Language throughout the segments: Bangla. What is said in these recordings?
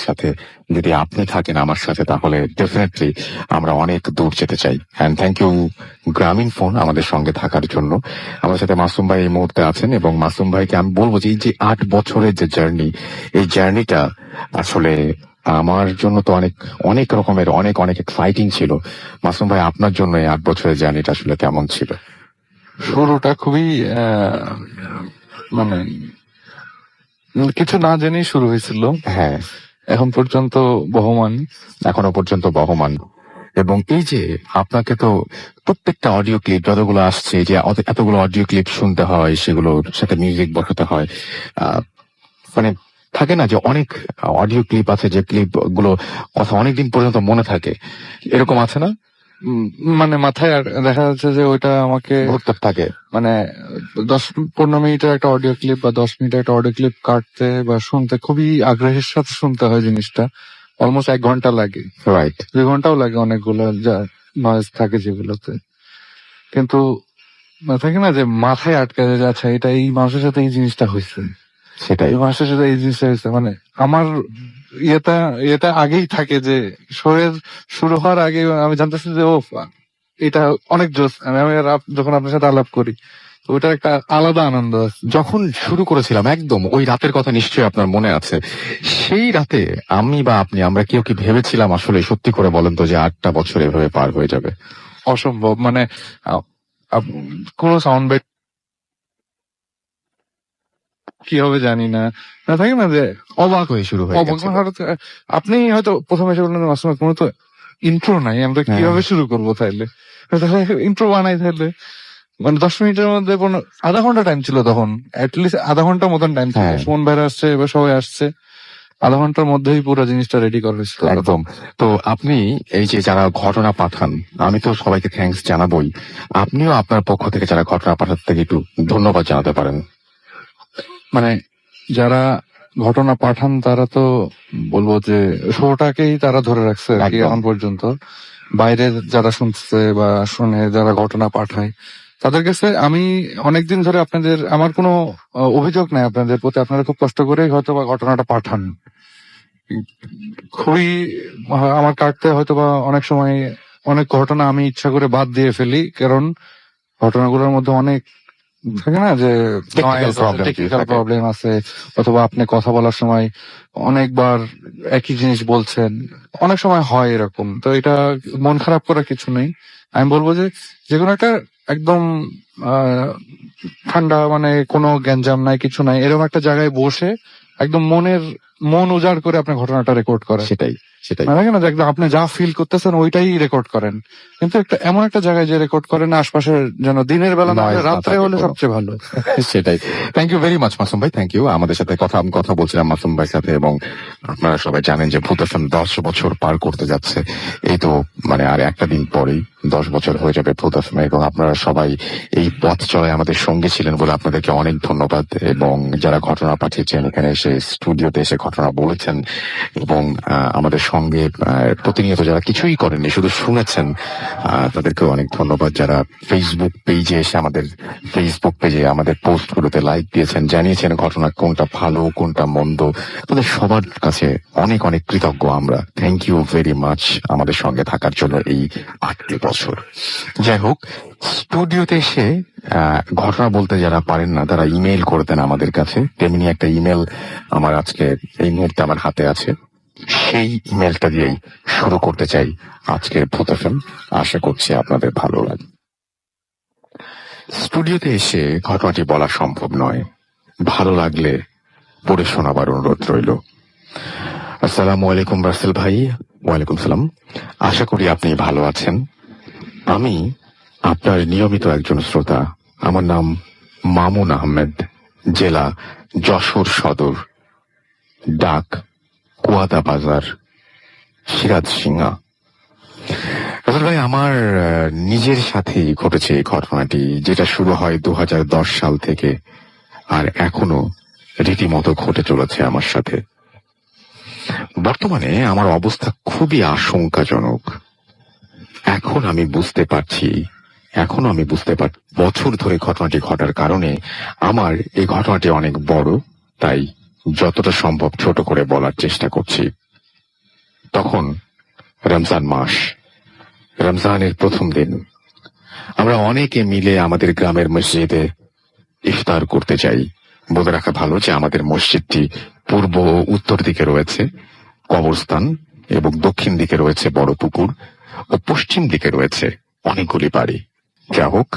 সাথে, যদি আপনি থাকেন আমার সাথে, তাহলে ডেফিনেটলি আমরা অনেক দূর যেতে চাই। অ্যান্ড থ্যাংক ইউ গ্রামীণ ফোন আমাদের সঙ্গে থাকার জন্য। আমার সাথে মাসুম ভাই এই মুহূর্তে আছেন, এবং মাসুম ভাইকে আমি বলবো যে এই যে 8 বছরের যে জার্নি, এই জার্নিটা আসলে আমার জন্য তো অনেক অনেক রকমের অনেক অনেক এক্সাইটিং ছিল। মাসুম ভাই, আপনার জন্য এই 8 বছরের জার্নিটা আসলে কেমন ছিল? শুরুটা খুবই মানে কিছু না জেনেই শুরু হয়েছিল। হ্যাঁ, এখন পর্যন্ত বহমান। এখনো পর্যন্ত বহমান। এবং এই যে আপনাকে তো প্রত্যেকটা অডিও ক্লিপ যতগুলো আসছে, যে এতগুলো অডিও ক্লিপ শুনতে হয়, সেগুলোর সাথে মিউজিক বসাতে হয়, মানে থাকে না যে অনেক অডিও ক্লিপ আছে যে ক্লিপ গুলো কথা অনেকদিন পর্যন্ত মনে থাকে, এরকম আছে না? মানে মাথায় দেখা যাচ্ছে যে ওইটা আমাকে ঘুরতে থাকে। মানে 10-15 মিনিটের একটা অডিও ক্লিপ বা 10 মিনিটের একটা অডিও ক্লিপ কাটতে বা শুনতে খুবই আগ্রহের সাথে শুনতে হয় জিনিসটা। অলমোস্ট 1 ঘন্টা লাগে, রাইট। 2 ঘন্টাও লাগে অনেকগুলো যা নয়েজ থাকে যেগুলোতে। কিন্তু থাকে না যে মাথায় আটকে যাচ্ছে, এটা এই মানুষের সাথে এই জিনিসটা হয়েছে, সেটাই। এই মানুষের সাথে এই জিনিসটা হয়েছে। মানে আমার এটা আগেই থাকে যে শোয়ের শুরু হওয়ার আগে আমি জানতেছি যে ও এটা অনেক জোস। আমি যখন আপনার সাথে আলাপ করি, তো ওটার একটা আলাদা আনন্দ আছে। যখন শুরু করেছিলাম একদম ওই রাতের কথা নিশ্চয়ই আপনার মনে আছে। সেই রাতে আমি বা আপনি, আমরা কেউ কি ভেবেছিলাম আসলে, সত্যি করে বলেন তো, যে 8টা বছর এভাবে পার হয়ে যাবে? অসম্ভব। মানে কোন সাউন্ড বাইট কি হবে জানি না, থাকে না যে অবাক হয়ে শুরু হয়ে গেছে। আপনি হয়তো প্রথমে এসে বললেন মাসুম কোনো তো ইন্ট্রো নাই, আমরা কিভাবে শুরু করবো? তাইলে ইন্ট্রো বানাই তাইলে। মানে 10 মিনিটের মধ্যে আধা ঘন্টা টাইম ছিল তখন, অ্যাটলিস্ট আধা ঘন্টার মতন টাইম ছিল। সুমন ভাইরা আসছে, এবার সবাই আসছে, আধা ঘন্টার মধ্যেই পুরো জিনিসটা রেডি করা হয়েছিল একদম। তো আপনি এই যে যারা ঘটনা পাঠান, আমি তো সবাইকে থ্যাঙ্কস জানাবোই, আপনিও আপনার পক্ষ থেকে যারা ঘটনা পাঠাতে থেকে একটু ধন্যবাদ জানাতে পারেন। মানে যারা ঘটনা পাঠান তারা তো বলবো যে শোটাকেই তারা ধরে রাখছে আর কি এখন পর্যন্ত। বাইরে যারা শুনছে বা শুনে যারা ঘটনা পাঠায়, তাদের কাছে আমি অনেকদিন ধরে আমার কোনো অভিযোগ নাই আপনাদের প্রতি। আপনারা খুব কষ্ট করে হয়তো বা ঘটনাটা পাঠান, খুবই আমার কাটতে হয়তো বা অনেক সময় অনেক ঘটনা আমি ইচ্ছা করে বাদ দিয়ে ফেলি, কারণ ঘটনাগুলোর মধ্যে অনেক থাকে না যে টেকনিক্যাল প্রবলেম আছে, অথবা আপনি কথা বলার সময় অনেকবার একই জিনিস বলছেন, অনেক সময় হয় এরকম। তো এটা মন খারাপ করার কিছু নেই। আমি বলবো যে যেকোনো একটা একদম ঠান্ডা, মানে কোনো গ্যাঞ্জাম নাই, কিছু নাই, এরকম একটা জায়গায় বসে একদম মন উজাড় করে আপনার ঘটনাটা রেকর্ড করেন। সেটাই লাগে না যে একদম আপনি যা ফিল করতেছেন ওইটাই রেকর্ড করেন, কিন্তু একটা এমন একটা জায়গায় যে রেকর্ড করেন আশপাশে যেন দিনের বেলা না, রাত্রে হলে সবচেয়ে ভালো। সেটাই। Thank you very much Masum ভাই, থ্যাংক ইউ। আমাদের সাথে কথা বলছিলাম মাসুম ভাইয়ের সাথে, এবং আপনারা সবাই জানেন যে ভূত FM 10 বছর পার করতে যাচ্ছে। এই তো মানে আর একটা দিন পরেই 10 বছর হয়ে যাবে ভূত FM, এবং আপনারা সবাই এই পথ চলায় আমাদের সঙ্গে ছিলেন বলে আপনাদেরকে অনেক ধন্যবাদ। এবং যারা ঘটনা পাঠিয়েছেন, এখানে এসে স্টুডিওতে এসে ঘটনা বলেছেন, এবং আমাদের সঙ্গে প্রতিনিয়ত যারা কিছুই করেননি শুধু শুনেছেন, তাদেরকেও অনেক ধন্যবাদ। যারা ফেসবুক পেজে এসে আমাদের পোস্ট গুলোতে লাইক দিয়েছেন, জানিয়েছেন ঘটনা কোনটা ভালো কোনটা মন্দ, তাদের সবার কাছে অনেক অনেক কৃতজ্ঞ আমরা। থ্যাংক ইউ ভেরি মাচ আমাদের সঙ্গে থাকার জন্য এই 8টি বছর। যাই হোক, স্টুডিওতে এসে ঘটনা বলতে যারা পারেন না তারা ইমেল করে দেন আমাদের কাছে, তেমনি একটা ইমেল আমার আজকে এই মুহূর্তে আমার হাতে আছে। সেই ইমেলটা দিয়েই শুরু করতে চাই আজকের ভূত FM। আশা করছি আপনাদের ভালো লাগে। স্টুডিওতে এসে ঘটনাটি বলা সম্ভব নয়, ভালো লাগলে পড়ে শোনাবার অনুরোধ রইল। আসসালামু আলাইকুম রাসেল ভাই। ওয়ালাইকুম সালাম। আশা করি আপনি ভালো আছেন। আমি আপনার নিয়মিত একজন শ্রোতা। আমার নাম মামুন আহমেদ, জেলা যশোর সদর, ডাক কুয়াদা বাজার, সিরাজ সিংহা। রাসেল ভাই, আমার নিজের সাথেই ঘটেছে এই ঘটনাটি, যেটা শুরু হয় 2010 সাল থেকে, আর এখনো রীতিমতো ঘটে চলেছে আমার সাথে। বর্তমানে আমার অবস্থা খুবই আশঙ্কাজনক। এখনো আমি বুঝতে পারছি বছর ধরে ঘটনাটি ঘটার কারণে আমার এই ঘটনাটি অনেক বড়, তাই যতটা সম্ভব ছোট করে বলার চেষ্টা করছি। তখন রমজান মাস, রমজানের প্রথম দিন। আমরা অনেকে মিলে আমাদের গ্রামের মসজিদে ইফতার করতে যাই। বলে রাখা ভালো যে আমাদের মসজিদটি পূর্ব ও উত্তর দিকে রয়েছে কবরস্থান, এবং দক্ষিণ দিকে রয়েছে বড় পুকুর, ও পশ্চিম দিকে রয়েছে অনেকগুলি বাড়ি। যা হোক,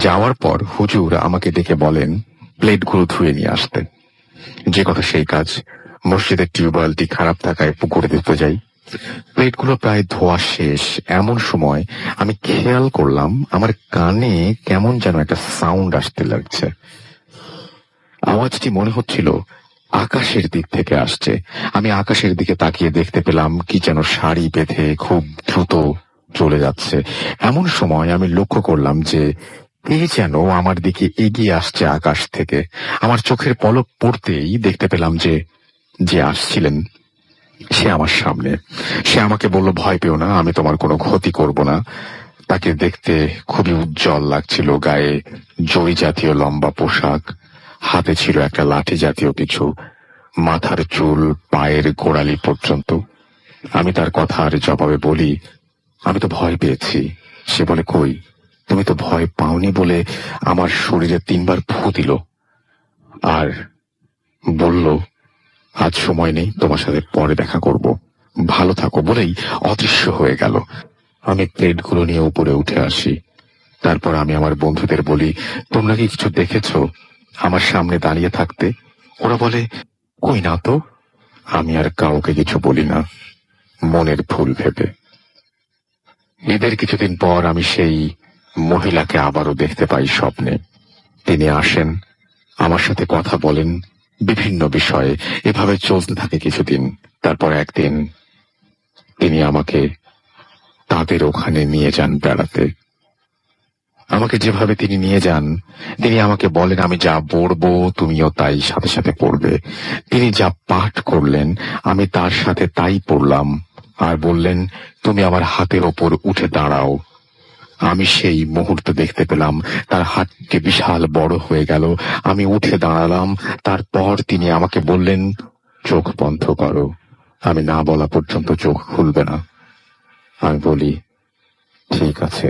যাওয়ার পর হুজুর আমাকে ডেকে বলেন প্লেটগুলো ধুয়ে নিয়ে আসতে। যে কথা সেই কাজ, মসজিদের টিউবওয়েলটি খারাপ থাকায় পুকুরে দিতে যাই। প্লেটগুলো প্রায় ধোয়া শেষ, এমন সময় আমি খেয়াল করলাম আমার কানে কেমন যেন একটা সাউন্ড আসতে লাগছে। আওয়াজটি মনে হচ্ছিল আকাশের দিক থেকে আসছে। আমি আকাশের দিকে তাকিয়ে দেখতে পেলাম কি যেন শাড়ি বেঁধে খুব দ্রুত চলে যাচ্ছে। এমন সময় আমি লক্ষ্য করলাম যে কে যেন আমার দিকে এগিয়ে আসছে আকাশ থেকে। আমার চোখের পলক পড়তেই দেখতে পেলাম যে যে আসছিলেন সে আমার সামনে। সে আমাকে বলল, ভয় পেও না, আমি তোমার কোনো ক্ষতি করব না। তাকে দেখতে খুবই উজ্জ্বল লাগছিল, গায়ে জরি জাতীয় লম্বা পোশাক, হাতে ছিল একটা লাঠি জাতীয় কিছু, মাথার চুল পায়ের গোড়ালি পর্যন্ত। আমি তার কথার জবাবে বলি, আমি তো ভয় পেয়েছি। সে বলে, কই, তুমি তো ভয় পাওনি বলে আমার শরীরে 3 বার ফু দিল, আর বলল আজ সময় নেই, তোমার সাথে পরে দেখা করব, ভালো থাকো, বলেই অদৃশ্য হয়ে গেল। আমি প্লেটগুলো নিয়ে উপরে উঠে আসি। তারপর আমি আমার বন্ধুদের বলি, তোমরা কি কিছু দেখেছো আমার সামনে দাঁড়িয়ে থাকতে? ওরা বলে, কই না তো। আমি আর কাউকে কিছু বলি না, মনের ভুল ভেবে। ঈদের কিছুদিন পর আমি সেই মহিলাকে আবারও দেখতে পাই স্বপ্নে। তিনি আসেন, আমার সাথে কথা বলেন বিভিন্ন বিষয়ে। এভাবে চলতে থাকে কিছুদিন। তারপর একদিন তিনি আমাকে তাদের ওখানে নিয়ে যান বেড়াতে। আমাকে যেভাবে তিনি নিয়ে যান, তিনি আমাকে বলেন আমি যা পড়বো তুমিও তাই সাথে সাথে পড়বে। তিনি যা পাঠ করলেন আমি তার সাথে তাই পড়লাম, আর বললেন তুমি আমার হাতের ওপর উঠে দাঁড়াও। আমি সেই মুহূর্তে দেখতে পেলাম তার হাতটি বিশাল বড় হয়ে গেল। আমি উঠে দাঁড়ালাম। তারপর তিনি আমাকে বললেন, চোখ বন্ধ করো। আমি না বলা পর্যন্ত চোখ খুলবে না। আমি বলি, ঠিক আছে।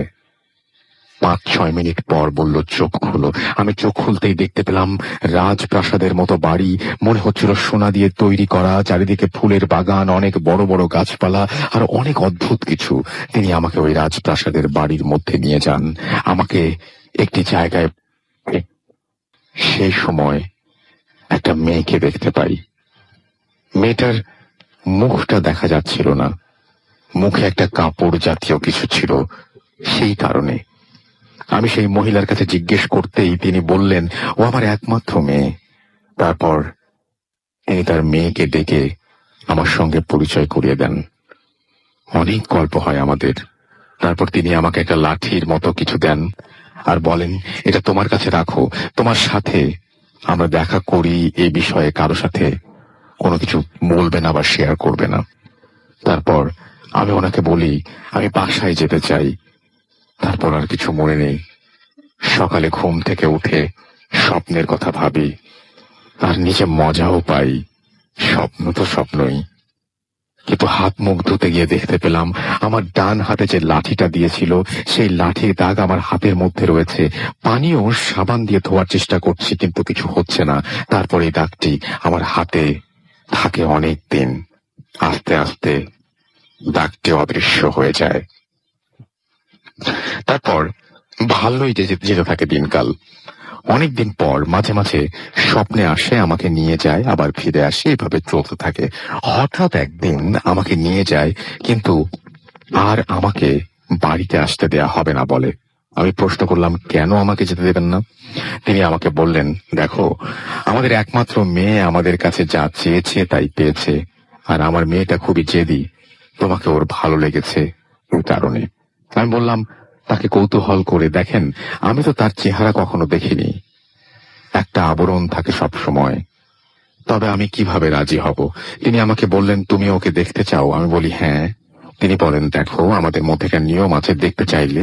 5-6 মিনিট পর বলল, চোখ খুলো। আমি চোখ খুলতেই দেখতে পেলাম রাজপ্রাসাদের মতো বাড়ি, মনে হচ্ছিল সোনা দিয়ে তৈরি করা, চারিদিকে ফুলের বাগান, অনেক বড় বড় গাছপালা, আর অনেক অদ্ভুত কিছু। তিনি আমাকে ওই রাজপ্রাসাদের বাড়ির মধ্যে নিয়ে যান, আমাকে একটি জায়গায়। সেই সময় একটা মেয়েকে দেখতে পাই। মেয়েটার মুখটা দেখা যাচ্ছিল না, মুখে একটা কাপড় জাতীয় কিছু ছিল। সেই কারণে আমি সেই মহিলার কাছে জিজ্ঞেস করতেই তিনি বললেন ও আমার একমাত্র মেয়ে। তারপর তিনি তার মেয়েকে ডেকে আমার সঙ্গে পরিচয় করিয়ে দেন। অনেক গল্প হয় আমাদের। তারপর তিনি আমাকে একটা লাঠির মতো কিছু দেন আর বলেন, এটা তোমার কাছে রাখো, তোমার সাথে আমরা দেখা করি এই বিষয়ে কারো সাথে কোনো কিছু বলবে না বা শেয়ার করবে না। তারপর আমি ওনাকে বলি আমি বাসায় যেতে চাই। তারপর আর কিছু মনে নেই। সকালে ঘুম থেকে উঠে স্বপ্নের কথা ভাবি, আর নিজে মজাও পাই। স্বপ্ন তো স্বপ্নই, কিন্তু হাত মুখ ধুতে গিয়ে দেখতে পেলাম আমার ডান হাতে যে লাঠিটা দিয়েছিল সেই লাঠির দাগ আমার হাতের মধ্যে রয়েছে। পানিও সাবান দিয়ে ধোয়ার চেষ্টা করছি, কিন্তু কিছু হচ্ছে না। তারপর এই দাগটি আমার হাতে থাকে অনেক দিন। আস্তে আস্তে দাগটি অদৃশ্য হয়ে যায়। তারপর ভালোই যেতে থাকে দিনকাল। অনেকদিন পর মাঝে মাঝে স্বপ্নে আসে, আমাকে নিয়ে যায়, আবার ফিরে আসে, এভাবে চলতে থাকে। হঠাৎ একদিন আমাকে নিয়ে যায়, কিন্তু আর আমাকে বাড়িতে আসতে দেয়া হবে না বলে। আমি প্রশ্ন করলাম, কেন আমাকে যেতে দেবেন না? তিনি আমাকে বললেন, দেখো, আমাদের একমাত্র মেয়ে আমাদের কাছে যা চেয়েছে তাই পেয়েছে, আর আমার মেয়েটা খুবই জেদি, তোমাকে ওর ভালো লেগেছে এই কারণে। আমি বললাম, তাকে কৌতূহল করে দেখেন, আমি তো তার চেহারা কখনো দেখিনি, একটা আবরণ থাকে সব সময়, তবে আমি কিভাবে রাজি হব? তিনি আমাকে বললেন, তুমি ওকে দেখতে চাও? আমি বলি, হ্যাঁ। তিনি বলেন, দেখো, আমাদের মধ্যেকার নিয়ম আছে, দেখতে চাইলে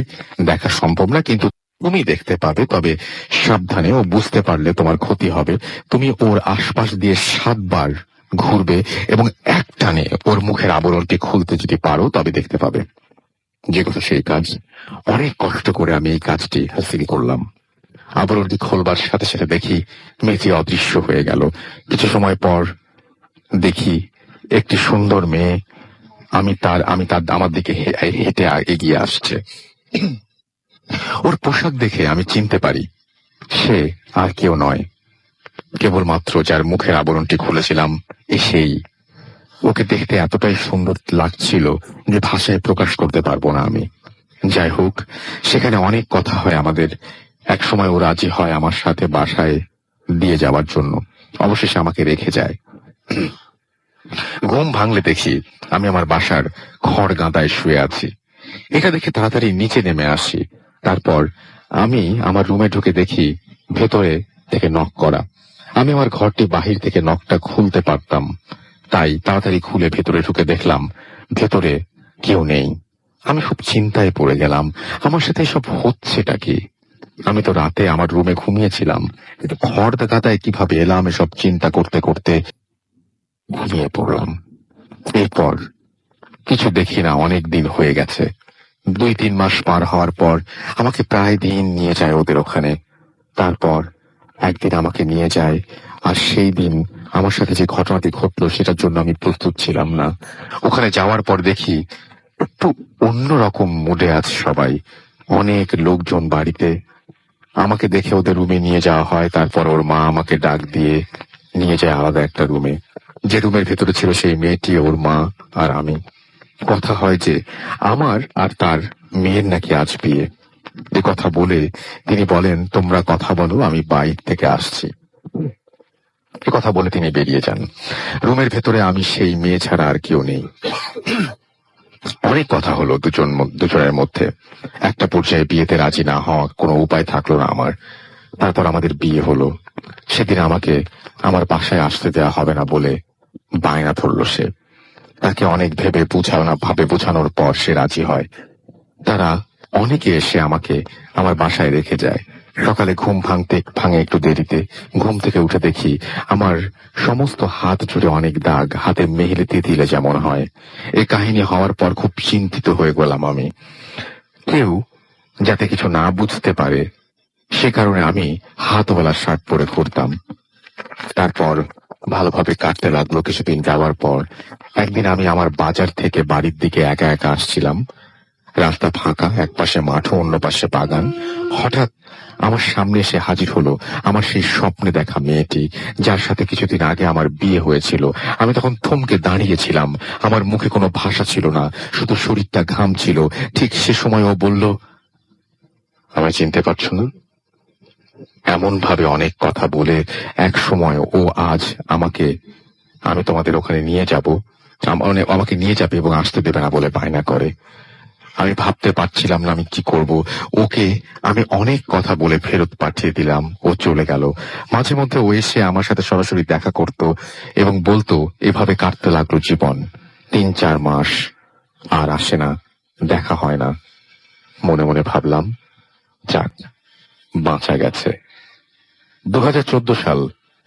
দেখা সম্ভব না, কিন্তু তুমি দেখতে পাবে, তবে সাবধানে, ও বুঝতে পারলে তোমার ক্ষতি হবে। তুমি ওর আশপাশ দিয়ে 7 বার ঘুরবে এবং একটানে ওর মুখের আবরণটি খুলতে যদি পারো তবে দেখতে পাবে। যে কথা সেই কাজ। অনেক কষ্ট করে আমি এই কাজটি হাসিল করলাম। আবরণটি খোলবার সাথে সাথে দেখি মেয়েটি অদৃশ্য হয়ে গেল। কিছু সময় পর দেখি একটি সুন্দর মেয়ে আমার দিকে হেঁটে এগিয়ে আসছে। ওর পোশাক দেখে আমি চিনতে পারি সে আর কেউ নয়, কেবলমাত্র যার মুখের আবরণটি খুলেছিলাম সেই। ওকে দেখতে এতটাই সুন্দর লাগছিল যে ভাষায় প্রকাশ করতে পারবো না আমি। যাই হোক, সেখানে অনেক কথা হয় আমাদের। এক সময় ও রাজি হয় আমার সাথে বাসায় দিয়ে যাওয়ার জন্য, অবশেষে আমাকে রেখে যায়। ঘুম ভাঙলে দেখি আমি আমার বাসার খড় গাদায় শুয়ে আছি। এটা দেখে তাড়াতাড়ি নিচে নেমে আসি। তারপর আমি আমার রুমে ঢুকে দেখি ভেতরে থেকে নক করা। আমি আমার ঘরটি বাহির থেকে নকটা খুলতে পারতাম, তাই তাড়াতাড়ি খুলে ভেতরে ঢুকে দেখলাম ভেতরে কেউ নেই। আমি খুব চিন্তায় পড়ে গেলাম, আমার সাথে এসব হচ্ছেটা কি? আমি তো রাতে আমার রুমে ঘুমিয়েছিলাম, কিন্তু খড় গাদায় কিভাবে এলাম? এসব চিন্তা করতে করতে ঘুমিয়ে পড়লাম। এরপর কিছু দেখি না, অনেক দিন হয়ে গেছে। 2-3 মাস পার হওয়ার পর আমাকে প্রায় দিন নিয়ে যায় ওদের ওখানে। তারপর একদিন আমাকে নিয়ে যায়, আর সেই দিন আমার সাথে যে ঘটনাটি ঘটলো সেটার জন্য আমি প্রস্তুত ছিলাম না। ওখানে যাওয়ার পর দেখি একটু অন্যরকম মুডে আছে সবাই, অনেক লোকজন বাড়িতে। আমাকে দেখে ওদের রুমে নিয়ে যাওয়া হয়। তারপর ওর মা আমাকে ডাক দিয়ে নিয়ে যায় আলাদা একটা রুমে। যে রুমের ভেতরে ছিল সেই মেয়েটি, ওর মা আর আমি। কথা হয় যে আমার আর তার মেয়ের নাকি আজ বিয়ে। এ কথা বলে তিনি বলেন, তোমরা কথা বলো, আমি বাইর থেকে আসছি। এ কথা বলে তিনি বেরিয়ে যান। রুমের ভেতরে আমি, সেই মেয়ে ছাড়া আর কেউ নেই। অনেক কথা হলো দুজনের মধ্যে। একটা পর্যায়ে বিয়েতে রাজি না হওয়া কোনো উপায় থাকলো না আমার। তারপর আমাদের বিয়ে হলো। সেদিন আমাকে আমার বাসায় আসতে দেওয়া হবে না বলে বায়না ধরল সে। তাকে অনেক ভাবে বোঝানোর পর সে রাজি হয়। তারা অনেকে এসে আমাকে আমার বাসায় রেখে যায়। সকালে ঘুম ভাঙে একটু দেরিতে। ঘুম থেকে উঠে দেখি আমার সমস্ত হাত জুড়ে অনেক দাগ, হাতে মেহেদিতে দিলে যেমন হয়। এই কাহিনী হওয়ার পর খুব চিন্তিত হয়ে গেলাম আমি। কেউ যাতে কিছু না বুঝতে পারে সে কারণে আমি হাতওয়ালা শার্ট পরে ঘুরতাম। তারপর ভালোভাবে কাটতে লাগলো। কিছুদিন যাওয়ার পর একদিন আমি আমার বাজার থেকে বাড়ির দিকে একা একা আসছিলাম। রাস্তা ফাঁকা, এক পাশে মাঠ, অন্য পাশে বাগান। হঠাৎ আমার সামনে এসে হাজির হলো আমার সেই স্বপ্নে দেখা মেয়েটি, যার সাথে কিছুদিন আগে আমার বিয়ে হয়েছিল। আমি তখন থমকে দাঁড়িয়েছিলাম, আমার মুখে কোনো ভাষা ছিল না, শুধু শরীরটা ঘামছিল। ঠিক সে সময় ও বলল, আমায় চিনতে পারছো না? এমন ভাবে অনেক কথা বলে এক সময় ও আজ আমি তোমাদের ওখানে নিয়ে যাব, আমাকে নিয়ে যাবে এবং আসতে দেবে না বলে বায়না করে। আমি ভাবতে পারছিলাম না আমি কি করব। ওকে আমি অনেক কথা বলে ফেরত পাঠিয়ে দিলাম। ও চলে গেল। মাঝে মধ্যে ও এসে আমার সাথে সরাসরি দেখা করত এবং বলতো। এভাবে কাটতে লাগলো জীবন। 3-4 মাস আর আসে না, দেখা হয় না। মনে মনে ভাবলাম, যাক, বাঁচা গেছে। 2014 সাল।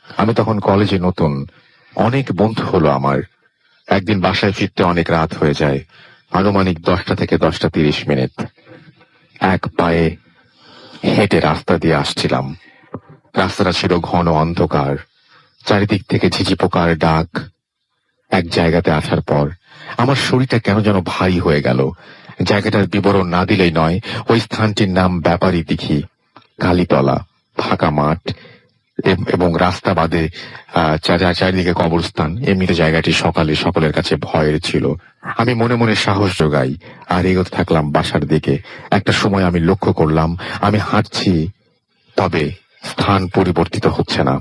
আমি তখন কলেজে নতুন। অনেক বন্ধু হলো আমার। একদিন বাসায় ফিরতে অনেক রাত হয়ে যায়, আনুমানিক 10টা থেকে 10টা 30 মিনিট। এক পায়ে হেঁটে রাস্তা দিয়ে আসছিলাম। রাস্তাটা ছিল ঘন অন্ধকার, চারিদিক থেকে ঝিঝি পোকার ডাক। এক জায়গাতে আসার পর আমার শরীরটা কেন যেন ভারী হয়ে গেল। জায়গাটার বিবরণ না দিলেই নয়, ওই স্থানটির নাম ব্যাপারী দিঘি। কালীতলা, ফাঁকা মাঠ এবং রাস্তা বাদে চারিদিকে কবরস্থান। এমনিতে জায়গাটি সকলের কাছে ভয়ের ছিল। আমি মনে মনে সাহস জোগাই আর এগোতে থাকলাম বাসার দিকে। একটা সময় আমি লক্ষ্য করলাম আমি হাঁটছি, তবে স্থান পরিবর্তিত হচ্ছে না।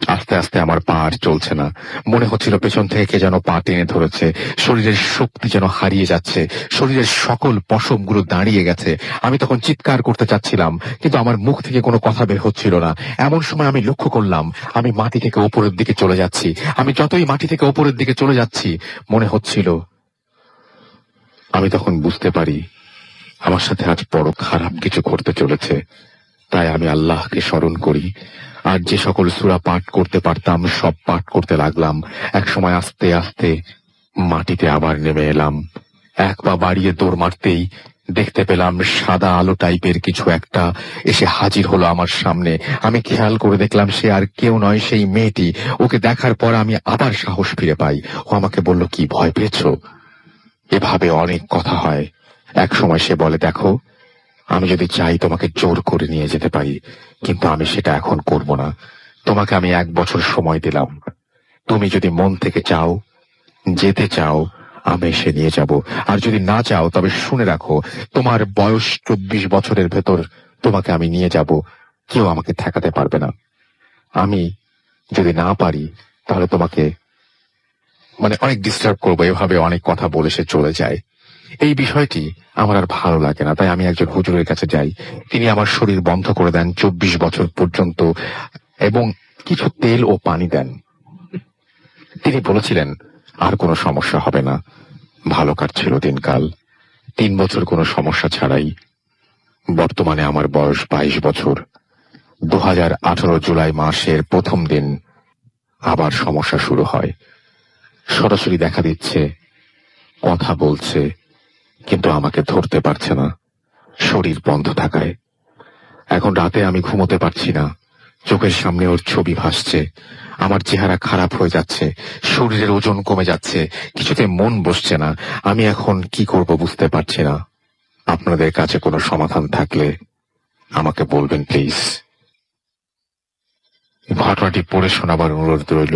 আস্তে আস্তে আমার পা আর চলছে না। মনে হচ্ছিল পেছন থেকে কে যেন পা টেনে ধরেছে। শরীরের শক্তি যেন হারিয়ে যাচ্ছে, শরীরের সকল পশমগুলো দাঁড়িয়ে গেছে। আমি তখন চিৎকার করতে চাচ্ছিলাম, কিন্তু আমার মুখ থেকে কোনো কথা বের হচ্ছিল না। এমন সময় আমি লক্ষ্য করলাম আমি মাটি থেকে ওপরের দিকে চলে যাচ্ছি। আমি যতই মাটি থেকে ওপরের দিকে চলে যাচ্ছি, মনে হচ্ছিল, আমি তখন বুঝতে পারি আমার সাথে আজ বড় খারাপ কিছু ঘটতে চলেছে। তাই আমি আল্লাহকে স্মরণ করি, আর যে সকল সূরা পাঠ করতে পারতাম সব পাঠ করতে লাগলাম। এক সময় আস্তে আস্তে মাটিতে আবার নেমে এলাম। এক পা বাড়িয়ে দৌড় মারতেই দেখতে পেলাম সাদা আলো টাইপের কিছু একটা এসে হাজির হলো আমার সামনে। আমি খেয়াল করে দেখলাম সে আর কেউ নয়, সেই মেয়েটি। ওকে দেখার পর আমি আবার সাহস ফিরে পাই। ও আমাকে বলল, কি ভয় পেয়েছো? এভাবে অনেক কথা হয়। এক সময় সে বলে, দেখো, আমি যদি চাই তোমাকে জোর করে নিয়ে যেতে পারি, কিন্তু আমি সেটা এখন করব না। তোমাকে আমি 1 বছর সময় দিলাম। তুমি যদি মন থেকে চাও, যেতে চাও, আমি এসে নিয়ে যাব। আর যদি না চাও, তবে শুনে রাখো, তোমার বয়স 24 বছরের ভেতর তোমাকে আমি নিয়ে যাব, কেউ আমাকে ঠেকাতে পারবে না। আমি যদি না পারি, তাহলে তোমাকে অনেক ডিস্টার্ব করবো। এভাবে অনেক কথা বলে সে চলে যায়। এই বিষয়টি আমার আর ভালো লাগে না, তাই আমি একজন হুজুরের কাছে যাই। তিনি আমার শরীর বন্ধ করে দেন 24 বছর পর্যন্ত, এবং কিছু তেল ও পানি দেন। তিনি বলেছিলেন আর কোনো সমস্যা হবে না। ভালো কাটছিল দিনকাল, 3 বছর কোনো সমস্যা ছাড়াই। বর্তমানে আমার বয়স 22 বছর। 2018 জুলাই মাসের প্রথম দিন আবার সমস্যা শুরু হয়। সরাসরি দেখা দিচ্ছে, কথা বলছে, কিন্তু আমাকে ধরতে পারছে না, শরীর বন্ধ থাকায়। এখন রাতে আমি ঘুমোতে পারছি না। চোখের সামনে ওর ছবি ভাসছে। আমার চেহারা খারাপ হয়ে যাচ্ছে, শরীরের ওজন কমে যাচ্ছে, কিছুতে মন বসছে না। আমি এখন কি করব বুঝতে পারছি না। আপনাদের কাছে কোনো সমাধান থাকলে আমাকে বলবেন প্লিজ। ঘটনাটি পড়ে শোনাবার অনুরোধ রইল।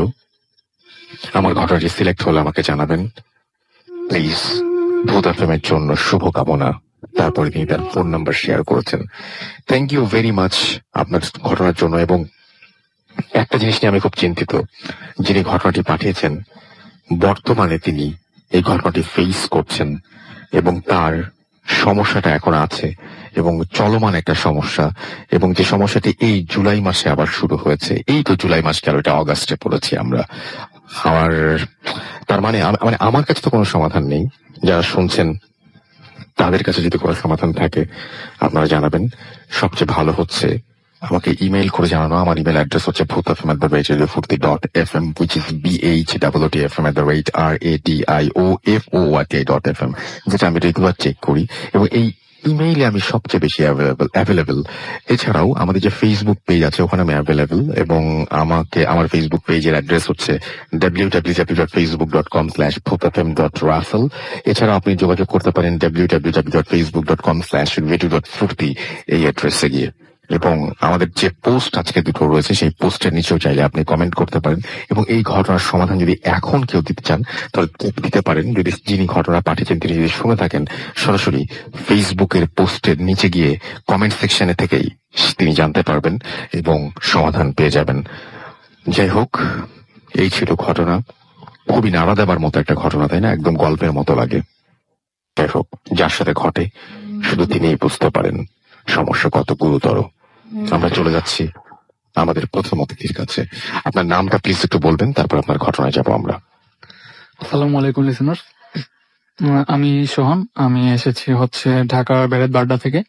আমার ঘটনাটি সিলেক্ট হলে আমাকে জানাবেন প্লিজ। ভূত এফএমের জন্য শুভকামনা। তারপরে তিনি তার ফোন নাম্বার শেয়ার করেছেন। থ্যাংক ইউ ভেরি মাচ আপনার ঘটনার জন্য। এবং একটা জিনিস নিয়ে আমি খুব চিন্তিত, যিনি ঘটনাটি পাঠিয়েছেন বর্তমানে তিনি এই ঘটনাটি ফেস করছেন, এবং তার সমস্যাটা এখন আছে, এবং চলমান একটা সমস্যা, এবং যে সমস্যাটি এই জুলাই মাসে আবার শুরু হয়েছে। এই তো জুলাই মাস গেল, এটা অগাস্টে পড়েছি আমরা। আর তার আমার কাছে তো কোনো সমাধান নেই। যারা শুনছেন তাদের কাছে যদি কোনো সমাধান থাকে আপনারা জানাবেন। সবচেয়ে ভালো হচ্ছে আমাকে ইমেইল করে জানানো। আমার ইমেল অ্যাড্রেস হচ্ছে bhootfm@radiofurti.fm, which is bhootfm@radiofurti.fm, যেটা আমি রেগুলার চেক করি, এবং এই ইমেইলে আমি সবচেয়ে বেশি অ্যাভেলেবল। এছাড়াও আমাদের যে ফেসবুক পেজ আছে, ওখানে আমি অ্যাভেলেবল, এবং আমার ফেসবুক পেজের অ্যাড্রেস হচ্ছে www.facebook.com/bhootfm.raffle। এছাড়াও আপনি যোগাযোগ করতে পারেন www.facebook.com/radio.furti এই অ্যাড্রেসে গিয়ে। এবং আমাদের যে পোস্ট আজকে দুটো রয়েছে, সেই পোস্টের নিচেও চাইলে আপনি কমেন্ট করতে পারেন। এবং এই ঘটনার সমাধান যদি এখন কেউ দিতে চান, তাহলে দিতে পারেন। যদি যিনি ঘটনা পাঠিয়েছেন তিনি যদি শুনে থাকেন, সরাসরি ফেসবুকের পোস্টের নিচে গিয়ে কমেন্ট সেকশনে থেকেই তিনি জানতে পারবেন এবং সমাধান পেয়ে যাবেন। যাই হোক, এই ছিল ঘটনা। খুবই নাড়া দেবার মতো একটা ঘটনা, তাই না? একদম গল্পের মতো লাগে। যাই হোক, যার সাথে ঘটে শুধু তিনিই বুঝতে পারেন সমস্যা কত গুরুতর। আমরা চলে যাচ্ছি আমাদের প্রথম অতিথির কাছে। আপনার নামটা প্লিজ একটু বলবেন, তারপর আপনার ঘটনায় যাব আমরা। আসসালামু আলাইকুম লিসেনার, আমি সোহান। আমি এসেছি হচ্ছে ঢাকা বেড়াত বাড্ডা থেকে।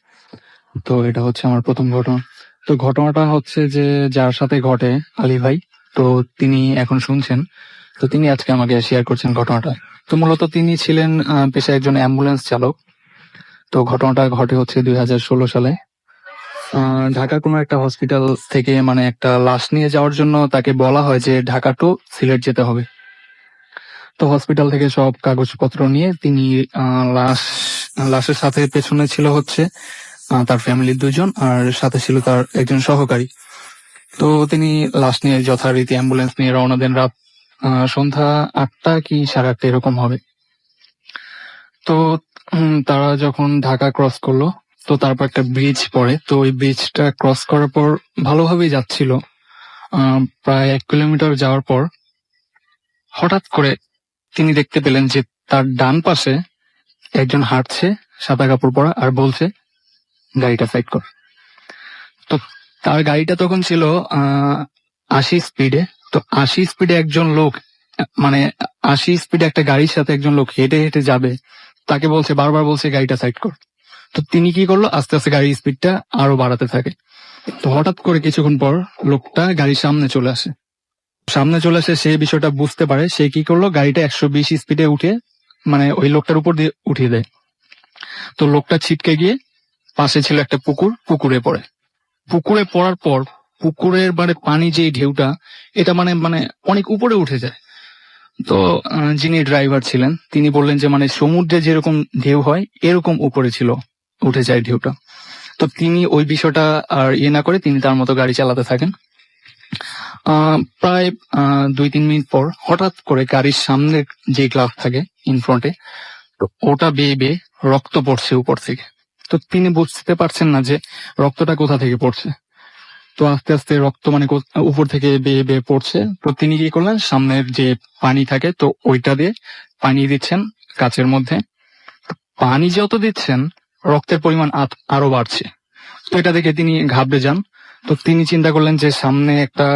তো এটা হচ্ছে আমার প্রথম ঘটনা। তো ঘটনাটা হচ্ছে যে যার সাথে ঘটে, আলী ভাই, তো তিনি এখন শুনছেন। তো তিনি আজকে আমাকে শেয়ার করছেন ঘটনাটা। তো মূলত তিনি ছিলেন পেশায় একজন অ্যাম্বুলেন্স চালক। তো ঘটনাটা ঘটে হচ্ছে 2016 সালে। ঢাকা কোনো একটা হসপিটাল থেকে একটা লাশ নিয়ে যাওয়ার জন্য তাকে বলা হয় যে ঢাকা টু সিলেট যেতে হবে। তো হসপিটাল থেকে সব কাগজপত্র নিয়ে তিনি লাশের সাথে পেছনে ছিল হচ্ছে তার ফ্যামিলির 2 জন, আর সাথে ছিল তার একজন সহকারী। তো তিনি লাশ নিয়ে যথারীতি অ্যাম্বুলেন্স নিয়ে রওনা দেন। রাত সন্ধ্যা 8টা কি 8:30 এরকম হবে। তো তারা যখন ঢাকা ক্রস করলো, তো তারপর একটা ব্রিজ পড়ে। তো ওই ব্রিজটা ক্রস করার পর ভালোভাবেই যাচ্ছিল। প্রায় 1 কিলোমিটার যাওয়ার পর হঠাৎ করে তিনি দেখতে পেলেন যে তার ডান পাশে একজন হাঁটছে, সাদা কাপড় পরা, আর বলছে গাড়িটা সাইড কর। তো তার গাড়িটা তখন ছিল 80 স্পিডে। তো 80 স্পিডে একজন লোক, 80 স্পিডে একটা গাড়ির সাথে একজন লোক হেঁটে হেঁটে যাবে, তাকে বারবার বলছে গাড়িটা সাইড কর। তো তিনি কি করলো, আস্তে আস্তে গাড়ির স্পিডটা আরো বাড়াতে থাকে। তো হঠাৎ করে কিছুক্ষণ পর লোকটা গাড়ির সামনে চলে আসে। সে বিষয়টা বুঝতে পারে, সে কি করলো, গাড়িটা 120 স্পিডে উঠে মানে ওই লোকটার উপর দিয়ে উঠিয়ে দেয়। তো লোকটা ছিটকে গিয়ে পাশে ছিল একটা পুকুরে পড়ে। পুকুরে পড়ার পর পুকুরের মানে পানি যে ঢেউটা, এটা মানে মানে অনেক উপরে উঠে যায়। তো যিনি ড্রাইভার ছিলেন তিনি বললেন যে মানে সমুদ্রে যেরকম ঢেউ হয় এরকম উপরে ছিল, উঠে যায় ঢেউটা। তো তিনি ওই বিষয়টা আর না করে তিনি তার মতো গাড়ি চালাতে থাকেন। প্রায় 2-3 মিনিট পর হঠাৎ করে গাড়ির সামনে যে গ্লাস থাকে ইন ফ্রন্টে, তো ওটা বেয়ে বেয়ে রক্ত পড়ছে উপর থেকে। তো তিনি বুঝতে পারছেন না যে রক্তটা কোথা থেকে পড়ছে। তো আস্তে আস্তে রক্ত মানে উপর থেকে বেয়ে বেয়ে পড়ছে। তো তিনি কি করলেন, সামনের যে পানি থাকে তো ওইটা দিয়ে পানি দিচ্ছেন কাচের মধ্যে। পানি যত দিচ্ছেন রক্তের পরিমাণ আরো বাড়ছে। তো এটা দেখে তিনি ঘাবড়ে যান। তো তিনি চিন্তা করলেন যে সামনে একটা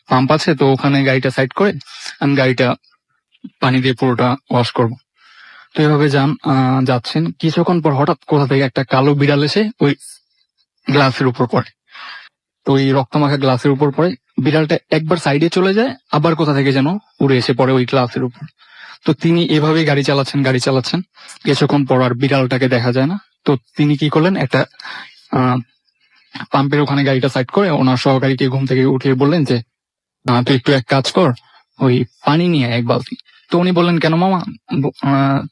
পাম্প আছে, তো ওখানে গাড়িটা সাইড করে আমি গাড়িটা পানি দিয়ে পুরোটা ওয়াশ করব। তো এভাবে যাচ্ছেন। কিছুক্ষণ পর হঠাৎ কোথা থেকে একটা কালো বিড়াল এসে ওই গ্লাসের উপর পড়ে। তো ওই রক্তমাখা গ্লাসের উপর পড়ে, বিড়ালটা একবার সাইডে চলে যায়, আবার কোথা থেকে যেন উড়ে এসে পড়ে ওই গ্লাসের উপর। তো তিনি এভাবেই গাড়ি চালাচ্ছেন। কিছুক্ষণ পর আর বিড়ালটাকে দেখা যায় না। তো তিনি কি করলেন, একটা পাম্পের ওখানে গাড়িটা সাইড করে ওনার সহকারীকে ঘুম থেকে উঠিয়ে বললেন যে তুই একটু এক কাজ কর, ওই পানি নিয়ে এক বালতি। তো উনি বললেন কেন মামা?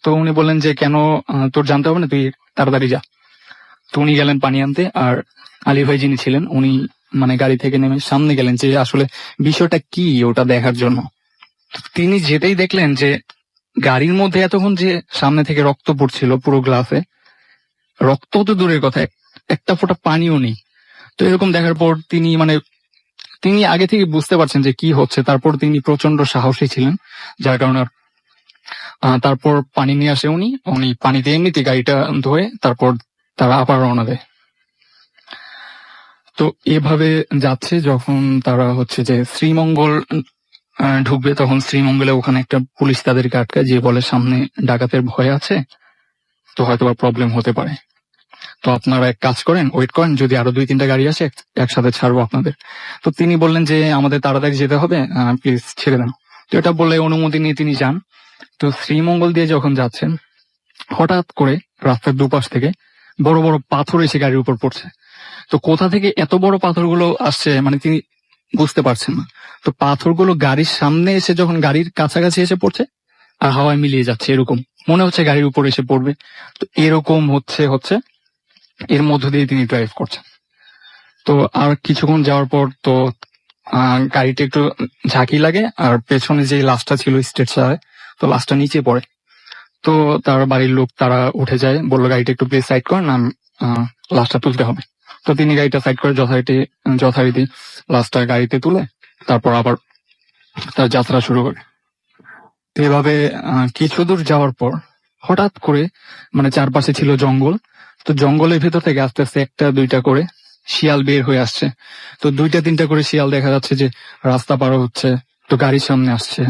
তো উনি বললেন যে কেন, তোর জানতে হবে না, তুই তাড়াতাড়ি যা। তো উনি গেলেন পানি আনতে। আর আলী ভাই যিনি ছিলেন উনি মানে গাড়ি থেকে নেমে সামনে গেলেন যে আসলে বিষয়টা কি ওটা দেখার জন্য। তিনি যেতেই দেখলেন যে গাড়ির মধ্যে এতক্ষণ যে সামনে থেকে রক্ত পড়ছিল পুরো গ্লাসে, রক্ত তো দূরের কথা, একটা ফোঁটা পানিও নেই। তো এরকম দেখার পর তিনি আগে থেকে বুঝতে পারছেন যে কি হচ্ছে। তারপর তিনি প্রচন্ড সাহসী ছিলেন, যার কারণে তারপর পানি নিয়ে আসে উনি পানিতে এমনিতে গাড়িটা ধোয়ে তারপর তারা আবার রওনা দেয়। তো এভাবে যাচ্ছে, যখন তারা হচ্ছে যে শ্রীমঙ্গল ঢুকবে, তখন শ্রীমঙ্গলে ওখানে একটা পুলিশ তাদেরকে আটকায়, যে বলে সামনে ডাকাতের ভয় আছে, তো হয়তো বা প্রবলেম হতে পারে। তো আপনারা এক কাজ করেন, ওয়েট করেন, যদি আরো 2-3টা গাড়ি আসে একসাথে ছাড়বো আপনাদের। তো তিনি বললেন যে আমাদের তাড়াতাড়ি যেতে হবে, প্লিজ ছেড়ে দেন। তো এটা বলে অনুমতি নিয়ে তিনি যান। তো শ্রীমঙ্গল দিয়ে যখন যাচ্ছেন, হঠাৎ করে রাস্তার দুপাশ থেকে বড় বড় পাথর এসে গাড়ির উপর পড়ছে। তো কোথা থেকে এত বড় পাথরগুলো আসছে মানে তিনি বুঝতে পারছেন না। তো পাথরগুলো গাড়ির সামনে এসে যখন গাড়ির কাছাকাছি এসে পড়ছে আর হাওয়ায় মিলিয়ে যাচ্ছে, এরকম মনে হচ্ছে গাড়ির উপর এসে পড়বে। তো এরকম হচ্ছে এর মধ্য দিয়ে তিনি ড্রাইভ করছেন। তো আর কিছুক্ষণ যাওয়ার পর তো গাড়িটা একটু ঝাঁকি লাগে, আর পেছনে যে লাশটা ছিল স্ট্রেচারে, তো লাশটা নিচে পড়ে। তো তার বাড়ির লোক তারা উঠে যায়, বললো গাড়িটা একটু প্লিজ সাইড করেন, লাশটা তুলতে হবে। তো তিনি গাড়িটা সাইড করে যথারীতি লাশটা গাড়িতে তুলে তারপর আবার তার যাত্রা শুরু করে। তো এভাবে কিছু দূর যাওয়ার পর হঠাৎ করে মানে চারপাশে ছিল জঙ্গল, তো জঙ্গলের ভেতর থেকে আস্তে আস্তে 1-2টা করে শিয়াল বের হয়ে আসছে। তো 2-3টা করে শিয়াল দেখা যাচ্ছে যে রাস্তা পার হচ্ছে, তো গাড়ির সামনে আসছে।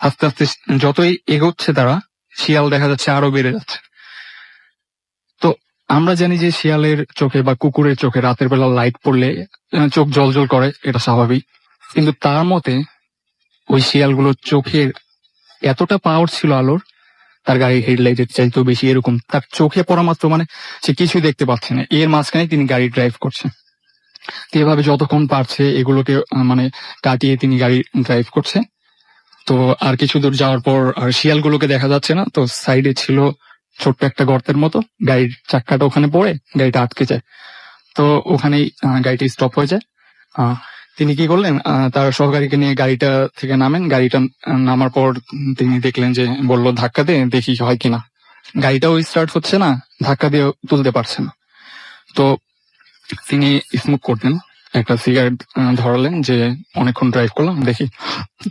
আস্তে আস্তে যতই এগোচ্ছে তারা, শিয়াল দেখা যাচ্ছে আরো বেড়ে যাচ্ছে। তো আমরা জানি যে শিয়ালের চোখে বা কুকুরের চোখে রাতের বেলা লাইট পড়লে চোখ জ্বলজ্বল করে, এটা স্বাভাবিক। কিন্তু তার মতে ওই শিয়ালগুলোর চোখের এতটা পাওয়ার ছিল আলোর, তার গাড়ির হেডলাইটের চাইতেও বেশি, এরকম তার চোখে পড়া মাত্র মানে সে কিছুই দেখতে পাচ্ছে না, এর মাঝখানে তিনি গাড়ি ড্রাইভ করছেন। তো এভাবে যতক্ষণ পারছে এগুলোকে মানে কাটিয়ে তিনি গাড়ি ড্রাইভ করছে। তো আর কিছু দূর যাওয়ার পর আর শিয়ালগুলোকে দেখা যাচ্ছে না, তো সাইডে ছিল ছোট্ট একটা গর্তের মতো, গাড়ির চাক্কাটা ওখানে পড়ে গাড়িটা আটকে যায়। তো ওখানেই গাড়িটি স্টপ হয়ে যায়। তিনি কি করলেন, তার সহকারীকে নিয়ে গাড়িটা থেকে নামেন। গাড়িটা নামার পর তিনি দেখলেন যে বলল ধাক্কা দিয়ে দেখি হয় কিনা। গাড়িটাও স্টার্ট হচ্ছে না, ধাক্কা দিয়ে তুলতে পারছে না। তো তিনি স্মোক করতেন, একটা সিগারেট ধরালেন যে অনেকক্ষণ ড্রাইভ করলাম দেখি।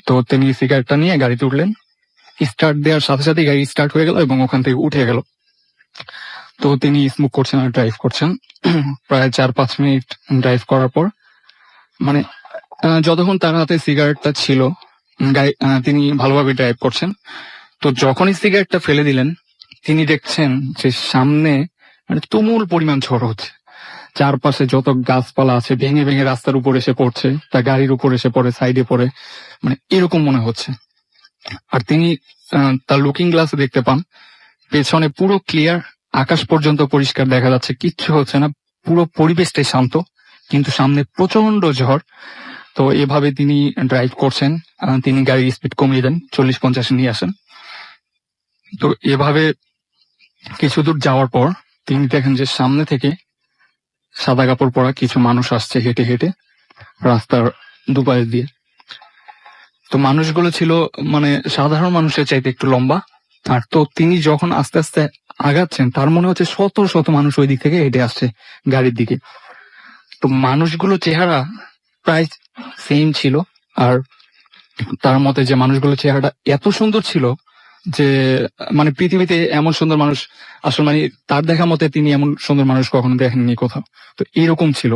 তো তিনি সিগারেটটা নিয়ে গাড়িতে উঠলেন, স্টার্ট দেওয়ার সাথে সাথে গাড়ি স্টার্ট হয়ে গেল এবং ওখান থেকে উঠে গেল। তো তিনি স্মোক করছেন আর ড্রাইভ করছেন। প্রায় 4-5 মিনিট ড্রাইভ করার পর মানে যতক্ষণ তার হাতে সিগারেটটা ছিল তিনি ভালোভাবে ড্রাইভ করছেন। তো যখনই সিগারেটটা ফেলে দিলেন তিনি দেখছেন যে সামনে মানে তুমুল পরিমাণ ঝড় হচ্ছে। চারপাশে যত গাছপালা আছে ভেঙে ভেঙে রাস্তার উপর এসে পড়ছে, তার গাড়ির উপর এসে পড়ে, সাইডে পড়ে, মানে এরকম মনে হচ্ছে। আর তিনি তার লুকিং গ্লাসে দেখতে পান পেছনে পুরো ক্লিয়ার, আকাশ পর্যন্ত পরিষ্কার দেখা যাচ্ছে, কিচ্ছু হচ্ছে না, পুরো পরিবেশটাই শান্ত, কিন্তু সামনে প্রচন্ড ঝড়। তো এভাবে তিনি ড্রাইভ করছেন, তিনি গাড়ির স্পিড কমিয়ে দেন, 40-50 নিয়ে আসেন। তো এভাবে কিছু দূর যাওয়ার পর তিনি দেখেন যে সামনে থেকে সাদা কাপড় পরা কিছু মানুষ আসছে হেঁটে হেঁটে রাস্তার দুপাশ দিয়ে। তো মানুষগুলো ছিল মানে সাধারণ মানুষের চাইতে একটু লম্বা। আর তো তিনি যখন আস্তে আস্তে আগাচ্ছেন, তার মনে হচ্ছে শত শত মানুষ ওই দিক থেকে হেঁটে আসছে গাড়ির দিকে। তো মানুষগুলো চেহারা প্রায় সেম ছিল, আর তার মতে যে মানুষগুলো চেহারাটা এত সুন্দর ছিল যে মানে পৃথিবীতে এমন সুন্দর মানুষ আসলে মানে তার দেখা মতে তিনি এমন সুন্দর মানুষ কখনো দেখেননি কোথাও। তো এরকম ছিল।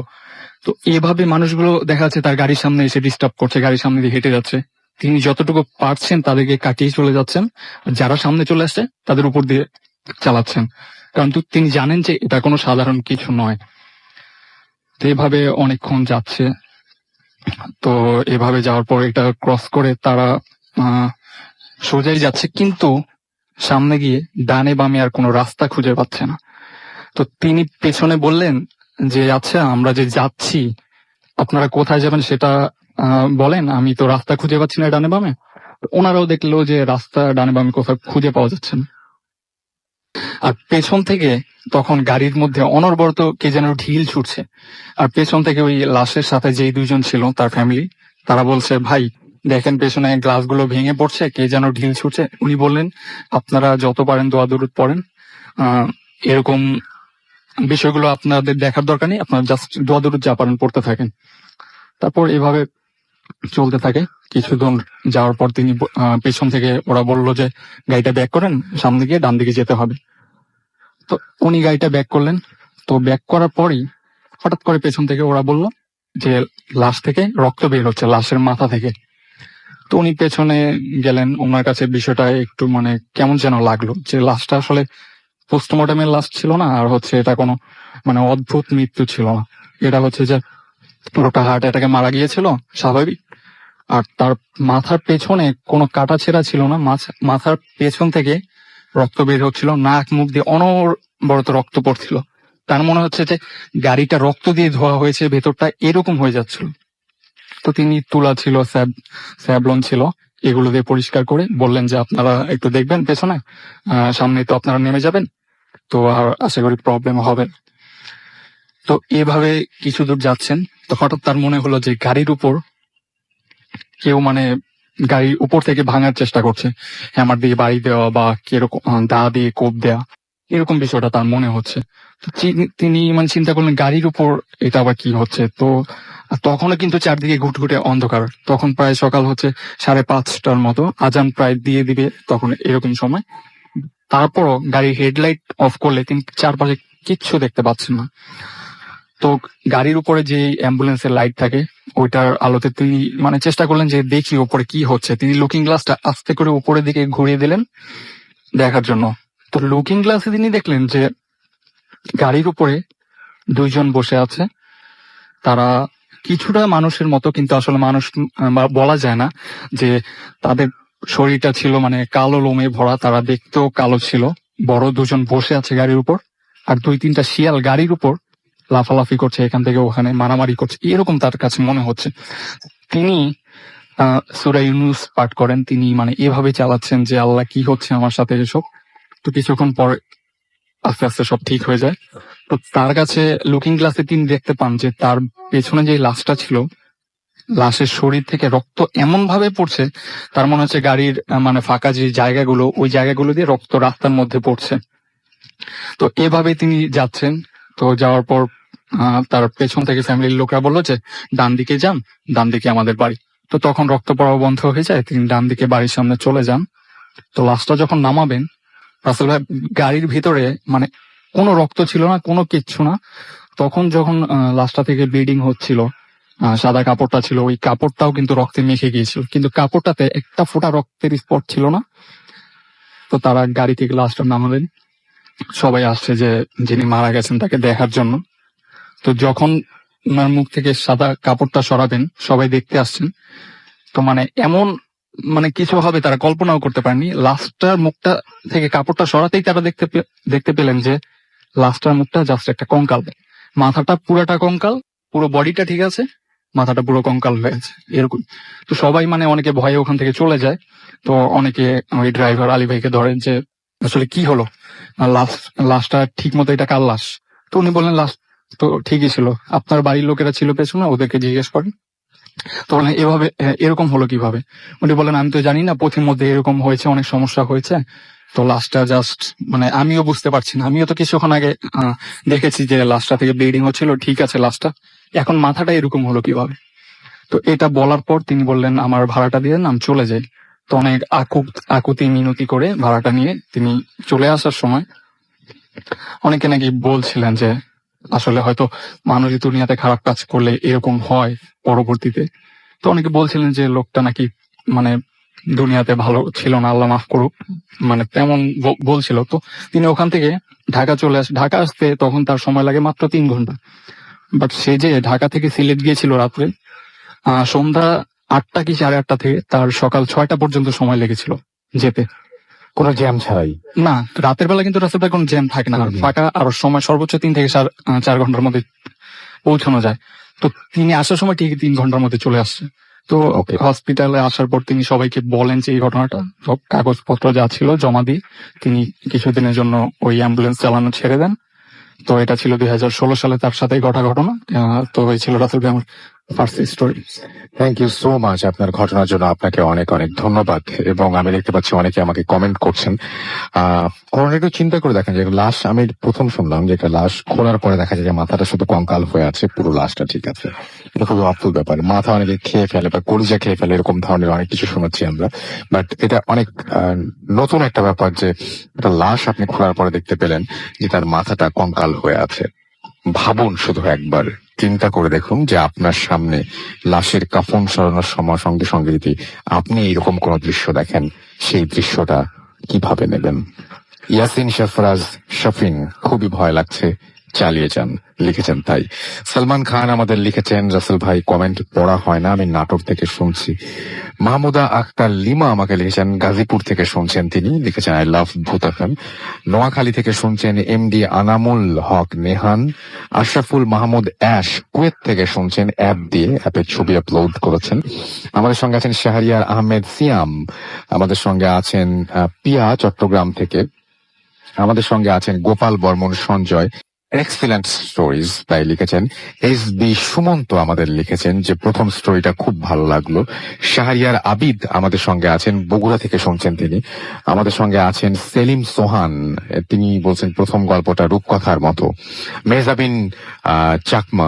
তো এভাবে মানুষগুলো দেখা যাচ্ছে তার গাড়ির সামনে এসে ডিস্টার্ব করছে, গাড়ির সামনে দিয়ে হেঁটে যাচ্ছে। তিনি যতটুকু পারছেন তাদেরকে কাটিয়ে চলে যাচ্ছেন, যারা সামনে চলে আসছে তাদের উপর দিয়ে চালাচ্ছেন, কারণ তিনি জানেন যে এটা কোনো সাধারণ কিছু নয়। তো এভাবে অনেকক্ষণ যাচ্ছে। তো এভাবে যাওয়ার পর এটা ক্রস করে তারা সোজাই যাচ্ছে, কিন্তু সামনে গিয়ে ডানে বামে আর কোনো রাস্তা খুঁজে পাচ্ছে না। তো তিনি পেছনে বললেন যে আচ্ছা, আমরা যে যাচ্ছি আপনারা কোথায় যাবেন সেটা বলেন, আমি তো রাস্তা খুঁজে পাচ্ছি না ডানে বামে। ওনারাও দেখলো যে রাস্তা ডানে বামে কোথাও খুঁজে পাওয়া যাচ্ছে না। আর পেছন থেকে তখন গাড়ির মধ্যে অনবরত কে যেন ঢিল ছুটছে, আর পেছন থেকে ওই লাশের সাথে যেই দুইজন ছিল তার ফ্যামিলি, তারা বলছে ভাই দেখেন পেছনে গ্লাসগুলো ভেঙে পড়ছে, কে যেন ঢিল ছুটছে। উনি বললেন আপনারা যত পারেন দোয়া দরুদ পড়েন, এরকম বিষয়গুলো আপনাদের দেখার দরকার নেই, আপনারা জাস্ট দোয়া দরুদ যা পারেন পড়তে থাকেন। তারপর এভাবে চলতে থাকে। কিছু দূর যাওয়ার পর তিনি পেছন থেকে ওরা বললো যে গাড়িটা ব্যাক করেন, সামনে গিয়ে ডান দিকে যেতে হবে। তো উনি গাড়িটা ব্যাক করলেন। তো ব্যাক করার পরই হঠাৎ করে পেছন থেকে ওরা বলল যে লাশ থেকে রক্ত বের হচ্ছে, লাশের মাথা থেকে। তো উনি পেছনে গেলেন, ওনার কাছে বিষয়টা একটু মানে কেমন যেন লাগলো, যে লাশটা আসলে পোস্টমর্টমের লাশ ছিল না, আর হচ্ছে এটা কোনো মানে অদ্ভুত মৃত্যু ছিল না। এটা হচ্ছে যে পুরোটা হার্ট অ্যাটাকে মারা গিয়েছিল স্বাভাবিক। আর তার মাথার পেছনে কোনো কাটা ছেঁড়া ছিল না, মাথার পেছন থেকে রক্ত বের হচ্ছিল, নাক মুখ দিয়ে অনবরত রক্ত পড়ছিল। তার মনে হচ্ছে যে গাড়িটা রক্ত দিয়ে ধোয়া হয়েছে, ভেতরটা এরকম হয়ে যাচ্ছিল। তো তিনি তুলা ছিল, স্যাবলন ছিল, এগুলো দিয়ে পরিষ্কার করে বললেন যে আপনারা একটু দেখবেন পেছনে, সামনে তো আপনারা নেমে যাবেন, তো আর আশা করি প্রবলেম হবে না। তো এভাবে কিছু দূর যাচ্ছেন, তো হঠাৎ তার মনে হলো যে গাড়ির উপর কেউ মানে গাড়ির উপর থেকে ভাঙার চেষ্টা করছে, হ্যামার দিয়ে বাড়ি দেওয়া বা কিরকম দা দিয়ে কোপ দেওয়া, এরকম বিষয়টা তার মনে হচ্ছে। তো তিনি মানে চিন্তা করলেন গাড়ির উপর এটা আবার কি হচ্ছে। তো তখনও কিন্তু চারদিকে ঘুটঘুটে অন্ধকার, তখন প্রায় সকাল হচ্ছে 5:30টার মতো, আজান প্রায় দিয়ে দিবে তখন এরকম সময়। তারপরও গাড়ির হেডলাইট অফ করলে তিনি চারপাশে কিচ্ছু দেখতে পাচ্ছেন না। তো গাড়ির উপরে যে অ্যাম্বুলেন্সের লাইট থাকে ওইটার আলোতে তিনি মানে চেষ্টা করলেন যে দেখি উপরে কি হচ্ছে। তিনি লুকিং গ্লাসটা আস্তে করে উপরের দিকে ঘুরিয়ে দিলেন দেখার জন্য। তো লুকিং গ্লাসে তিনি দেখলেন যে গাড়ির উপরে দুইজন বসে আছে, তারা কিছুটা মানুষের মতো, কিন্তু আসলে মানুষ বলা যায় না। যে তাদের শরীরটা ছিল মানে কালো লোমে ভরা, তারা দেখতেও কালো ছিল। বড় দুজন বসে আছে গাড়ির উপর, আর 2-3টা শিয়াল গাড়ির উপর লাফালাফি করছে, এখান থেকে ওখানে মারামারি করছে, এরকম তার কাছে মনে হচ্ছে। তিনি সূরা ইউনূস পাঠ করেন, তিনি মানে এভাবে চালাচ্ছেন যে আল্লাহ কি হচ্ছে আমার সাথে এসব। তো কিছুক্ষণ পর আস্তে আস্তে সব ঠিক হয়ে যায়। তো তার কাছে লুকিং গ্লাসে তিনি দেখতে পান যে তার পেছনে যে লাশটা ছিল, লাশের শরীর থেকে রক্ত এমন ভাবে পড়ছে তার মনে হচ্ছে গাড়ির মানে ফাঁকা যে জায়গাগুলো, ওই জায়গাগুলো দিয়ে রক্ত রাস্তার মধ্যে পড়ছে। তো এভাবে তিনি যাচ্ছেন। তো যাওয়ার পর তার পেছন থেকে ফ্যামিলির লোকরা বললো যে ডান দিকে যান, ডান দিকে আমাদের বাড়ি। তো তখন রক্ত পড়া বন্ধ হয়ে যায়, তিনি ডান দিকে বাড়ির সামনে চলে যান। তো লাশটা যখন নামাবেন, রাসেল ভাই গাড়ির ভিতরে মানে কোনো রক্ত ছিল না, কোনো কিচ্ছু না। তখন যখন লাশটা থেকে ব্লিডিং হচ্ছিল, সাদা কাপড়টা ছিল, ওই কাপড়টাও কিন্তু রক্তে মেখে গিয়েছিল, কিন্তু কাপড়টাতে একটা ফোঁটা রক্তের স্পট ছিল না। তো তারা গাড়ি থেকে লাশটা নামালেন, সবাই আসছে যে যিনি মারা গেছেন তাকে দেখার জন্য। তো যখন ওনার মুখ থেকে সাদা কাপড়টা সরাবেন, সবাই দেখতে আসছেন, তো মানে এমন মানে কিছু হবে তারা কল্পনাও করতে পারেনি। লাস্টার মুখটা থেকে কাপড়টা সরাতেই তারা দেখতে পেলেন যে লাস্টার মুখটা জাস্ট একটা কঙ্কাল, মাথাটা পুরাটা কঙ্কাল, পুরো বডিটা ঠিক আছে, মাথাটা পুরো কঙ্কাল হয়েছে এরকম। তো সবাই মানে অনেকে ভয়ে ওখান থেকে চলে যায়। তো অনেকে ওই ড্রাইভার আলী ভাইকে ধরেন যে আসলে কি হলো, লাশটা ঠিক মতো এটা কার লাশ? তো উনি বললেন লাশ তো ঠিকই ছিল, আপনার বাড়ির লোকেরা ছিল পেছনে, ওদেরকে জিজ্ঞেস করেন। তো বললেন এভাবে এরকম হলো কিভাবে? উনি বলেন আমি তো জানি না, পথির মধ্যে এরকম হয়েছে, অনেক সমস্যা হয়েছে, তো লাশটা জাস্ট মানে আমিও বুঝতে পারছি না, আমিও তো কিছুক্ষণ আগে দেখেছি যে লাশটা থেকে ব্লিডিং হচ্ছিল, ঠিক আছে লাশটা, এখন মাথাটা এরকম হলো কিভাবে? তো এটা বলার পর তিনি বললেন আমার ভাড়াটা দিয়ে দেন, আমি চলে যাই। তো অনেক আকুতি মিনতি করে ভাড়াটা নিয়ে তিনি চলে আসার সময় অনেকে নাকি বলছিলেন যে আসলে হয়তো মানুষ দুনিয়াতে খারাপ কাজ করলে এরকম হয় পরবর্তীতে। তো অনেকে বলছিলেন যে লোকটা নাকি মানে দুনিয়াতে ভালো ছিল না, আল্লাহ মাফ করুক, মানে তেমন বলছিল। তো তিনি ওখান থেকে ঢাকা আসতে তখন তার সময় লাগে মাত্র 3 ঘন্টা। বাট সে যে ঢাকা থেকে সিলেট গিয়েছিল রাত্রে সন্ধ্যা 8টা কি 8:30 থেকে তার সকাল 6টা পর্যন্ত সময় লেগেছিল যেতে, কোনো জ্যাম ছাড়াই। না রাতের বেলা কিন্তু রাস্তায় কোনো জ্যাম থাকে না, ফাঁকা, আর সময় সর্বোচ্চ 3 থেকে 4 ঘন্টার মধ্যে পৌঁছানো যায়। তো তিনি আসার সময় ঠিক 3 ঘন্টার মধ্যে চলে আসছে। তো হসপিটালে আসার পর তিনি সবাইকে বলেন যে এই ঘটনাটা, সব কাগজপত্র যা ছিল জমা দিয়ে তিনি কিছুদিনের জন্য ওই অ্যাম্বুলেন্স চালানো ছেড়ে দেন। তো এটা ছিল 2016 সালে তার সাথে ঘটা ঘটনা। তো এই ছিল রাসেল ভাই আমার first story. Thank you so much আপনার ঘটনার জন্য, আপনাকে অনেক অনেক ধন্যবাদ। এবং আমি দেখতে পাচ্ছি অনেকে আমাকে কমেন্ট করছেন। কারণ একটু চিন্তা করে দেখেন যে লাশ, আমি প্রথম শুনলাম যে একটা লাশ খোলার পরে দেখা যায় যে মাথাটা শুধু কঙ্কাল হয়ে আছে, পুরো লাশটা ঠিক আছে। এটা খুবই অদ্ভুত ব্যাপার। মাথা অনেকে খেয়ে ফেলে বা কলিজা খেয়ে ফেলে, এরকম ধরনের অনেক কিছু শোনাচ্ছি আমরা। বাট এটা অনেক নতুন একটা ব্যাপার যে একটা লাশ আপনি খোলার পরে দেখতে পেলেন যে তার মাথাটা কঙ্কাল হয়ে আছে। ভাবুন, শুধু একবার চিন্তা করে দেখুন যে আপনার সামনে লাশের কাফন সরানোর সময় সঙ্গে সঙ্গে যদি আপনি এইরকম কোন দৃশ্য দেখেন, সেই দৃশ্যটা কিভাবে নেবেন? ইয়াসিন শাফরাজ শফিন, খুবই ভয় লাগছে, চালিয়ে যান, লিখেছেন তাই। সালমান খান আমাদের লিখেছেন রাসেল ভাই কমেন্ট পড়া হয় না, আমি নাটক থেকে শুনছি। মাহমুদা আক্তার লিমা আমাকে লিখেছেন, গাজীপুর থেকে শুনছেন, তিনি লিখেছেন আই লাভ ভূত এফএম। নোয়াখালী থেকে শুনছেন MD Anamul Haque Nehan. Ashraful Mahmud ash Kuwait থেকে শুনছেন, অ্যাপ দিয়ে, অ্যাপের ছবি আপলোড করেছেন। আমাদের সঙ্গে আছেন শাহরিয়ার আহমেদ সিয়াম, আমাদের সঙ্গে আছেন পিয়া চট্টগ্রাম থেকে, আমাদের সঙ্গে আছেন গোপাল বর্মন সঞ্জয়। এক্সিলেন্ট স্টোরিজ তাই লিখেছেন। এস বি সুমন্ত আমাদের লিখেছেন যে প্রথম স্টোরিটা খুব ভালো লাগলো। শাহরিয়ার আবিদ আমাদের সঙ্গে আছেন, বগুড়া থেকে শুনছেন তিনি। আমাদের সঙ্গে আছেন সেলিম সোহান, তিনি বলছেন প্রথম গল্পটা রূপকথার মতো। মেহজাবিন চাকমা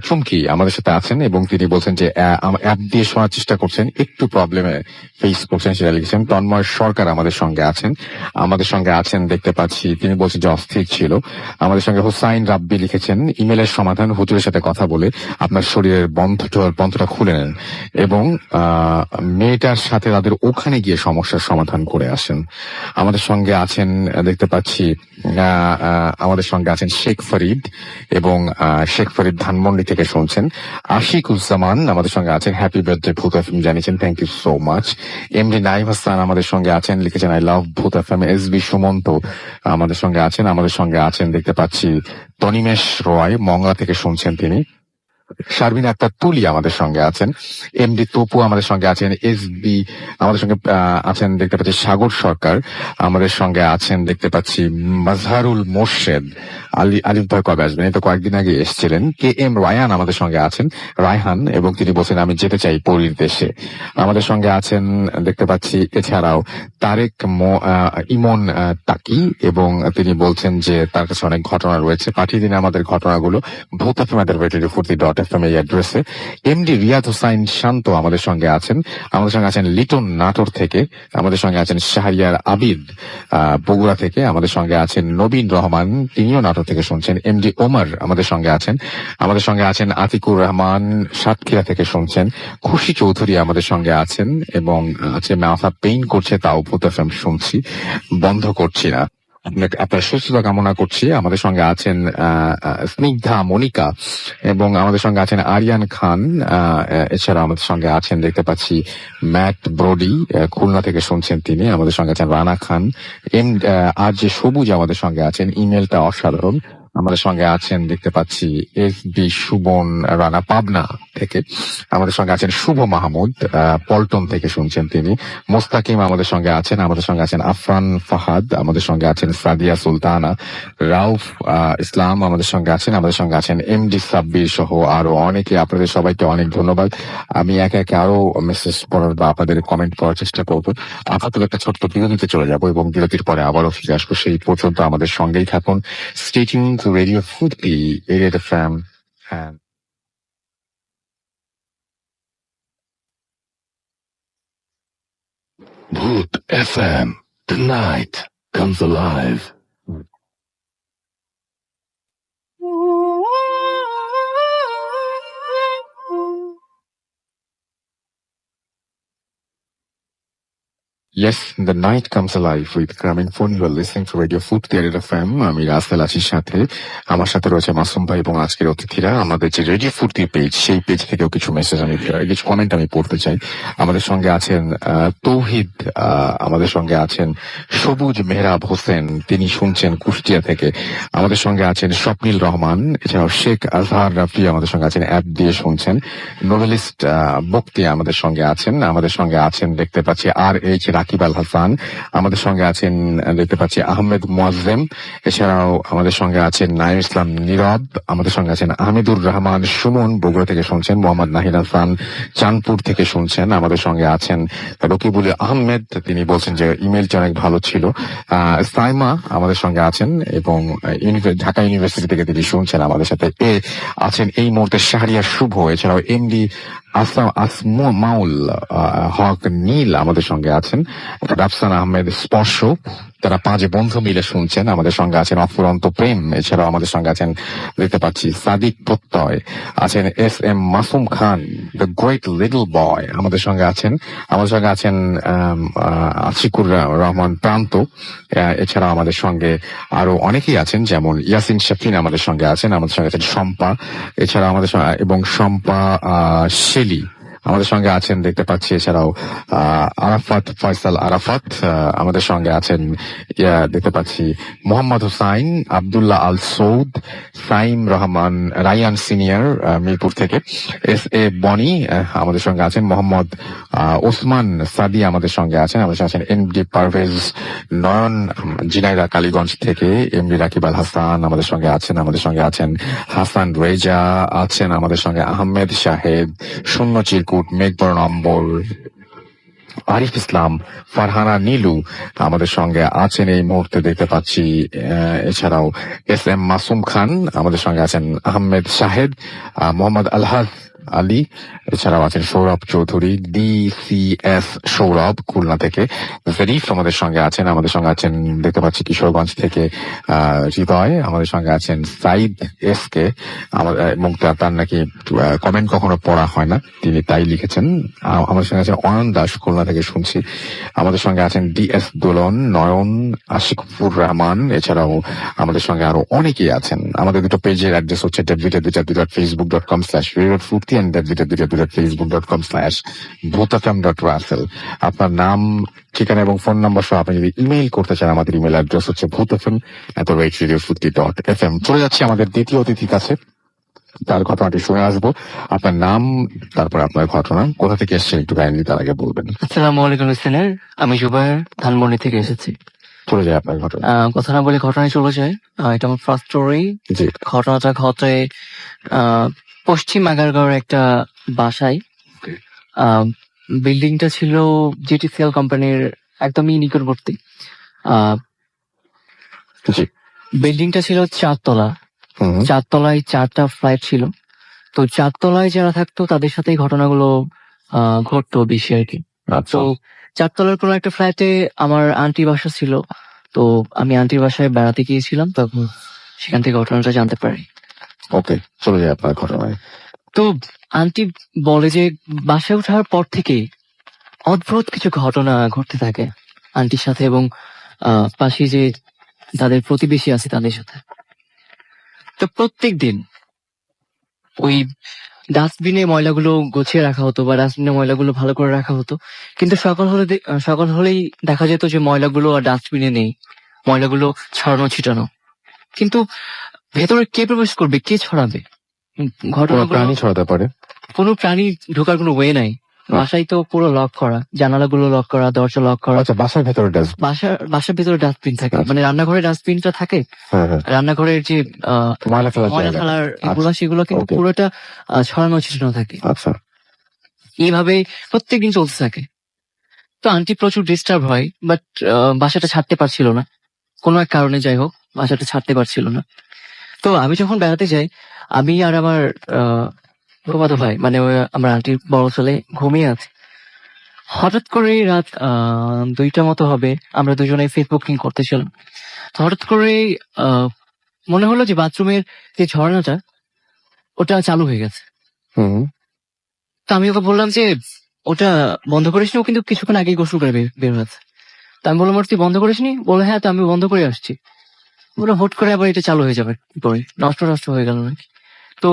চুমকি আমাদের সাথে আছেন এবং তিনি বলছেন যে অ্যাপ দিয়ে শোনার চেষ্টা করছেন, একটু প্রবলেমে ফেস করছেন, সেটা লিখেছেন। তন্ময় সরকার আমাদের সঙ্গে আছেন, আমাদের সঙ্গে আছেন দেখতে পাচ্ছি, তিনি বলছেন যে অস্থির ছিল। আমাদের সঙ্গে হুসাইন রাব্বি লিখেছেন, ইমেলের সমাধান, হুজুরের সাথে কথা বলে আপনার শরীরের বন্ধটা খুলে নেন এবং মেয়েটার সাথে তাদের ওখানে গিয়ে সমস্যার সমাধান করে আসেন। আমাদের সঙ্গে আছেন দেখতে পাচ্ছি আমাদের সঙ্গে আছেন শেখ ফরিদ এবং শেখ ফরিদ ধানমন্ডি থেকে শুনছেন। আশিকুজ্জামান আমাদের সঙ্গে আছেন, হ্যাপি বার্থডে ভূত এফএম জানিয়েছেন, thank you so much. MD Naim Hasan আমাদের সঙ্গে আছেন, লিখেছেন আই লাভ ভূত এফএম। এস বি সুমন্ত আমাদের সঙ্গে আছেন, আমাদের সঙ্গে আছেন দেখতে পাচ্ছি তনিমেশ রয়, মংলা থেকে শুনছেন তিনি। শারমিন আক্তার তুলি আমাদের সঙ্গে আছেন, এমডি তপু আমাদের সঙ্গে আছেন, এসবি আমাদের সঙ্গে আছেন দেখতে পাচ্ছি সাগর সরকার, আমাদের সঙ্গে আছেন দেখতে পাচ্ছি মাজহারুল মোর্শেদ। আলিম ভাই কবে আসবেন? এই তো কয়েকদিন আগে এসেছিলেন। কে এম রায়ান আমাদের সঙ্গে আছেন, রায়হান, এবং তিনি বলছেন আমি যেতে চাই পরীর দেশে। আমাদের সঙ্গে আছেন দেখতে পাচ্ছি এছাড়াও তারেক ইমন তাকি, এবং তিনি বলছেন যে তার কাছে অনেক ঘটনা রয়েছে, পাঠিয়ে দিন আমাদের ঘটনাগুলো ভূত@radio40.fm এই অ্যাড্রেসে। এমডি রিয়াদ হোসাইন শান্ত আমাদের সঙ্গে আছেন, আমাদের সঙ্গে আছেন লিটন নাটোর থেকে, আমাদের সঙ্গে আছেন শাহরিয়ার আবিদ বগুড়া থেকে, আমাদের সঙ্গে আছেন নবীন রহমান, তিনিও নাটোর থেকে শুনছেন। এমডি ওমর আমাদের সঙ্গে আছেন, আমাদের সঙ্গে আছেন আতিকুর রহমান সাতক্ষীরা থেকে শুনছেন। খুশি চৌধুরী আমাদের সঙ্গে আছেন এবং আছে মাথা পেইন করছে তাও ভূত এফএম শুনছি, বন্ধ করছি না। আপনার সুস্থতা কামনা করছি। আমাদের সঙ্গে আছেন স্নিগ্ধা মনিকা এবং আমাদের সঙ্গে আছেন আরিয়ান খান। এছাড়া আমাদের সঙ্গে আছেন দেখতে পাচ্ছি ম্যাট ব্রোডি, খুলনা থেকে শুনছেন তিনি। আমাদের সঙ্গে আছেন রানা খান। আর যে সবুজ আমাদের সঙ্গে আছেন, ইমেলটা অসাধারণ। আমাদের সঙ্গে আছেন দেখতে পাচ্ছি এস বি সুবন রানা পাবনা থেকে। আমাদের সঙ্গে আছেন শুভ মাহমুদ, পল্টন থেকে শুনছেন তিনি। মোস্তাকিম আমাদের সঙ্গে আছেন। আমাদের সঙ্গে আছেন আফরান ফাহাদ। আমাদের সঙ্গে আছেন সাদিয়া সুলতানা। রাউফ ইসলাম আমাদের সঙ্গে আছেন। আমাদের সঙ্গে আছেন এমডি সাব্বির সহ আরো অনেকে। আপনাদের সবাইকে অনেক ধন্যবাদ। আমি একে একে আরো মেসেজ পড়ার বা আপনাদের কমেন্ট পড়ার চেষ্টা করবো। আপাতত একটা ছোট্ট বিরতিতে চলে যাব এবং বিরতির পরে আবারও ফিরে আসবো। সেই পর্যন্ত আমাদের সঙ্গেই থাকুন। Stay tuned to Radio Fruity, 88 FM, and Boot FM. The night comes alive. yes, the night comes alive with Gramin Phone. You are listening to Radio Fruity, 88 FM. আমি রাসেল আছি সাথে। আমার সাথে রয়েছে মাসুম ভাই এবং আজকের অতিথিরা। আমাদের যে রেডিও ফুর্তি পেজ, সেই পেজ থেকেও কিছু মেসেজ কিছু কমেন্ট আমি পড়তে চাই। আমাদের সঙ্গে আছেন তৌহিদ, আমাদের সঙ্গে আছেন সবুজ মেহরাব হোসেন, তিনি শুনছেন কুষ্টিয়া থেকে। আমাদের সঙ্গে আছেন স্বপ্নিল রহমান। এছাড়াও শেখ আজহার রাফি আমাদের সঙ্গে আছেন, অ্যাপ দিয়ে শুনছেন। নোবেলিস্ট বক্তি আমাদের সঙ্গে আছেন। আমাদের সঙ্গে আছেন দেখতে পাচ্ছি RH রাকিব আল হাসান। আমাদের সঙ্গে আছেন দেখতে পাচ্ছি আহমেদ মুয়াজ্জেম। এছাড়াও আমাদের সঙ্গে আছেন নাইম ইসলাম নীরব। আমাদের সঙ্গে আছেন আহমেদুর রহমান সুমন, বগুড়া থেকে শুনছেন। মোহাম্মদ নাহিদ হাসান চাঁদপুর থেকে শুনছেন। আমাদের সঙ্গে আছেন রকিবুল আহমেদ, তিনি বলছেন যে ইমেলটি অনেক ভালো ছিল। সাইমা আমাদের সঙ্গে আছেন এবং ঢাকা ইউনিভার্সিটি থেকে তিনি শুনছেন আমাদের সাথে। আছেন এই মুহূর্তে শাহরিয়ার শুভ। এছাড়াও এমডি আসমাউল হক নীল আমাদের সঙ্গে আছেন। রাফসান আহমেদ স্পর্শ, তারা 5 বন্ধু মিলে শুনছেন। আমাদের সঙ্গে আছেন অফুরন্ত প্রেম। এছাড়াও আমাদের সঙ্গে আছেন দেখতে পাচ্ছি সাদিক প্রত্যয়, আছেন SM Masum Khan, the great little boy আমাদের সঙ্গে আছেন। আমাদের সঙ্গে আছেন আশিকুর রহমান প্রান্ত। এছাড়াও আমাদের সঙ্গে আরো অনেকেই আছেন, যেমন ইয়াসিন শাফিন আমাদের সঙ্গে আছেন। আমাদের সঙ্গে আছেন শম্পা, এছাড়াও আমাদের সঙ্গে এবং শম্পা শেলি আমাদের সঙ্গে আছেন দেখতে পাচ্ছি। এছাড়াও আরাফাত ফয়সাল আরাফাত আমাদের সঙ্গে আছেন। দেখতে পাচ্ছি মোহাম্মদ হুসাইন, আব্দুল্লাহ আল সৌদ, সাইম রহমান রায়ান সিনিয়র মিরপুর থেকে। SA বনি আমাদের সঙ্গে আছেন। মোহাম্মদ ওসমান সাদি আমাদের সঙ্গে আছেন। আমাদের সঙ্গে আছেন MD পারভেজ নয়ন জিনাইদা কালীগঞ্জ থেকে। MD রাকিব আল হাসান আমাদের সঙ্গে আছেন। আমাদের সঙ্গে আছেন হাসান রেজা আছেন। আমাদের সঙ্গে আহমেদ শাহেদ, শূন্য চিরকুট, মেঘবর নম্বর, আরিফ ইসলাম, ফারহানা নীলু আমাদের সঙ্গে আছেন এই মুহূর্তে দেখতে পাচ্ছি। এছাড়াও SM মাসুম খান আমাদের সঙ্গে আছেন। আহমেদ শাহেদ, মোহাম্মদ আলহাজ আলী, এছাড়াও আছেন সৌরভ চৌধুরী, DCS সৌরভ খুলনা থেকে। জরিফ আমাদের সঙ্গে আছেন। আমাদের সঙ্গে আছেন দেখতে পাচ্ছি কিশোরগঞ্জ থেকে হৃদয়। আমাদের সঙ্গে আছেন সাইদ SK, এবং তার নাকি কমেন্ট কখনো পড়া হয় না, তিনি তাই লিখেছেন। আমাদের সঙ্গে আছেন অয়ন দাস, খুলনা থেকে শুনছি। আমাদের সঙ্গে আছেন DS দোলন, নয়ন, আশিকুর রহমান। এছাড়াও আমাদের সঙ্গে আরো অনেকেই আছেন। আমাদের দুটো পেজের অ্যাড্রেস হচ্ছে www.facebook.com/radiofuti and www.facebook.com/bhutafm.russell। আপনার নাম, ঠিকানা এবং ফোন নাম্বার সহ আপনি যদি ইমেইল করতে চান, আমাদের ইমেল অ্যাড্রেস হচ্ছে bhutafm@radiofuti.fm। চলে যাচ্ছি আমাদের দ্বিতীয় অতিথির কাছে, তার ঘটনাটি শুনে আসবো। আপনার নাম, তারপর আপনার ঘটনা, কোথা থেকে এসেছেন একটু কাইন্ডলি তার আগে বলবেন। আসসালামু আলাইকুম লিসেনার, আমি জুবায়ের ধানমন্ডি থেকে এসেছি। চলে যায় আপনার ঘটনা। কথা না বলে ঘটনায় চলে যায়। এটা আমার ফার্স্ট স্টোরি। জি। ঘটনাটা ঘটে পশ্চিম আগারগাঁওয়ের একটা বাসায়। বিল্ডিংটা ছিল GTCL কোম্পানির একদমই নিকটবর্তী। জি। বিল্ডিংটা ছিল 4 তলা। হুম। 4 তলায় 4টা ফ্ল্যাট ছিল। তো 4 তলায় যারা থাকতো তাদের সাথে এই ঘটনাগুলো ঘটতো বেশি আর কি। আচ্ছা। তো 4 তলার কোনো একটা ফ্ল্যাটে আমার আন্টি বাসা ছিল। তো আমি আন্টির বাসায় বেড়াতে গিয়েছিলাম, তখন সেখান থেকে ঘটনাটা জানতে পারি। ওকে, চলে যায় আপনার ঘটনায়। তো আন্টি বলে যে বাসায় ওঠার পর থেকে অদ্ভুত কিছু ঘটনা ঘটতে থাকে আন্টির সাথে, এবং পাশে যে তাদের প্রতিবেশী আছে তাদের সাথে। তো প্রত্যেক দিন ওই ডাস্টবিনে ময়লাগুলো গুছিয়ে রাখা হতো বা ডাস্টবিনে ময়লাগুলো ভালো করে রাখা হতো, কিন্তু সকাল হলেই দেখা যেত যে ময়লাগুলো আর ডাস্টবিনে নেই, ময়লাগুলো ছড়ানো ছিটানো। কিন্তু ভেতরে কে প্রবেশ করবে, কে ছড়াবে? কোনো ঘটনাগুলো প্রাণী ছড়াতে পারে। কোনো প্রাণী ঢোকার কোনো ওয়ে নাই। বাসায় তো পুরো লক করা, জানালাগুলো লক করা, দরজা লক করা। আচ্ছা, বাসার ভেতরে ডাস্ট। বাসার ভিতরে ডাস্টবিন থাকে, আচ্ছা। মানে রান্নাঘরে ডাস্টবিনটা থাকে, হ্যাঁ হ্যাঁ, রান্নাঘরের যে ময়লা ফেলার ময়লা জায়গা। ফেলার এগুলো আচ্ছা, সেগুলো কিন্তু okay. পুরোটা ছড়ানো ছিটানো থাকে। আচ্ছা। এইভাবে প্রত্যেকদিন চলতে থাকে। তো আন্টি প্রচুর ডিস্টার্ব হয়, বাট বাসাটা ছাড়তে পারছিল না, কোনো এক কারণে যাই হোক বাসাটা ছাড়তে পারছিল না। তো আমি যখন বেড়াতে যাই, আমি আর আমার ফুফাতো ভাই, মানে আমার আন্টির বড় ছেলে ঘুমিয়ে আছে। হঠাৎ করে রাত 2টা মতো হবে, আমরা দুজনে ফেসবুকিং করতেছিলাম। তো হঠাৎ করে মনে হলো যে বাথরুমের যে ঝর্ণাটা ওটা চালু হয়ে গেছে। হুম। তো আমি ওকে বললাম যে ওটা বন্ধ করিসনি, ও কিন্তু কিছুক্ষণ আগেই গোসল করে বের হয়েছে। তো আমি বললাম, তুই বন্ধ করিসনি? বলে হ্যাঁ, তো আমি বন্ধ করে আসছি। বলে হুট করে আবার এটা চালু হয়ে যাবে কি করে, নষ্ট হয়ে গেল নাকি? তো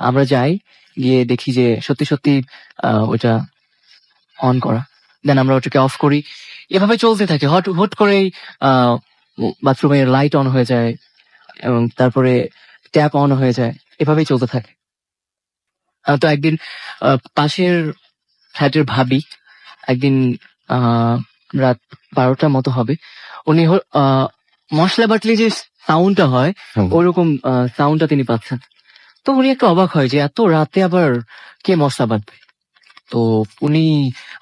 আমরা যাই, গিয়ে দেখি যে সত্যি সত্যি ওটা অন করা। দেন আমরা ওটাকে অফ করি। এভাবে চলতে থাকে। হুট করেই বাথরুমের লাইট অন হয়ে যায় এবং তারপরে ট্যাপ অন হয়ে যায়, এভাবেই চলতে থাকে। তো একদিন পাশের ফ্ল্যাটের ভাবি একদিন রাত 12টার মতো হবে, উনি মশলা বাটলে যে সাউন্ডটা হয় হুম। ওরকম সাউন্ডটা তিনি পাচ্ছেন। তো উনি একটু অবাক হয় যে এত রাতে আবার কে মশলা বাটবে। তো উনি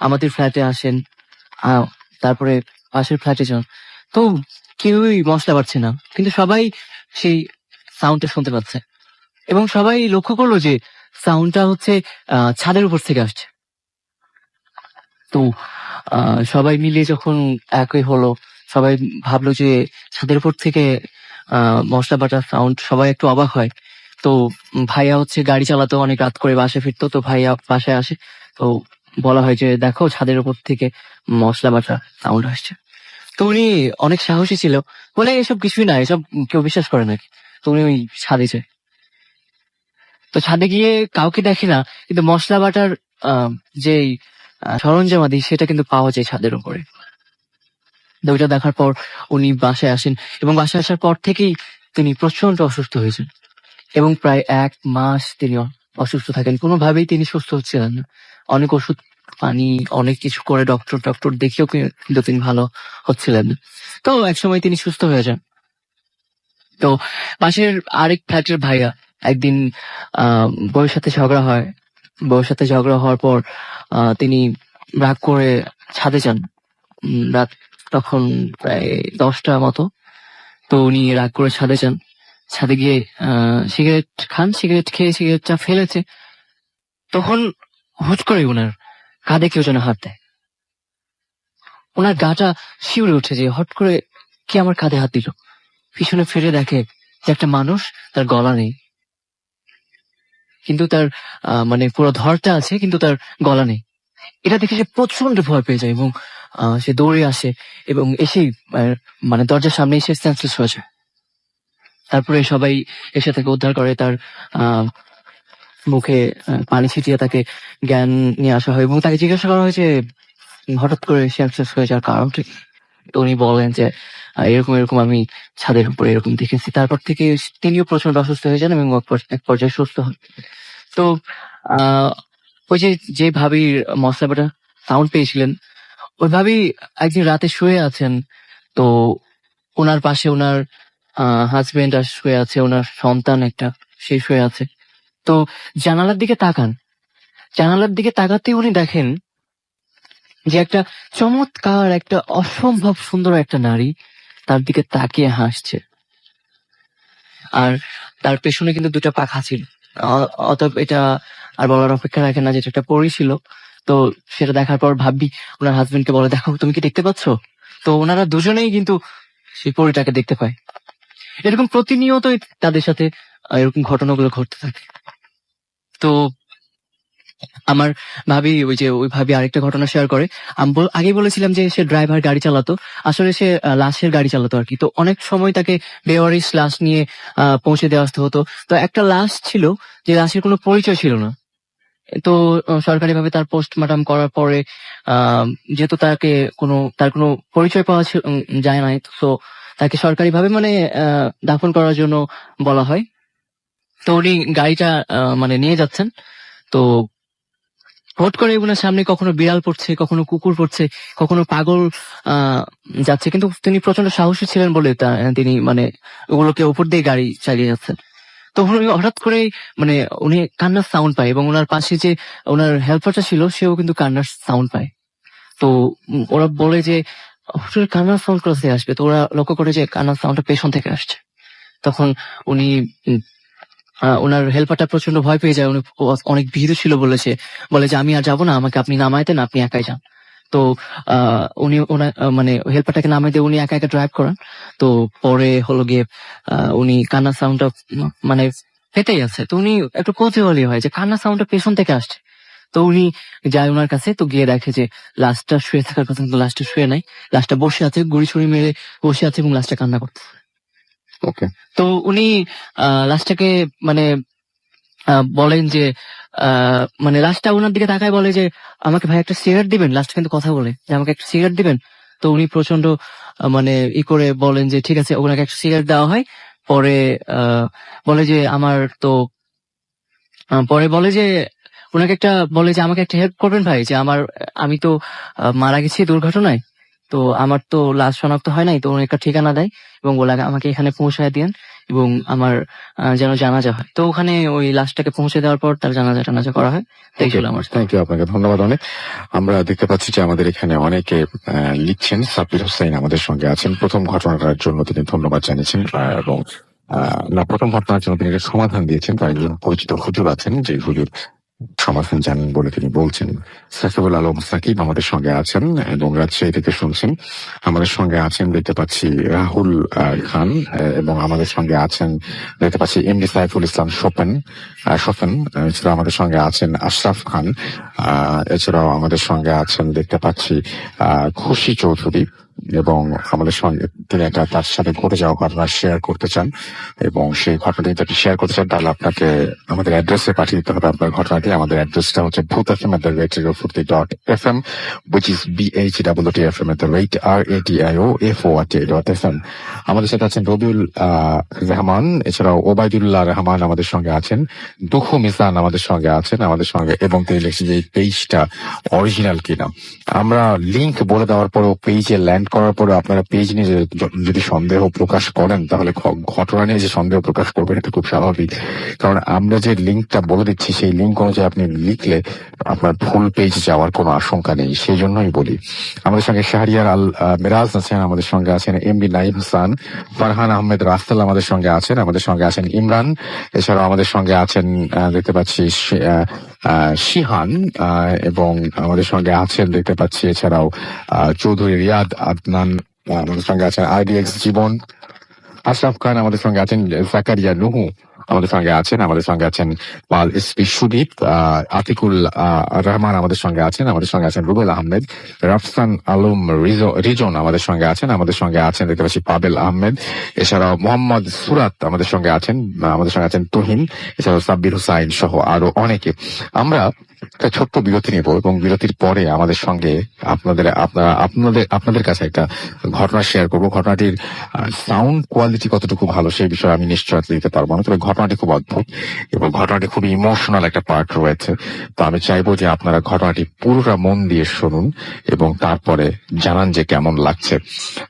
আমাদের ফ্ল্যাটে আসেন, তারপরে পাশের ফ্ল্যাটে যান। তো কেউই মশলা বাটছে না, কিন্তু সবাই সেই সাউন্ডটা শুনতে পাচ্ছে এবং সবাই লক্ষ্য করলো যে সাউন্ডটা হচ্ছে ছাদের উপর থেকে আসছে। তো সবাই মিলে যখন একই হলো, সবাই ভাবলো যে ছাদের উপর থেকে মশলা বাটার সাউন্ড, সবাই একটু অবাক হয়। তো ভাইয়া হচ্ছে গাড়ি চালাতো, অনেক রাত করে বাসায় ফিরতো। তো ভাইয়া বাসায় আসে, তো বলা হয় যে দেখো ছাদের উপর থেকে মশলা বাটা সাউন্ড আসছে। তো উনি অনেক সাহসী ছিল, বলে এসব কিছুই না, এসব কেউ বিশ্বাস করে নাকি। তো উনি ওই ছাদে যায়। তো ছাদে গিয়ে কাউকে দেখে না, কিন্তু মশলা বাটার যেই সরঞ্জামাদি সেটা কিন্তু পাওয়া যায় ছাদের উপরে। তো ওইটা দেখার পর উনি বাসায় আসেন এবং বাসায় আসার পর থেকেই তিনি প্রচন্ড অসুস্থ হয়েছেন এবং প্রায় 1 মাস তিনি অসুস্থ থাকেন। কোনোভাবেই তিনি সুস্থ হচ্ছিলেন না। অনেক ওষুধ পানি অনেক কিছু করে ডক্টর দেখিয়েও কিন্তু তিনি ভালো হচ্ছিলেন না। তো একসময় তিনি সুস্থ হয়ে যান। তো পাশের আরেক ফ্ল্যাটের ভাইয়া একদিন বউয়ের সাথে ঝগড়া হয়। বউয়ের সাথে ঝগড়া হওয়ার পর তিনি রাগ করে ছাদে যান। রাত তখন প্রায় 10টা মতো। তো উনি রাগ করে ছাদে যান। ছাদে গিয়ে সিগারেট খান, সিগারেট খেয়ে সিগারেটটা ফেলেছে। তখন হুট করে ওনার কাঁধে কেউ যেন হাত দেয়। ওনার গাটা শিউরে উঠে, যে হট করে কে আমার কাঁধে হাত দিল। পিছনে ফিরে দেখে যে একটা মানুষ, তার গলা নেই, কিন্তু তার মানে পুরো ধরটা আছে, কিন্তু তার গলা নেই। এটা দেখে সে প্রচন্ড ভয় পেয়ে যায় এবং সে দৌড়ে আসে এবং এসেই মানে দরজার সামনে এসে সেন্সলেস হয়ে যায়। তারপরে সবাই এসে তাকে উদ্ধার করে, তার মুখে পানি ছিটিয়ে তাকে জ্ঞান নিয়ে আসা হয় এবং তাকে জিজ্ঞাসা করা হয় যে হঠাৎ করে সেন্সলেস হয়ে যাওয়ার কারণটা কি। তো উনি বলেন যে এরকম এরকম আমি ছাদের উপরে এরকম দেখেছি। তারপর থেকে তিনিও প্রচন্ড অসুস্থ হয়ে যান এবং এক পর্যায়ে সুস্থ হন। তো আহ ওই যে ভাবির মশলা বাটা সাউন্ড পেয়েছিলেন, ওই ভাবি একদিন রাতে শুয়ে আছেন। তো ওনার পাশে ওনার হাজবেন্ড আর শুয়ে আছে, ওনার সন্তান একটা, সে শুয়ে আছে। তো জানালার দিকে তাকান, জানালার দিকে তাকাতেই উনি দেখেন যে একটা চমৎকার, একটা অসম্ভব সুন্দর একটা নারী তার দিকে তাকিয়ে হাসছে। আর তার পেছনে কিন্তু 2টা পাখা ছিল। অতএব এটা আর বলার অপেক্ষা রাখে না যেটা একটা পরী ছিল। তো সেটা দেখার পর ভাবি ওনার হাজবেন্ডকে বলে, দেখো তুমি কি দেখতে পাচ্ছ? তো ওনারা দুজনেই কিন্তু সেই পরীটাকে দেখতে পায়। এরকম প্রতিনিয়তই তাদের সাথে এরকম ঘটনাগুলো ঘটতে থাকে। তো আমার ভাবি ওই ভাবি আরেকটা ঘটনা শেয়ার করে। আমি আগেই বলেছিলাম যে সে ড্রাইভার গাড়ি চালাতো, আসলে সে লাশের গাড়ি চালাতো আর কি। তো অনেক সময় তাকে বেওয়ারিশ লাশ নিয়ে পৌঁছে দিয়ে আসতে হতো। তো একটা লাশ ছিল যে লাশের কোনো পরিচয় ছিল না। তো সরকারিভাবে তার পোস্টমর্টম করার পরে যেহেতু তার কোনো পরিচয় পাওয়া যায় নাই, তো তাকে সরকারিভাবে মানে দাফন করার জন্য বলা হয়। তো উনি গাড়িটা মানে নিয়ে যাচ্ছেন। তো হট করে উনার সামনে কখনো বিড়াল পড়ছে, কখনো কুকুর পড়ছে, কখনো পাগল যাচ্ছে, কিন্তু তিনি প্রচন্ড সাহসী ছিলেন বলে তিনি মানে ওগুলোকে উপর দিয়ে গাড়ি চালিয়ে যাচ্ছেন। তো উনি হঠাৎ করে মানে উনি কান্নার সাউন্ড পায়, এবং ওনার পাশে যে ওনার হেল্পারটা ছিল সেও কিন্তু কান্নার সাউন্ড পায়। তো ওরা বলে যে হুট করে কান্নার সাউন্ড কোথা থেকে আসবে, তো ওরা লক্ষ্য করে যে কান্নার সাউন্ডটা পেছন থেকে আসছে। তখন উনি ওনার হেল্পারটা প্রচন্ড ভয় পেয়ে যায়, উনি অনেক ভীতু ছিল বলে যে আমি আর যাবো না, আমাকে আপনি নামায় দেন, আপনি একাই যান। তো উনি ওনার মানে হেল্পারটাকে নামাই দিয়ে উনি একা একা ড্রাইভ করান। তো পরে হলো গিয়ে উনি কান্নার সাউন্ডটা মানে পেতেই আছে। তো উনি একটু কৌতূহলী হয় যে কান্নার সাউন্ডটা পেছন থেকে আসছে। তো উনি যায় ওনার কাছে, তো গিয়ে দেখে যে লাশটা শুয়ে থাকার কথা, কিন্তু লাশটা শুয়ে নাই, লাশটা বসে আছে, গুড়ি ছুরি মেরে বসে আছে, এবং লাশটা কান্না করছে। ওকে, তো উনি লাশটাকে মানে বলেন যে মানে লাশটা ওনার দিকে তাকায় বলে যে আমাকে ভাই একটা সিগারেট দিবেন, লাস্টে কিন্তু কথা বলে যে আমাকে একটা সিগারেট দিবেন। তো উনি প্রচন্ড মানে করে বলেন যে ঠিক আছে, ওনাকে একটা সিগারেট দেওয়া হয়। পরে বলে যে আমার তো পরে বলে যে ওনাকে একটা বলে যে আমাকে একটা হেল্প করবেন ভাই, যে আমি তো মারা গেছি দুর্ঘটনায়, তো আমার তো লাশ শনাক্ত হয় নাই। তো উনি একটা ঠিকানা দেয় এবং বলে আমাকে এখানে পৌঁছায় দিন, এবং আমার যেন জানাজা হয়। তো ওখানে ওই লাশটাকে পৌঁছে দেওয়ার পর তার জানাজা টানাজা করা হয়। তাই ছিল আমার। থ্যাংক ইউ, আপনাকে ধন্যবাদ অনেক। আমরা দেখতে পাচ্ছি যে আমাদের এখানে অনেকে লিখছেন। সাব্বির হোসেন আমাদের সঙ্গে আছেন, প্রথম ঘটনাটার জন্য তিনি ধন্যবাদ জানিয়েছেন, এবং না, প্রথম ঘটনার জন্য তিনি একটা সমাধান দিয়েছেন। তার একজন পরিচিত হুজুর আছেন, যে হুজুর সমাধান জানেন বলে তিনি বলছেন। সাকিবুল আলম সাকিব আমাদের সঙ্গে আছেন এবং রাজশাহী থেকে শুনছেন। আমাদের সঙ্গে আছেন দেখতে পাচ্ছি রাহুল খান, এবং আমাদের সঙ্গে আছেন দেখতে পাচ্ছি এমডি সাইফুল ইসলাম সোপেন। এছাড়াও আমাদের সঙ্গে আছেন আশরাফ খান। এছাড়াও আমাদের সঙ্গে আছেন দেখতে পাচ্ছি খুশি চৌধুরী, এবং আমাদের সঙ্গে তিনি তার সাথে ঘটে যাওয়া ঘটনা শেয়ার করতে চান, এবং সেই ঘটনাটি যদি শেয়ার করতে চান তাহলে আপনাকে আমাদের অ্যাড্রেসে পাঠিয়ে দিতে হবে আপনার ঘটনাটি। আমাদের অ্যাড্রেসটা হচ্ছে bhutfm@radio40.fm, which is bhutfm@radio40.fm। আমাদের সাথে আছেন রবিউল রহমান, এছাড়াও ওবায়দুল্লাহ রহমান আমাদের সঙ্গে আছেন, দুখু মিজান আমাদের সঙ্গে আছেন আমাদের সঙ্গে, এবং তিনি লিখছেন যে এই পেজটা অরিজিনাল কিনা। আমরা লিংক বলে দেওয়ার পরও, পেজে ল্যান্ড করার পরে আপনারা পেজ নিয়ে যদি সন্দেহ প্রকাশ করেন, তাহলে ঘটনা নিয়ে যে সন্দেহ প্রকাশ করবেন এটা খুব স্বাভাবিক। কারণ আমরা যে লিঙ্কটা বলে দিচ্ছি সেই লিঙ্ক অনুযায়ী আপনি লিখলে আপনার ভুল পেজ যাওয়ার কোনো আশঙ্কা নেই, সেই জন্যই বলি। আমাদের সঙ্গে শাহরিয়ার আল মেরাজ আছেন, আমাদের সঙ্গে আছেন এমবি নাইম হাসান, ফারহান আহমেদ রাস্তাল আমাদের সঙ্গে আছেন ইমরান, এছাড়াও আমাদের সঙ্গে আছেন দেখতে পাচ্ছি শিহান, এবং আমাদের সঙ্গে আছেন দেখতে পাচ্ছি এছাড়াও চৌধুরী রিয়াদ আদনান, আমাদের সঙ্গে আছেন আইডিএক্স জীবন, আশরাফ খান আমাদের সঙ্গে আছেন, জাকারিয়া নুহু আমাদের সঙ্গে আছেন পাল এসপি সুদীপ, আতিকুল রহমান আমাদের সঙ্গে আছেন রুবেল আহমেদ, রাফসান আলম রিজন আমাদের সঙ্গে আছেন দেখতে পাচ্ছি পাবেল আহমেদ, এছাড়াও মোহাম্মদ সুরাত আমাদের সঙ্গে আছেন তুহিন, এছাড়াও সাব্বির হুসাইন সহ আরো অনেকে। আমরা একটা ছোট্ট বিরতি নেব, এবং বিরতির পরে আমাদের সঙ্গে আপনাদের কাছে একটা ঘটনা শেয়ার করব। ঘটনাটির সাউন্ড কোয়ালিটি কতটুকু ভালো সেই বিষয়ে আমি নিশ্চয়তা দিতে পারবো না, তবে ঘটনাটি খুব অদ্ভুত এবং ঘটনাটি খুবই ইমোশনাল একটা পার্ট রয়েছে। তো আমি চাইবো যে আপনারা ঘটনাটি পুরোটা মন দিয়ে শুনুন এবং তারপরে জানান যে কেমন লাগছে।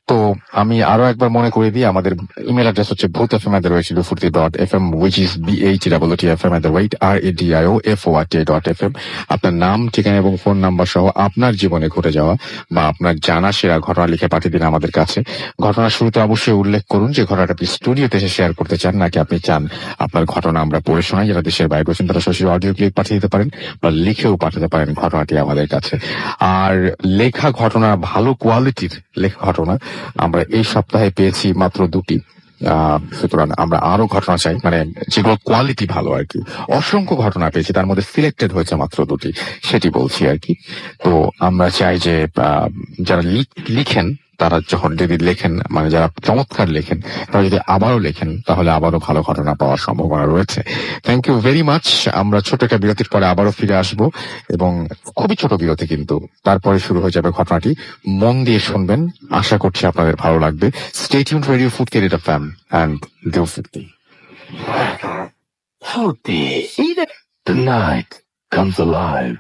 তো আমি আরো একবার মনে করে দিই, আমাদের ইমেল অ্যাড্রেস হচ্ছে bhutfm@radio40.fm, which is bhutfm@radio40.fm। আপনার নাম, ঠিকানা এবং ফোন নাম্বার সহ আপনার জীবনে ঘটে যাওয়া বা আপনার জানা সেরা ঘটনা লিখে পাঠিয়ে দিন আমাদের কাছে। ঘটনার শুরুতে অবশ্যই উল্লেখ করুন যে ঘটনাটা আপনি স্টুডিওতে এসে শেয়ার করতে চান, নাকি আপনি চান আপনার ঘটনা আমরা পড়ে শোনাই। যারা দেশের বাইরে রয়েছেন তারা সরাসরি অডিও ক্লিপ পাঠিয়ে দিতে পারেন বা লিখেও পাঠাতে পারেন ঘটনাটি আমাদের কাছে। আর লেখা ঘটনা, ভালো কোয়ালিটির লেখা ঘটনা আমরা এই সপ্তাহে পেয়েছি মাত্র 2টি। সুতরাং আমরা আরো ঘটনা চাই, মানে যেগুলো কোয়ালিটি ভালো আর কি। অসংখ্য ঘটনা পেয়েছি, তার মধ্যে সিলেক্টেড হয়েছে মাত্র 2টি, সেটি বলছি আর কি। তো আমরা চাই যে যারা লিখেন তারা যখন যদি লেখেন, মানে যারা চমৎকার লেখেন, তারা যদি আবারও লেখেন তাহলে আবারও ভালো ঘটনা পাওয়ার সম্ভাবনা রয়েছে। Thank you very much. আমরা ছোট একটা বিরতির পরে আবারও ফিরে আসব, এবং খুবই ছোট বিরতি, কিন্তু তারপরে শুরু হয়ে যাবে ঘটনাটি। মন দিয়ে শুনবেন, আশা করছি আপনাদের ভালো লাগবে। স্টে টিউনড রেডিও ফুড ক্যারিট এফএম এন্ড ডিউ 50। Healthy. Eat it. The night comes alive.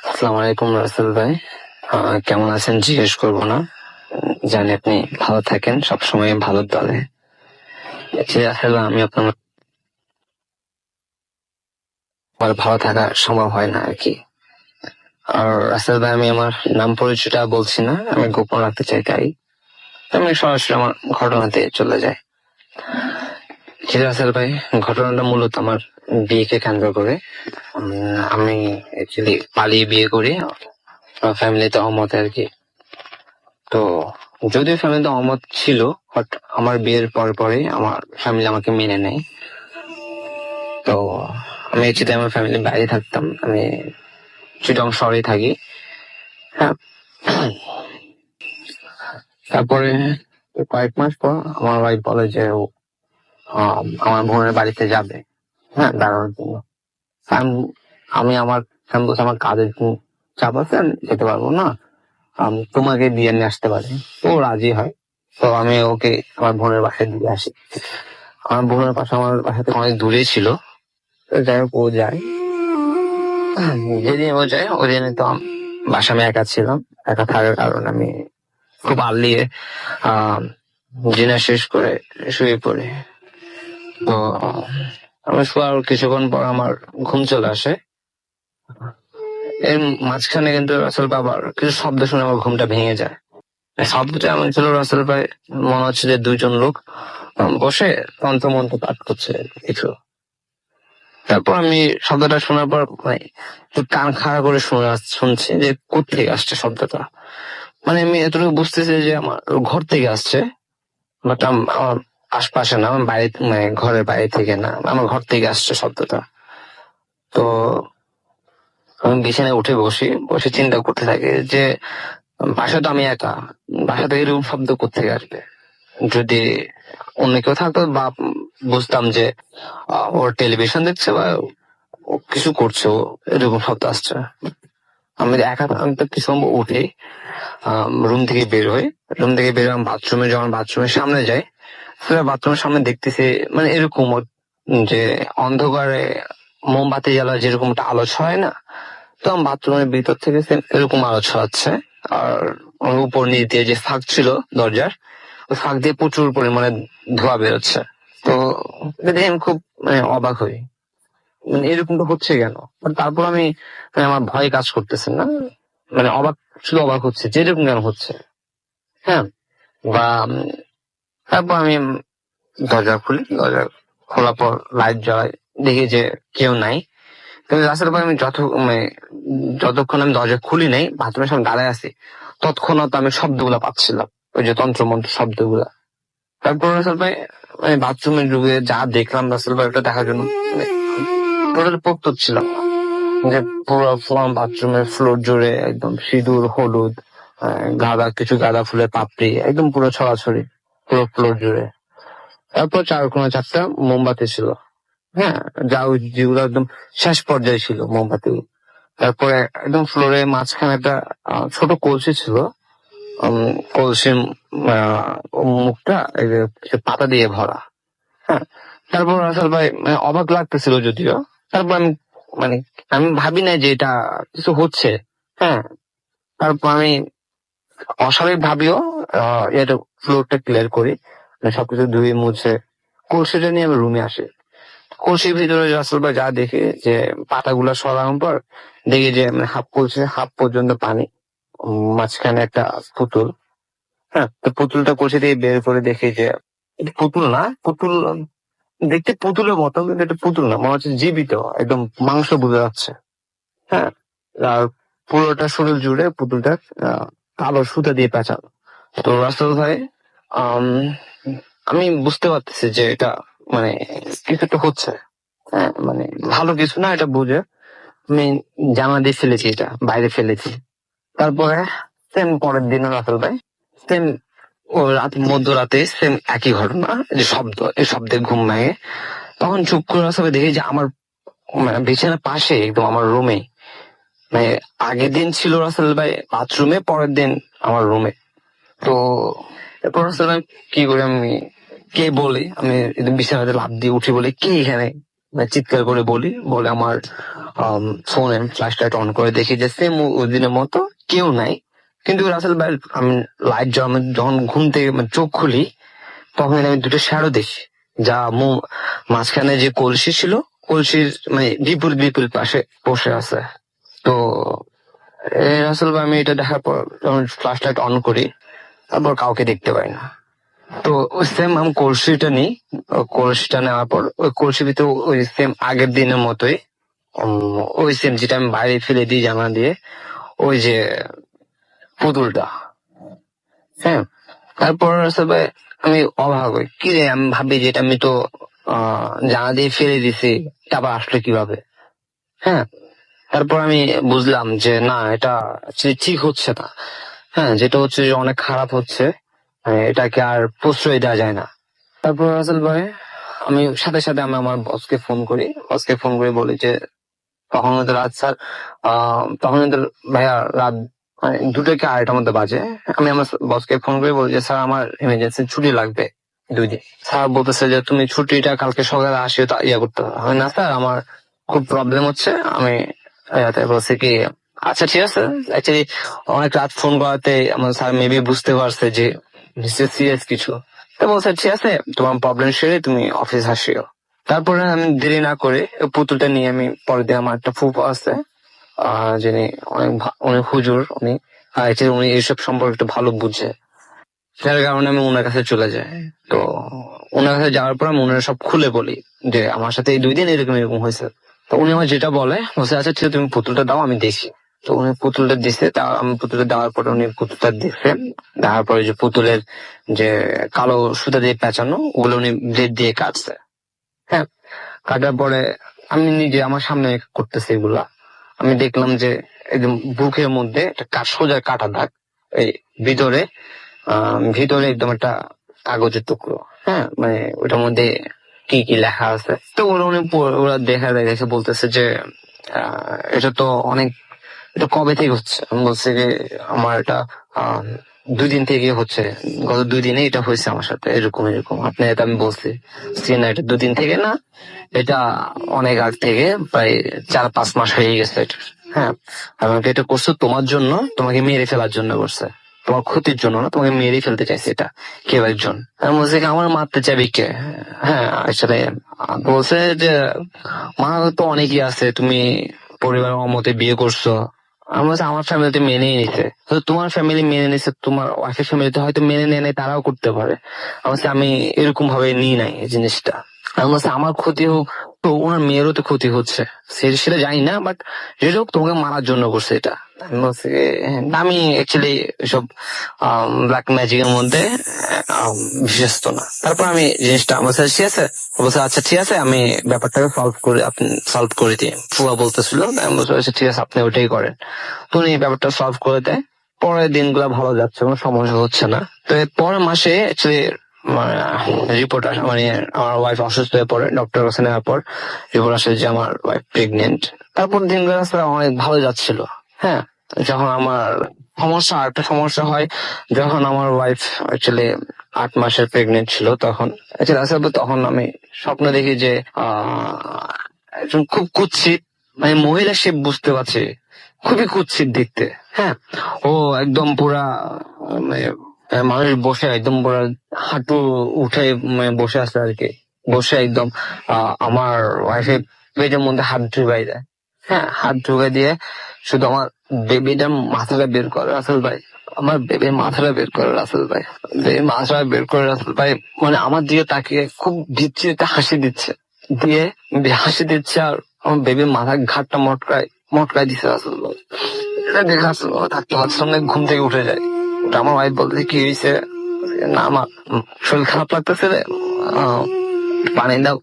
আসসালামু আলাইকুম রাসেল ভাই, কেমন আছেন জিজ্ঞেস করবো না, জানি আপনি ভালো থাকেন, সবসময় ভালোর দলে। আসলে আমি আপনার ভালো থাকা সম্ভব হয় না আর কি। আর রাসেল ভাই, আমি আমার নাম পরিচয়টা বলছি না, আমি গোপন রাখতে চাই, তাই আমি সরাসরি আমার ঘটনাতে চলে যাই। রাসেল ভাই, ঘটনাটা মূলত আমার বিয়েকে কেন্দ্র করে। আমি অ্যাকচুয়ালি পালিয়ে বিয়ে করি, ফ্যামিলিতে অমত আর কি। তো যদিও ফ্যামিলিতে অমত ছিল, বাট আমার বিয়ের পরে আমার ফ্যামিলি আমাকে মেনে নেয়। তো আমি অ্যাকচুয়ালি আমার ফ্যামিলির বাইরে থাকতাম, আমি চিটং শহরে থাকি। হ্যাঁ, তারপরে কয়েক মাস পর আমার ওয়াইফ বলে যে ও আমার বোনের বাড়িতে যাবে, হ্যাঁ, দাঁড়ানোর জন্য। আমি আমার আমার কাজের চাপ আছে, আমি যেতে পারবো না, তোমাকে দিয়ে নিয়ে আসতে পারি। ও রাজি হয়। তো আমি ওকে আমার বোনের বাসায় দিয়ে আসি। আমার বোনের বাসা আমার বাসা থেকে অনেক দূরে ছিল। তো যাই হোক, ও যায়। যেদিন ও যায় ওদিন তো বাসা আমি একা ছিলাম। একা থাকার কারণে আমি খুব আর্লি ডিনার শেষ করে শুয়ে পড়ি। তো আমি শোয়ার কিছুক্ষণ পর আমার ঘুম চলে আসে। এর মাঝখানে কিন্তু রাসেল বাবার কিছু শব্দ শুনে আমার ঘুমটা ভেঙে যায়। শব্দটা এমন ছিল, রাসেল ভাই, মনে হচ্ছে যে দুইজন লোক বসে তন্ত্রমন্ত্র পাঠ করছে কিছু। তারপর আমি শব্দটা শোনার পর মানে কান খাড়া করে শুনছি যে কোত্থেকে আসছে শব্দটা। মানে আমি এতটুকু বুঝতেছি যে আমার ঘর থেকে আসছে, বাট আমার আশপাশে না, আমার বাইরে, মানে ঘরের বাইরে থেকে না, আমার ঘর থেকে আসছে শব্দটা। তো আমি বিছানায় উঠে বসে চিন্তা করতে থাকি যে বাসা তো আমি একা, বাসা থেকে এরকম শব্দ কোত্থেকে আসবে। যদি অন্য কেউ থাকতো বা বুঝতাম যে ওর টেলিভিশন দেখছে বা ও কিছু করছে, ও এরকম শব্দ আসছে। আমি একা, আমি তো কিছু উঠে রুম থেকে বের হই। রুম থেকে বের হয়ে বাথরুমে, যখন বাথরুমের সামনে যাই, বাথরুমের সামনে দেখতেছি মানে এরকম যে অন্ধকারে মোমবাতি জ্বালা যেরকম একটা আলো ছয় না, তো বাথরুমের ভিতর থেকে এরকম আলো ছড়াচ্ছে। আর উপর নিচ দিয়ে যে ফাঁক ছিল দরজার, ওই ফাঁক দিয়ে প্রচুর পরিমাণে ধোঁয়া বেরোচ্ছে। তো দেখে আমি খুব মানে অবাক হই, মানে এরকম তো হচ্ছে কেন। তারপর আমি মানে আমার ভয় কাজ করতেছে না, মানে শুধু অবাক হচ্ছে যে এরকম কেন হচ্ছে। হ্যাঁ, বা তারপর আমি দরজা খুলি, দরজা খোলার পর লাইট জ্বালাই, দেখি যে কেউ নাই। কিন্তু রাস্তার পর আমি যতক্ষণ আমি দরজা খুলি নাই, বাথরুমের সামনে দাঁড়ায় আছি, তৎক্ষণাৎ আমি শব্দগুলা পাচ্ছিলাম, ওই যে তন্ত্রমন্ত্র শব্দগুলা। তারপর রাসেল ভাই, মানে বাথরুমে ঢুকে যা দেখলাম রাসেল ভাই, ওটা দেখার জন্য টোটাল প্রস্তুত ছিলাম না। যে পুরো বাথরুমের ফ্লোর জুড়ে একদম সিঁদুর, হলুদ, কিছু গাঁদা ফুলের পাপড়ি, একদম পুরো ছড়াছড়ি পুরো ফ্লোর জুড়ে। তারপর 4 4টা মোমবাতি ছিল, হ্যাঁ, যেগুলো একদম শেষ পর্যায়ে ছিল মোমবাতি। তারপরে একদম ফ্লোরে মাঝখানে একটা ছোট কলসি ছিল, কলসির মুখটা পাতা দিয়ে ভরা। হ্যাঁ, তারপর রাসেল ভাই মানে অবাক লাগতেছিল যদিও। তারপর আমি ভাবি নাই যে এটা কিছু হচ্ছে। হ্যাঁ, তারপর আমি অস্বাভাবিক ভাবিও এটা ফ্লোরটা ক্লিয়ার করি, সবকিছু ধুয়ে মুছে কলসিটা নিয়ে আমি রুমে আসি। কলসির ভিতরে রাসেল ভাই যা দেখি যে পাতাগুলা সরানোর পর দেখি যে হাফ কলসি হাফ পর্যন্ত পানি, মাঝখানে একটা পুতুল, হ্যাঁ, তো পুতুলটা কলসি দিয়ে বের করে দেখি যে এটা পুতুল না, পুতুল দেখতে পুতুলের মতো, কিন্তু এটা পুতুল না, মনে হচ্ছে জীবিত, একদম মাংস বোঝা যাচ্ছে। হ্যাঁ, আর পুরোটা শরীর জুড়ে পুতুলটা কালো সুতা দিয়ে পেঁচানো। তো রাসেল ভাই, আম, আমি বুঝতে পারতেছি যে এটা মানে কিছু একটা হচ্ছে। হ্যাঁ, মানে ভালো কিছু না এটা বুঝে আমি জামা দিয়ে ফেলেছি, এটা বাইরে ফেলেছি। তারপরে সেম পরের দিন রাসেল ভাই সেম, ও রাত মধ্যরাতে সেম একই ঘটনা, যে শব্দ, এই শব্দে ঘুম ভাঙে। তখন চুপ করে রাসেল ভাই দেখি যে আমার মানে বিছানার পাশে একদম আমার রুমে, মানে আগের দিন ছিল রাসেল ভাই বাথরুমে, পরের দিন আমার রুমে। তো এরপর রাসেল ভাই কি করে আমি কে বলি, আমি একদম বিছানাতে লাফ দিয়ে উঠি, বলি কে এখানে, মানে চিৎকার করে বলে আমার ফোনে ফ্ল্যাশ লাইট অন করে দেখি যে সেম ওই দিনের মতো কেউ নাই। কিন্তু রাসেল ভাই আমি লাইট যখন ঘুম থেকে মানে চোখ খুলি, তখন আমি দুটো শ্যাডো দেখি, যা মাঝখানে যে কলসি ছিল, কলসির মানে বিপরীত পাশে বসে আছে। তো রাসেল ভাই আমি এটা দেখার পর যখন ফ্ল্যাশ লাইট অন করি, তারপর কাউকে দেখতে পাই না। তো ওই সেম আমি কলসিটা নিই, কলসিটা নেওয়ার পর ওই কলসির ভিতরে ওই সেম আগের দিনের মতোই ওই সেম যেটা আমি বাইরে ফেলে দিই জামা দিয়ে, ওই যে পুতুলটা। হ্যাঁ, তারপর আসলে আমি অবাক হই, কি রে, আমি ভাবি যে এটা আমি তো জামা দিয়ে ফেলে দিছি, তারপর আসলে কিভাবে। হ্যাঁ, তারপর আমি বুঝলাম যে না, এটা actually ঠিক হচ্ছে না। হ্যাঁ, যেটা হচ্ছে যে অনেক খারাপ হচ্ছে, এটাকে আর প্রশ্রয় দেওয়া যায় না। তারপর রাসেল ভাই আমি সাথে সাথে আমি আমার বসকে ফোন করে বলি যে তখন ওদের রাত স্যার, তখন ওদের ভাইয়া রাত মানে 2টা কি 2:30টার মধ্যে বাজে। আমি আমার বসকে ফোন করে বলি যে স্যার আমার ইমার্জেন্সি ছুটি লাগবে 2 দিন। স্যার বলতেছে যে তুমি ছুটিটা কালকে সকালে আসিও, তা ইয়া করতে হবে না স্যার, আমার খুব প্রবলেম হচ্ছে। আমি বলছি কি আচ্ছা ঠিক আছে, অ্যাকচুয়ালি অনেক রাত ফোন করাতে আমার স্যার মেবি বুঝতে পারছে যে নিশ্চয় সিরিয়াস কিছু। তো বলছে ঠিক আছে, তোমার প্রবলেম সেরে তুমি অফিস আসিও। তারপরে আমি দেরি না করে ওই পুতুলটা নিয়ে আমি পরের দিন, আমার একটা ফুফা আছে যিনি অনেক হুজুর, উনি উনি এইসব সম্পর্কে একটু ভালো বুঝে, যার কারণে আমি ওনার কাছে চলে যাই। তো ওনার কাছে যাওয়ার পর আমি ওনার সব খুলে বলি যে আমার সাথে এই 2 দিন এরকম এরকম হয়েছে। তো উনি আমার যেটা বলছে আচ্ছা ঠিক আছে তুমি পুতুলটা দাও, আমি দেখি। তো উনি পুতুলটা দিছে, তা আমি পুতুলটা দেওয়ার পরে উনি পুতুলটা দিচ্ছে, দেওয়ার পরে যে পুতুলের যে কালো সুতা দিয়ে পেঁচানো, ওগুলো উনি ব্লেড দিয়ে কাটছে। হ্যাঁ, কাটার পরে আমি নিজে আমার সামনে করতেছি এগুলা, আমি দেখলাম যে একদম বুকের মধ্যে একটা সোজা কাটা দাগ, এই ভিতরে ভিতরে একদম একটা কাগজের টুকরো। হ্যাঁ, মানে ওটার মধ্যে কি কি লেখা আছে। তো ওরা দেখে বলতেছে যে এটা তো অনেক, এটা কবে থেকে হচ্ছে। আমি বলছি যে আমার এটা 2 দিন থেকে হচ্ছে, গত 2 দিনে এটা হয়েছে আমার সাথে, এরকম এরকম। আপনি এটা আমি বলছি না, এটা 2 দিন থেকে না, এটা অনেক আগ থেকে, প্রায় 4-5 মাস হয়ে গেছে এটা। হ্যাঁ, আমাকে এটা করছো তোমার জন্য, তোমাকে মেরে ফেলার জন্য করছে, তোমার ক্ষতির জন্য না, তোমাকে মেরে ফেলতে চাইছে এটা কেউ একজন। আমি বলছি আমার মারতে চাবি কে। হ্যাঁ, আসলে বলছে যে মা তো অনেকই আছে, তুমি পরিবারের অমতে বিয়ে করছো। আমি বলছি আমার ফ্যামিলিতে মেনেই নিছে, তো তোমার ফ্যামিলি মেনে নিছে, তোমার ওয়াইফের ফ্যামিলিতে হয়তো মেনে নেয় নাই, তারাও করতে পারে। আমি বলছি আমি এরকম ভাবে নিই নাই এই জিনিসটা। আমি বলছি আমার ক্ষতি হোক, তো ওনার মেয়েরও তো ক্ষতি হচ্ছে, সেটা জানি না, বাট যেটা হোক তোমাকে মারার জন্য করছে এটা। আমি বলছি আমি অ্যাকচুয়ালি এসব ব্ল্যাক ম্যাজিকের মধ্যে বিশ্বস্ত না। তারপর আমি জিনিসটা আমার সাথে ঠিক আছে, বলছে আচ্ছা ঠিক আছে, আমি ব্যাপারটাকে সলভ করে দিই। ফুয়া বলতেছিল, আমি বলছি আচ্ছা ঠিক আছে আপনি ওটাই করেন। তো উনি ব্যাপারটা সলভ করে দেয়। পরের দিনগুলো ভালো যাচ্ছে, কোনো সমস্যা হচ্ছে না। তো এর পরের মাসে অ্যাকচুয়ালি রিপোর্ট আসে, মানে আমার ওয়াইফ অসুস্থ হয়ে পড়ে, ডক্টর কাছে নেওয়ার পর রিপোর্ট আসে যে আমার ওয়াইফ প্রেগনেন্ট। তারপর দিনগুলো আসলে অনেক ভালো যাচ্ছিল। হ্যাঁ, যখন আমার একটা সমস্যা হয়, যখন আমার ওয়াইফ অ্যাকচুয়ালি 8 মাসের প্রেগনেন্ট ছিল, তখন আসলে তখন আমি স্বপ্ন দেখি যে একজন খুব কুৎসিত মানে মহিলা, সে বুঝতে পারছে খুবই কুৎসিত দেখতে। হ্যাঁ, ও একদম পুরা মানে মানুষ বসে একদম পুরা হাঁটু উঠে মানে বসে আছে আর কি, বসে একদম আমার ওয়াইফের পেটের মধ্যে হাত ঢুকাই দেয়। হ্যাঁ, হাত ঢুকাই দিয়ে শুধু আমার বেবিটার মাথাটা বের করে রাসেল ভাই, আমার বেবির মাথাটা বের করে রাসেল ভাই, বেবির মাথাটা বের করে রাসেল ভাই, মানে আমার দিকে তাকিয়ে খুব বিচ্ছিরিতে হাসি দিচ্ছে, দিয়ে হাসি দিচ্ছে, আর আমার বেবির মাথার ঘাটটা মটকায় দিচ্ছে রাসেল ভাই। এটা দেখে রাসেল ভাই থাকতে পারছিলাম না, ঘুম থেকে উঠে যায়। ওটা আমার ওয়াইফ বলতে কি হয়েছে, না আমার শরীর খারাপ লাগতেছে রে, পানি দাও,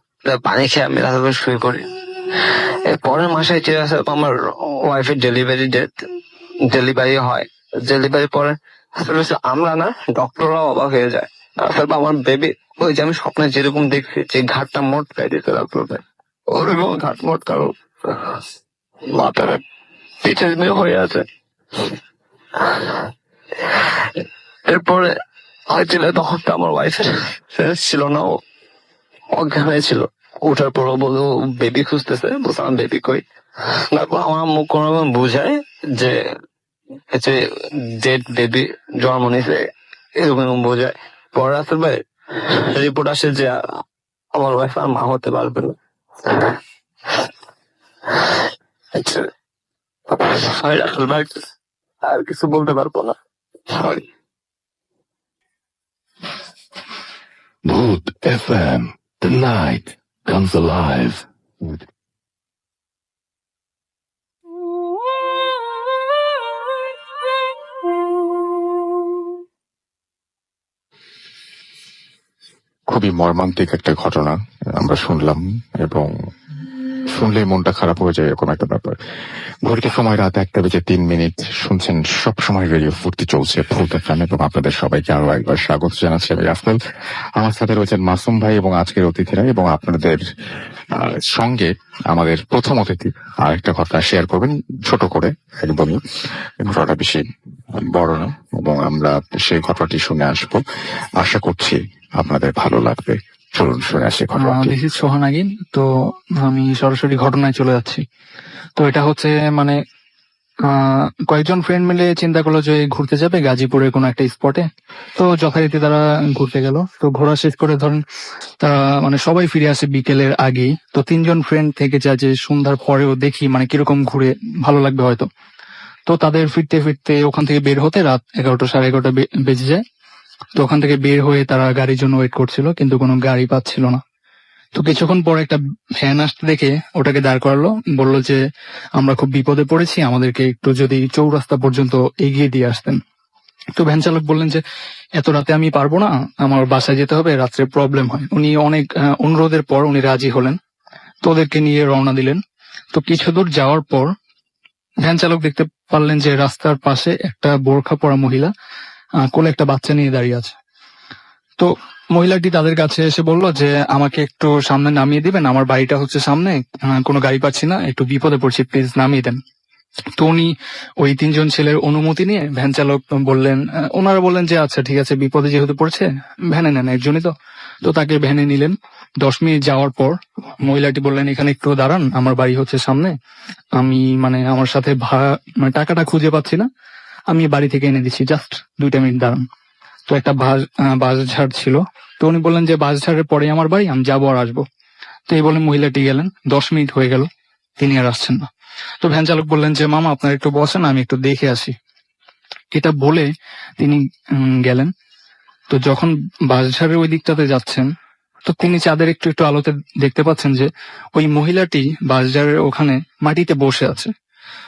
পানি খেয়ে আমি রাসেল ভাই শুয়ে পড়ি। এর পরের মাসে আমার ওয়াইফের ডেলিভারি হয়। ডেলিভারি পরে আমরা না ডক্টররাও অবাক হয়ে যায়। তারপর আমার বেবি ওই যে আমি স্বপ্নে যেরকম দেখছি যে ঘাটটা মোটকাই দিতে ডাক্তার ভাই, ওরকম ঘাট মোটকারো মাথাটা পিঠের মেয়ে হয়ে আছে। এরপরে হয়েছিল তখন তো আমার ওয়াইফের ছিল না, ও অজ্ঞান হয়েছিল। ওঠার পর বলো বেবি খুঁজতেছে, বলছে আমার বেবি কই। তারপর আমার মুখ কোনো বুঝায় যে ডেড বেবি জন্ম নিছে, এরকম বোঝায়। পরে আসলে ভাই রিপোর্ট আসে যে আমার ওয়াইফ আর মা হতে পারবে না। সরি রাসেল ভাই, আর কিছু বলতে পারবো না, sorry. Mood FM. The night comes alive. খুবই মর্মান্তিক একটা ঘটনা আমরা শুনলাম, এবং শুনলেই মনটা খারাপ হয়ে যায় এরকম একটা ব্যাপার। ঘড়িতে সময় রাত 1:03। শুনছেন সব সময় রেডিও ফুর্তি চলছে ফুল এফএম, এবং আপনাদের সবাইকে আরো একবার স্বাগত জানাচ্ছি আমি রাসেল। আমার সাথে রয়েছেন মাসুম ভাই এবং আজকের অতিথিরা, এবং আপনাদের সঙ্গে আমাদের প্রথম অতিথি আরেকটা ঘটনা শেয়ার করবেন ছোট করে, একদমই ঘটনাটা বেশি বড় না, এবং আমরা সেই ঘটনাটি শুনে আসবো। আশা করছি আপনাদের ভালো লাগবে। চলুন শুনে আসি ঘটনাটি। This is Sohan again. তো আমি সরাসরি ঘটনায় চলে যাচ্ছি। তো এটা হচ্ছে মানে কয়েকজন ফ্রেন্ড মিলে চিন্তা করলো যে ঘুরতে যাবে গাজীপুরের কোনো একটা স্পটে। তো যথারীতি তারা ঘুরতে গেল। তো ঘোরা শেষ করে ধরেন তারা মানে সবাই ফিরে আসে বিকেলের আগেই। তো 3জন ফ্রেন্ড থেকে যায় যে সন্ধ্যার পরেও দেখি মানে কিরকম ঘুরে ভালো লাগবে হয়তো। তো তাদের ফিরতে ফিরতে ওখান থেকে বের হতে রাত 11টা সাড়ে 11টা বেজে যায়। তো ওখান থেকে বের হয়ে তারা গাড়ির জন্য ওয়েট করছিল, কিন্তু কোনো গাড়ি পাচ্ছিল না। তো কিছুক্ষণ পর একটা ভ্যান আসতে দেখে ওটাকে দাঁড় করালো, বললো যে আমরা খুব বিপদে পড়েছি, আমাদেরকে একটু যদি চৌরাস্তা পর্যন্ত এগিয়ে দিয়ে আসতেন। তো ভ্যান চালক বললেন যে এত রাতে আমি পারবো না, আমার বাসায় যেতে হবে, রাত্রে প্রবলেম হয়। উনি অনেক অনুরোধের পর উনি রাজি হলেন। তো ওদেরকে নিয়ে রওনা দিলেন। তো কিছু দূর যাওয়ার পর ভ্যান চালক দেখতে পারলেন যে রাস্তার পাশে একটা বোরখা পরা মহিলা কোলে একটা বাচ্চা নিয়ে দাঁড়িয়ে আছে। তো মহিলাটি তাদের কাছে এসে বলল যে আমাকে একটু সামনে নামিয়ে দিবেন, আমার বাড়িটা হচ্ছে সামনে, কোনো গাড়ি পাচ্ছি না, একটু বিপদে পড়ছি, প্লিজ নামিয়ে দেন। তো উনি ওই 3জন ছেলের অনুমতি নিয়ে ভ্যান চালক বললেন, ওনারা বললেন যে আচ্ছা ঠিক আছে, বিপদে যেহেতু পড়ছে ভ্যানে নেন, একজনই তো। তো তাকে ভ্যানে নিলেন। 10 মিনিট যাওয়ার পর মহিলাটি বললেন এখানে একটু দাঁড়ান, আমার বাড়ি হচ্ছে সামনে, আমি মানে আমার সাথে ভাড়া মানে টাকাটা খুঁজে পাচ্ছি না, আমি বাড়ি থেকে এনে দিচ্ছি, জাস্ট 2টা মিনিট দাঁড়ান। তো একটা বাস ঝাড় ছিল। তো উনি বললেন যে বাস ঝাড়ের পরে আমার বাড়ি, আমি যাবো আর আসবো। তো এই বলে মহিলাটি গেলেন। 10 মিনিট হয়ে গেল, তিনি আর আসছেন না। তো ভ্যান চালক বললেন যে মামা আপনার একটু বসেন, আমি একটু দেখে আসি। এটা বলে তিনি গেলেন। তো যখন বাসঝাড়ের ওই দিকটাতে যাচ্ছেন, তো তিনি চাঁদের একটু একটু আলোতে দেখতে পাচ্ছেন যে ওই মহিলাটি বাসঝাড়ের ওখানে মাটিতে বসে আছে।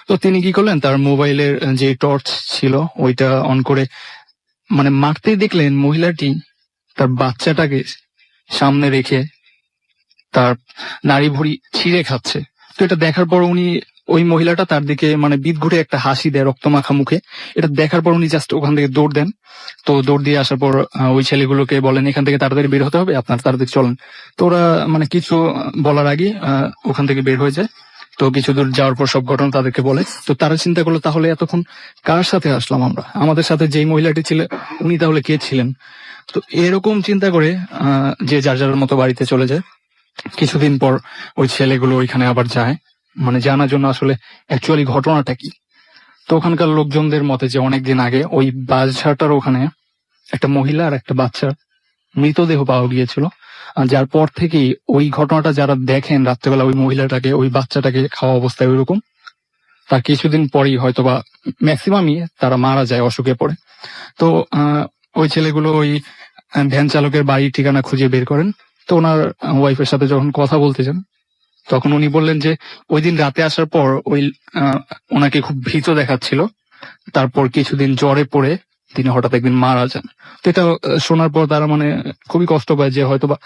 তো তিনি কি করলেন, তার মোবাইলের যে টর্চ ছিল ওইটা অন করে মানে মারতেই দেখলেন মহিলাটি তার বাচ্চাটাকে সামনে রেখে তার নাড়ি ভুঁড়ি ছিঁড়ে খাচ্ছে। তো এটা দেখার পর উনি ওই মহিলাটা তার দিকে মানে বিদ ঘুরে একটা হাসি দেয় রক্তমাখা মুখে। এটা দেখার পর উনি জাস্ট ওখান থেকে দৌড় দেন। তো দৌড় দিয়ে আসার পর ওই ছেলেগুলোকে বলেন এখান থেকে তাড়াতাড়ি বের হতে হবে, আপনার তাড়াতাড়ি চলেন। তো ওরা মানে কিছু বলার আগে ওখান থেকে বের হয়ে যায়। তো কিছু দূর যাওয়ার পর সব ঘটনা তাদেরকে বলে। তো তারা চিন্তা করলো তাহলে এতক্ষণ কার সাথে আসলাম আমরা, আমাদের সাথে যেই মহিলাটি ছিল উনি তাহলে কে ছিলেন। তো এরকম চিন্তা করে যে যার যার মতো বাড়িতে চলে যায়। কিছুদিন পর ওই ছেলেগুলো ওইখানে আবার যায় মানে জানার জন্য আসলে অ্যাকচুয়ালি ঘটনাটা কি। তো ওখানকার লোকজনদের মতে যে অনেকদিন আগে ওই বাসঝাড়টার ওখানে একটা মহিলা আর একটা বাচ্চার মৃতদেহ পাওয়া গিয়েছিল। আর যার পর থেকেই ওই ঘটনাটা যারা দেখেন রাত্রেবেলা ওই মহিলাটাকে ওই বাচ্চাটাকে খাওয়া অবস্থায় ওইরকম, তার কিছুদিন পরেই হয়তোবা ম্যাক্সিমামই তারা মারা যায় অসুখে পড়ে। তো ওই ছেলেগুলো ওই ভ্যান চালকের বাড়ির ঠিকানা খুঁজে বের করেন। তো ওনার ওয়াইফের সাথে যখন কথা বলতে যান, তখন উনি বললেন যে ওই দিন রাতে আসার পর ওই ওনাকে খুব ভীত দেখাচ্ছিল। তারপর কিছুদিন জ্বরে পড়ে তিনি হঠাৎ একদিন মারা যান। তো এটা শোনার পর তারা মানে খুবই কষ্ট পায় যে হয়তোবা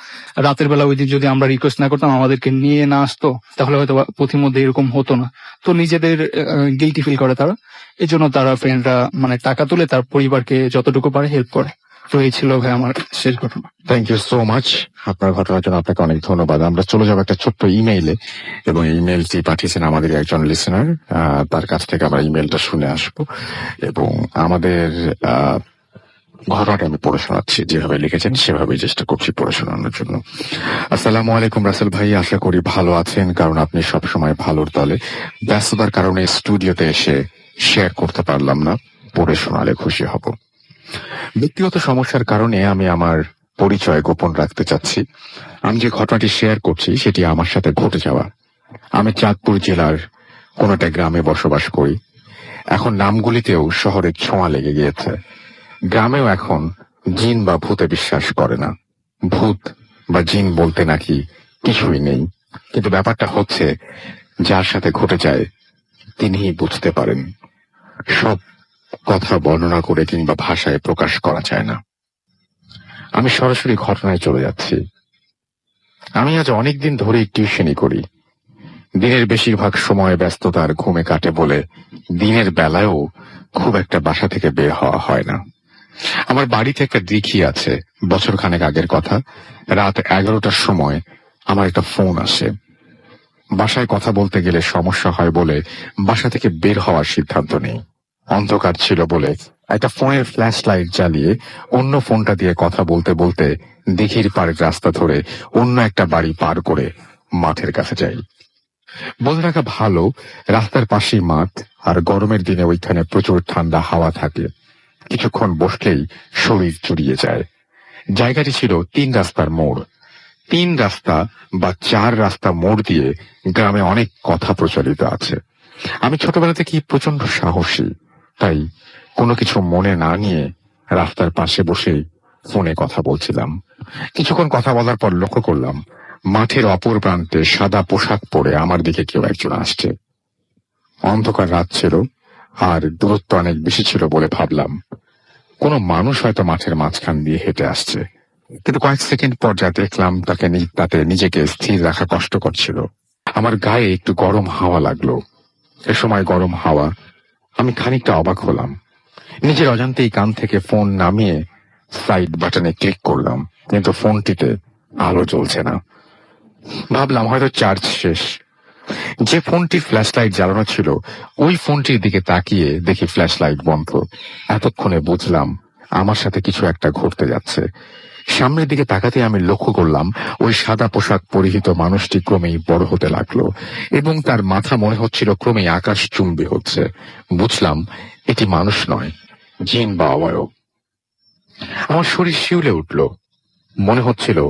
রাতের বেলা ওই দিন যদি আমরা রিকোয়েস্ট না করতাম, আমাদেরকে নিয়ে না আসতো, তাহলে হয়তোবা পথিমধ্যে এরকম হতো না। তো নিজেদের গিল্টি ফিল করে তারা, এই জন্য তারা ফ্রেন্ডরা মানে টাকা তুলে তার পরিবারকে যতটুকু পারে হেল্প করে। তো এই ছিল ভাই আমার শেষ ঘটনা। থ্যাংক ইউ সো মাচ আপনার ঘটনার জন্য। আপনাকে অনেক ধন্যবাদ। আমরা চলে যাবো একটা ছোট্ট ইমেইলে, এবং ইমেইলটি পাঠিয়েছেন আমাদের একজন লিসেনার। তার কাছ থেকে আমরা ইমেইলটা শুনে আসবো, এবং আমাদের ঘটনাটা আমি পড়ে শোনাচ্ছি। যেভাবে লিখেছেন সেভাবেই চেষ্টা করছি পড়ে শোনানোর জন্য। আসসালামু আলাইকুম রাসেল ভাই, আশা করি ভালো আছেন, কারণ আপনি সবসময় ভালোর দলে। ব্যস্ততার কারণে স্টুডিওতে এসে শেয়ার করতে পারলাম না, পড়ে শোনালে খুশি হব। ব্যক্তিগত সমস্যার কারণে আমি আমার পরিচয় গোপন রাখতে চাচ্ছি। আমি যে ঘটনাটি শেয়ার করছি সেটি আমার সাথে ঘটে যাওয়া। আমি চাঁদপুর জেলার কোন একটা গ্রামে বসবাস করি। এখন নামগুলিতেও শহরের ছোঁয়া লেগে গিয়েছে। গ্রামেও এখন জিন বা ভূতে বিশ্বাস করে না। ভূত বা জিন বলতে নাকি কিছুই নেই, কিন্তু ব্যাপারটা হচ্ছে যার সাথে ঘটে যায় তিনিই বুঝতে পারেন। সব কথা বর্ণনা করে কিংবা ভাষায় প্রকাশ করা যায় না। আমি সরাসরি ঘটনায় চলে যাচ্ছি। আমি আজ অনেকদিন ধরে টিউশনি করি। দিনের বেশিরভাগ সময় ব্যস্ততার ঘুমে কাটে বলে দিনের বেলায়ও খুব একটা বাসা থেকে বের হওয়া হয় না। আমার বাড়িতে একটা দিঘি আছে। বছরখানেক আগের কথা, রাত 11টার সময় আমার একটা ফোন আসে। বাসায় কথা বলতে গেলে সমস্যা হয় বলে বাসা থেকে বের হওয়ার সিদ্ধান্ত নেই। অন্ধকার ছিল বলে একটা ফোনের ফ্ল্যাশ লাইট জ্বালিয়ে অন্য ফোনটা দিয়ে কথা বলতে বলতে দিঘির পাড়ের রাস্তা ধরে অন্য একটা বাড়ি পার করে মাঠের কাছে যাই। বলে রাখা ভালো, রাস্তার পাশেই মাঠ, আর গরমের দিনে ওইখানে প্রচুর ঠান্ডা হাওয়া থাকে। কিছুক্ষণ বসলেই শরীর জুড়িয়ে যায়। জায়গাটি ছিল 3 রাস্তার মোড়। 3 রাস্তা বা 4 রাস্তা মোড় দিয়ে গ্রামে অনেক কথা প্রচলিত আছে। আমি ছোটবেলা থেকেই প্রচন্ড সাহসী, তাই কোনো কিছু মনে না নিয়ে রাস্তার পাশে বসে ফোনে কথা বলছিলাম। কিছুক্ষণ কথা বলার পর লক্ষ্য করলাম মাঠের অপর প্রান্তে সাদা পোশাক পরে আমার দিকে কেউ একজন আসছে। অন্ধকার রাত ছিল আর দূরত্ব অনেক বেশি ছিল বলে ভাবলাম কোনো মানুষ হয়তো মাঠের মাঝখান দিয়ে হেঁটে আসছে, কিন্তু কয়েক সেকেন্ড পর যা দেখলাম তাতে নিজেকে স্থির রাখা কষ্টকর ছিল। আমার গায়ে একটু গরম হাওয়া লাগলো। এ সময় গরম হাওয়া, আমি খানিকটা অবাক হলাম। নিজের অজান্তেই কান থেকে ফোন নামিয়ে সাইড বাটনে ক্লিক করলাম, কিন্তু ফোনটিতে আলো জ্বলছে না। ভাবলাম হয়তো চার্জ শেষ। যে ফোনটির ফ্ল্যাশ লাইট জ্বালানো ছিল ওই ফোনটির দিকে তাকিয়ে দেখি ফ্ল্যাশ লাইট বন্ধ। এতক্ষণে বুঝলাম আমার সাথে কিছু একটা ঘটতে যাচ্ছে। সামনের দিকে তাকাতে আমি লক্ষ্য করলাম ওই সাদা পোশাক পরিহিত মানুষটি ক্রমেই বড় হতে লাগলো, এবং তার মাথা মনে হচ্ছিল ক্রমেই আকাশ চুম্বি হচ্ছে। বুঝলাম এটি মানুষ নয়, জিন বা অবয়ব। আমার শরীর শিউলে উঠল। মনে হচ্ছিল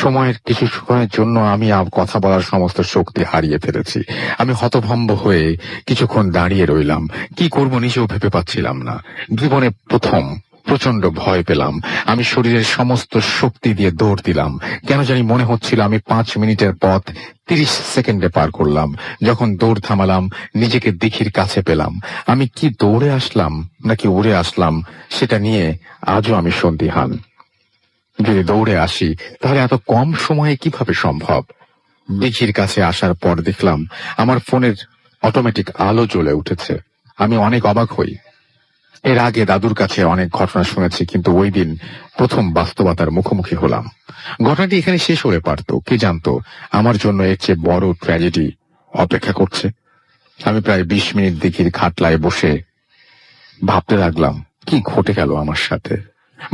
সময়ের কিছু সময়ের জন্য আমি কথা বলার সমস্ত শক্তি হারিয়ে ফেলেছি। আমি হতভম্ব হয়ে কিছুক্ষণ দাঁড়িয়ে রইলাম। কি করব নিজেও ভেবে পাচ্ছিলাম না। জীবনে প্রথম প্রচন্ড ভয় পেলাম। আমি শরীরের সমস্ত শক্তি দিয়ে দৌড় দিলাম। কেন জানি মনে হচ্ছিল আমি 5 মিনিটের পথ 30 সেকেন্ডে পার করলাম। যখন দৌড় থামালাম নিজেকে দিঘির কাছে পেলাম। আমি কি দৌড়ে আসলাম নাকি উড়ে আসলাম সেটা নিয়ে আজও আমি সন্দিহান। যদি দৌড়ে আসি তাহলে এত কম সময়ে কিভাবে সম্ভব? দিঘির কাছে আসার পর দেখলাম আমার ফোনের অটোমেটিক আলো জ্বলে উঠেছে। আমি অনেক অবাক হই। এর আগে দাদুর কাছে অনেক ঘটনা শুনেছি, কিন্তু ওই দিন প্রথম বাস্তবতার মুখোমুখি হলাম। ঘটনাটি এখানে শেষ হতে পারত, কে জানতো আমার জন্য এর চেয়ে বড় ট্র্যাজেডি অপেক্ষা করছে। আমি প্রায় 20 মিনিট দিঘির খাটলায় বসে ভাবতে লাগলাম কি ঘটে গেল আমার সাথে।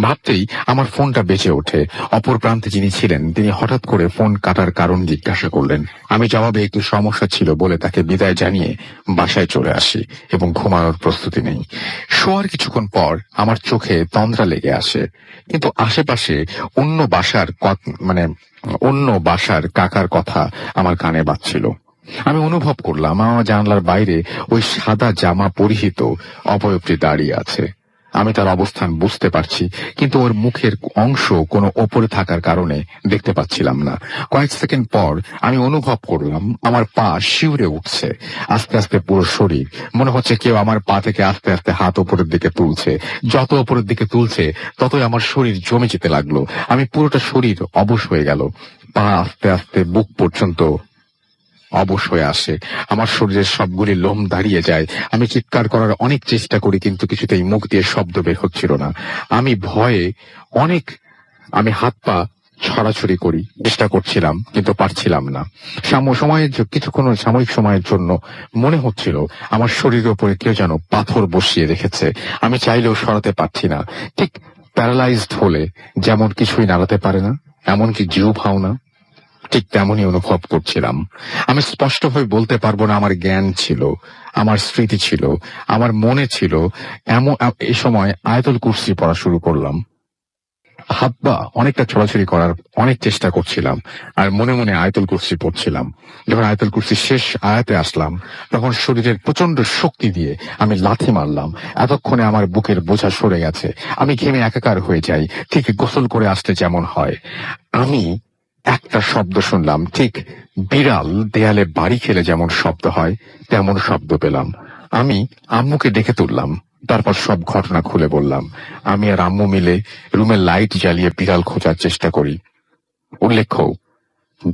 ভাবতেই আমার ফোনটা বেজে ওঠে। অপর প্রান্তে যিনি ছিলেন তিনি হঠাৎ করে ফোন কাটার কারণ জিজ্ঞাসা করলেন। আমি জবাবে একটু সমস্যা ছিল বলে তাকে বিদায় জানিয়ে বাসায় চলে আসি এবং ঘুমানোর প্রস্তুতি নেই। শোয়ার কিছুক্ষণ পর আমার চোখে তন্দ্রা লেগে আসে, কিন্তু আশেপাশে অন্য বাসার কাকার কথা আমার কানে বাজছিল। আমি অনুভব করলাম আমার জানলার বাইরে ওই সাদা জামা পরিহিত অবয়বটি দাঁড়িয়ে আছে। আমি তার অবস্থান বুঝতে পারছি, কিন্তু ওর মুখের অংশ কোনো ওপরে থাকার কারণে দেখতে পাচ্ছিলাম না। কয়েক সেকেন্ড পর আমি অনুভব করলাম আমার পা শিউরে উঠছে। আস্তে আস্তে পুরো শরীর, মনে হচ্ছে কেউ আমার পা থেকে আস্তে আস্তে হাত ওপরের দিকে তুলছে। যত ওপরের দিকে তুলছে ততই আমার শরীর জমে যেতে লাগলো। আমি পুরোটা শরীর অবশ হয়ে গেল। পা আস্তে আস্তে বুক পর্যন্ত অবশ হয়ে আসে। আমার শরীরের সবগুলি লোম দাঁড়িয়ে যায়। আমি চিৎকার করার অনেক চেষ্টা করি, কিন্তু কিছুতেই মুখ দিয়ে শব্দ বের হচ্ছিল না। আমি ভয়ে আমি হাত পা ছড়াছড়ি করি, চেষ্টা করছিলাম, কিন্তু পারছিলাম না। কিছুক্ষণ সাময়িক সময়ের জন্য মনে হচ্ছিল আমার শরীরের উপরে কেউ যেন পাথর বসিয়ে রেখেছে। আমি চাইলেও সরাতে পারছি না। ঠিক প্যারালাইজড হলে যেমন কিছুই নাড়াতে পারে না, এমনকি জিউ ভাও না, ঠিক তেমনই অনুভব করছিলাম। আমি স্পষ্টভাবে বলতে পারবো না আমার জ্ঞান ছিল, আমার স্মৃতি ছিল, আমার মনে ছিল। এই সময় আয়াতুল কুরসি পড়া শুরু করলাম। হাত পা অনেকটা ছোড়াছুড়ি করার অনেক চেষ্টা করছিলাম, আর মনে মনে আয়াতুল কুরসি পড়ছিলাম। যখন আয়াতুল কুরসি শেষ আয়াতে আসলাম, তখন শরীরের প্রচন্ড শক্তি দিয়ে আমি লাথি মারলাম। এতক্ষণে আমার বুকের বোঝা সরে গেছে। আমি ঘেমে একাকার হয়ে যাই, ঠিক গোসল করে আসতে যেমন হয়। আমি একটা শব্দ শুনলাম, ঠিক বিড়াল দেয়ালে বাড়ি খেলে যেমন শব্দ হয় তেমন শব্দ পেলাম। আমি আম্মুকে ডেকে তুললাম, তারপর সব ঘটনা খুলে বললাম। আমি আর আম্মু মিলে রুমের লাইট জ্বালিয়ে বিড়াল খোঁজার চেষ্টা করি। উল্লেখ্য,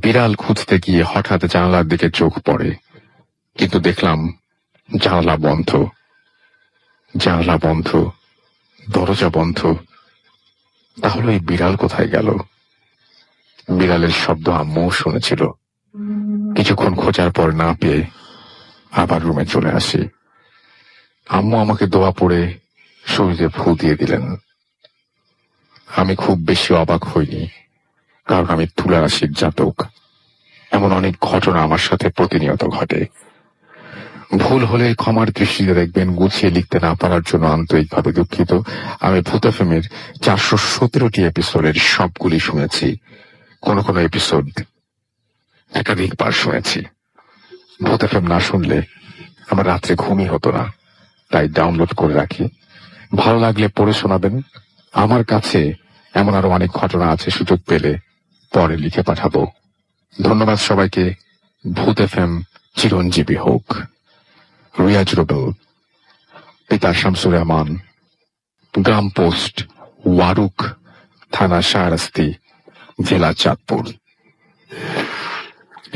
বিড়াল খুঁজতে গিয়ে হঠাৎ জানালার দিকে চোখ পড়ে, কিন্তু দেখলাম জানালা বন্ধ। জানালা বন্ধ, দরজা বন্ধ। তাহলে এই বিড়াল কোথায় গেল? বিড়ালের শব্দ আম্মু শুনেছিল। কিছুক্ষণ খোঁজার পর না পেয়ে আবার রুমে চলে আসি। আম্মু আমাকে দোয়া পড়ে শরীরে ফু দিয়ে দিলেন। আমি খুব বেশি অবাক হইনি, কারণ আমি তুলা রাশির জাতক। এমন অনেক ঘটনা আমার সাথে প্রতিনিয়ত ঘটে। ভুল হলে ক্ষমার দৃষ্টিতে দেখবেন। গুছিয়ে লিখতে না পারার জন্য আন্তরিকভাবে দুঃখিত। আমি ভূত এফএমের 417টি এপিসোডের সবগুলি শুনেছি। কোন কোন এপিসোড একাধিকবার শুনেছি। ভূত এফএম না শুনলে আমার রাত্রে ঘুমই হতো না, তাই ডাউনলোড করে রাখি। ভালো লাগলে পড়ে শোনাবেন। আমার কাছে এমন আরো অনেক ঘটনা আছে, সুযোগ পেলে পরে লিখে পাঠাবো। ধন্যবাদ সবাইকে। ভূত এফএম চিরঞ্জীবী হোক। রিয়াজ রুবেল, পিতা শামসুর রহমান, গ্রাম পোস্ট ওয়ারুক, থানা শাহরাস্তি, জেলা চাঁদপুর।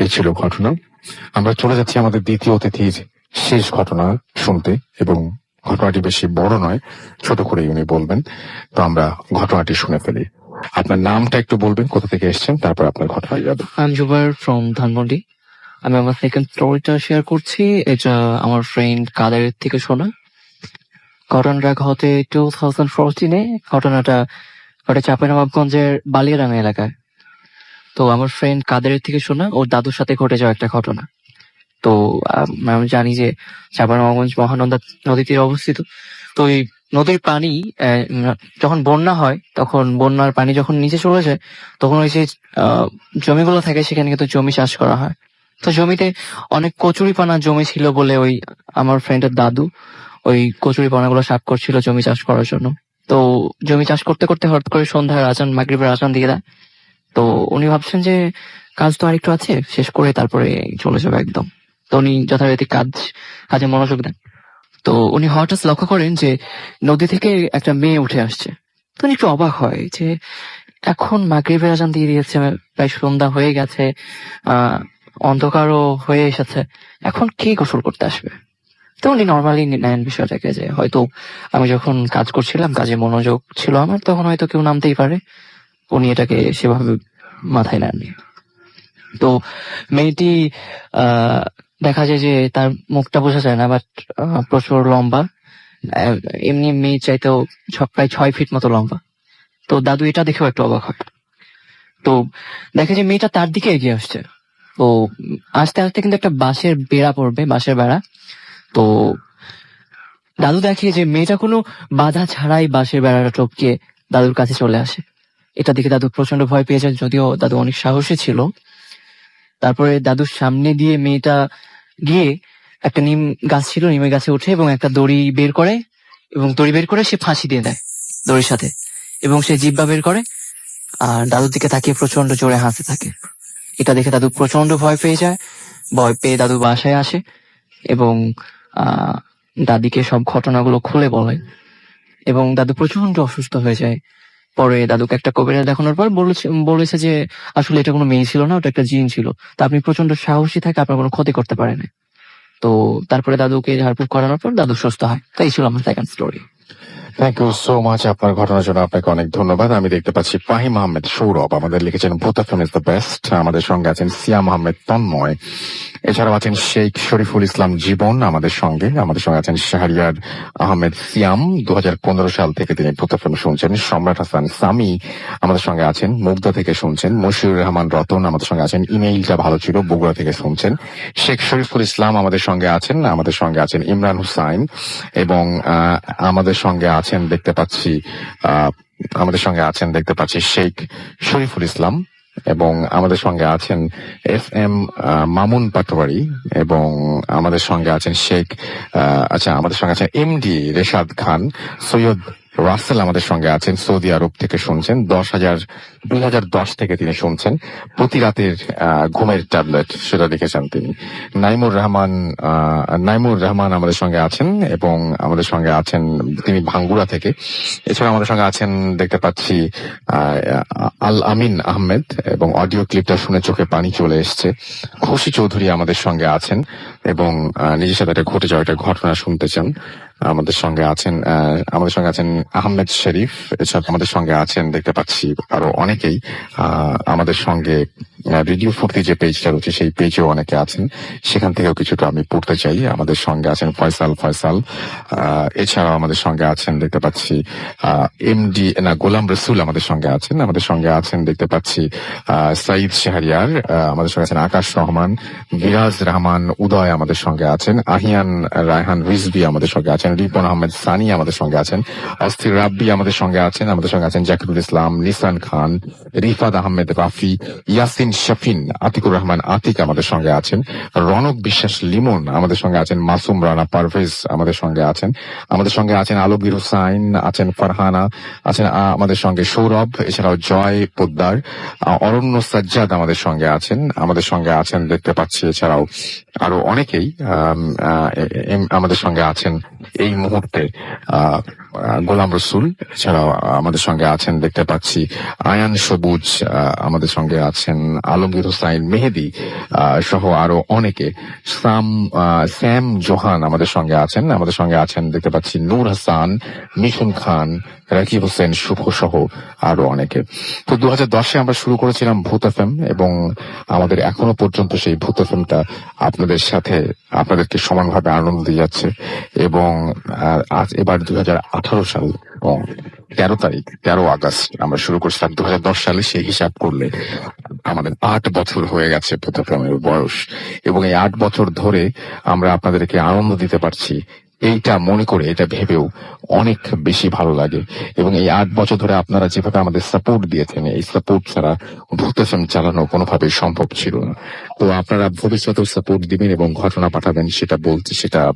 এই ছিল ঘটনা। আমরা চলে যাচ্ছি আমাদের দ্বিতীয় অতিথির শেষ ঘটনা শুনতে, এবং ঘটনাটি বেশি বড় নয়, ছোট করে উনি বলবেন। তো আমরা ঘটনাটি শুনে ফেলি। আপনার নামটা একটু বলবেন, কোথা থেকে এসেছেন, তারপর আপনার ঘটনা যাবে। I am Zubair from Dhanmondi. আমি আমার সেকেন্ড স্টোরিটা শেয়ার করছি। এটা আমার ফ্রেন্ড কাদের থেকে শোনা। ঘটনাটা ঘটে 2014-এ। ঘটনাটা ঘটে চাঁপাইনবাবগঞ্জের বালিয়াডাঙ্গা এলাকায়। তো আমার ফ্রেন্ড কাদের থেকে শোনা, ওর দাদুর সাথে ঘটে যাওয়া একটা ঘটনা। তো আমি জানি যে চাঁপাইনবাবগঞ্জ মহানন্দা নদী তীরে অবস্থিত। তো এই নদীর পানি যখন বন্যা হয়, তখন বন্যার পানি যখন নিচে চলে যায়, তখন ওই যে জমিগুলো থাকে সেখানে কিন্তু জমি চাষ করা হয়। তো জমিতে অনেক কচুরিপানা জমি ছিল বলে ওই আমার ফ্রেন্ডের দাদু ওই কচুরিপানাগুলো সাফ করছিল জমি চাষ করার জন্য। তো জমি চাষ করতে করতে হঠাৎ করে সন্ধ্যায় মাগরিবের আজান দিয়ে দেয়। তো উনি ভাবছেন যে কাজ তো আরেকটু আছে, শেষ করে তারপরে চলে যাবে একদম। তো উনি যথারীতি কাজে মনোযোগ দেন। তো উনি হঠাৎ লক্ষ্য করেন যে নদী থেকে একটা মেয়ে উঠে আসছে। তো উনি একটু অবাক হয় যে এখন মাগরিবের আজান দিয়ে দিয়েছে, প্রায় সন্ধ্যা হয়ে গেছে, অন্ধকারও হয়ে এসেছে, এখন কে গোসল করতে আসবে? তো উনি নর্মালি নেন বিষয়টাকে যে হয়তো আমি যখন কাজ করছিলাম, কাজে মনোযোগ ছিল আমার, তখন হয়তো কেউ নামতেই পারে। উনি এটাকে সেভাবে মাথায় নেননি। তো মেয়েটি দেখা যায় যে তার মুখটা বোঝা যায় না, বাট প্রচুর লম্বা। এমনি মেয়ে চাইতেও প্রায় 6 ফিট মতো লম্বা। তো দাদু এটা দেখেও একটু অবাক হয়। তো দেখে যে মেয়েটা তার দিকে এগিয়ে আসছে। তো আস্তে আস্তে কিন্তু একটা বাঁশের বেড়া পড়বে, বাঁশের বেড়া। তো দাদু দেখে যে মেয়েটা কোনো বাধা ছাড়াই বাঁশের বেড়াটা টপকে দাদুর কাছে চলে আসে। এটা দেখে দাদু প্রচন্ড ভয় পেয়ে যায়, যদিও দাদু অনেক সাহসী ছিল। তারপরে দাদুর সামনে দিয়ে মেয়েটা গিয়ে একটা নিম গাছ ছিল, নিমের গাছে ওঠে এবং একটা দড়ি বের করে, এবং দড়ি বের করে সে ফাঁসি দিয়ে দেয় দড়ির সাথে, এবং সে জিব্বা বের করে আর দাদুর দিকে তাকিয়ে প্রচন্ড জোরে হাসতে থাকে। এটা দেখে দাদু প্রচন্ড ভয় পেয়ে যায়। ভয় পেয়ে দাদু বাসায় আসে এবং দাদিকে সব ঘটনাগুলো খুলে বলে, এবং দাদু প্রচন্ড অসুস্থ হয়ে যায়। পরে দাদুকে একটা কবিরাজ দেখানোর পর বলেছে যে আসলে এটা কোনো মেয়ে ছিল না, ওটা একটা জিন ছিল। তা আপনি প্রচন্ড সাহসী থাকে, আপনার কোনো ক্ষতি করতে পারে না। তো তারপরে দাদুকে ঝাড়ফুঁক করানোর পর দাদু সুস্থ হয়। তাই ছিল আমার second story. Thank you so much আপনার ঘটনার জন্য আপনাকে অনেক ধন্যবাদ। আমি দেখতে পাচ্ছি ফাহিম আহমেদ সৌরভ আমাদের লিখেছেন ভূত এফএম ইজ দ্য বেস্ট। আমাদের সঙ্গে আছেন সিয়াম আহমেদ তন্ময়, এছাড়াও আছেন শেখ শরীফুল ইসলাম জীবন আমাদের সঙ্গে আছেন শাহরিয়ার আহমেদ সিয়াম, 2015 সাল থেকে তিনি ভূত এফএম শুনছেন। সম্রাট হাসান সামি আমাদের সঙ্গে আছেন, মুগদা থেকে শুনছেন। মশিউর রহমান রতন আমাদের সঙ্গে আছেন, ইমেইলটা ভালো ছিল, বগুড়া থেকে শুনছেন। শেখ শরীফুল ইসলাম আমাদের সঙ্গে আছেন ইমরান হুসাইন, এবং আমাদের সঙ্গে দেখতে পাচ্ছি শেখ শরীফুল ইসলাম, এবং আমাদের সঙ্গে আছেন FM মামুন পাটোয়ারি, এবং আমাদের সঙ্গে আছেন MD রেশাদ খান। সৈয়দ রাসেল আমাদের সঙ্গে আছেন, সৌদি আরব থেকে শুনছেন। 2010 থেকে তিনি শুনছেন। প্রতি রাতের ঘুমের ট্যাবলেট সেটা লিখেছেন তিনি। নাইমুর রহমান আমাদের সঙ্গে আছেন, এবং আমাদের সঙ্গে আছেন তিনি ভাঙ্গুড়া থেকে। এছাড়া আমাদের সঙ্গে আছেন দেখতে পাচ্ছি আল আমিন আহমেদ, এবং অডিও ক্লিপটা শুনে চোখে পানি চলে এসছে। খুশি চৌধুরী আমাদের সঙ্গে আছেন, এবং নিজের সাথে একটা ঘটে যাওয়া একটা ঘটনা শুনতে চান। আমাদের সঙ্গে আছেন আহমেদ শরীফ। এছাড়া আমাদের সঙ্গে আছেন দেখতে পাচ্ছি আরো অনেকেই। আমাদের সঙ্গে রেডিও ফুর্তি যে পেজটা রয়েছে সেই পেজেও অনেকে আছেন, সেখান থেকেও কিছুটা আমি পড়তে চাই। আমাদের সঙ্গে আছেন ফয়সাল। এছাড়াও আমাদের সঙ্গে আছেন দেখতে পাচ্ছি গোলাম রসুল আমাদের সঙ্গে আছেন দেখতে পাচ্ছি সাইদ শাহরিয়ার, আমাদের সঙ্গে আছেন আকাশ রহমান, বিরাজ রহমান উদয় আমাদের সঙ্গে আছেন, আহিয়ান রায়হান রিজভি আমাদের সঙ্গে আছেন, রিপন আহমেদ সানি আমাদের সঙ্গে আছেন, অস্থির রাব্বি আমাদের সঙ্গে আছেন জাকিরুল ইসলাম, নিসান খান, রিফাত আহমেদ রাফি, ইয়াসিন শফিন, আতিকুর রহমান আতিক আমাদের সঙ্গে আছেন, রনক বিশ্বাস লিমন আমাদের সঙ্গে আছেন, মাসুম রানা পারভেজ আমাদের সঙ্গে আছেন আলমগীর হুসাইন, আছেন ফারহানা, আছেন আমাদের সঙ্গে সৌরভ, এছাড়াও জয় পোদ্দার, অরণ্য সাজ্জাদ আমাদের সঙ্গে আছেন দেখতে পাচ্ছি। এছাড়াও আরো অনেকেই আমাদের সঙ্গে আছেন এই মুহূর্তে। গোলাম রসুল, এছাড়াও আমাদের সঙ্গে আছেন দেখতে পাচ্ছি আয়ান সবুজ, আমাদের সঙ্গে আছেন আলমগীর হোসাইন মেহেদি, সহ আরো অনেকে। স্যাম জোহান আমাদের সঙ্গে আছেন দেখতে পাচ্ছি নূর হাসান, মিশন খান, রাকিব হোসেন শুভ সহ আরো অনেকে। তো 2010-এ আমরা শুরু করেছিলাম ভূত এফএম, এবং আমাদের এখনো পর্যন্ত সেই ভূত এফএমটা আপনাদেরকে সমানভাবে আনন্দ দিয়ে যাচ্ছে। এবং এবার 2018 সাল এবং 13 আগস্ট আমরা শুরু করছিলাম 2010 সালে। সেই হিসাব করলে আমাদের 8 বছর হয়ে গেছে ভূত এফএমের বয়স, এবং এই 8 বছর ধরে আমরা আপনাদেরকে আনন্দ দিতে পারছি। এইটা মনে করে, এটা ভেবেও অনেক বেশি ভালো লাগে। এবং এই 8 বছর ধরে আপনারা যেভাবে আমাদের সাপোর্ট দিয়েছেন, এই সাপোর্ট ছাড়া ভূত এফএম চালানো কোনোভাবেই সম্ভব ছিল না। তো আপনারা ভবিষ্যতেও সাপোর্ট দিবেন এবং ঘটনা পাঠাবেন, সেটা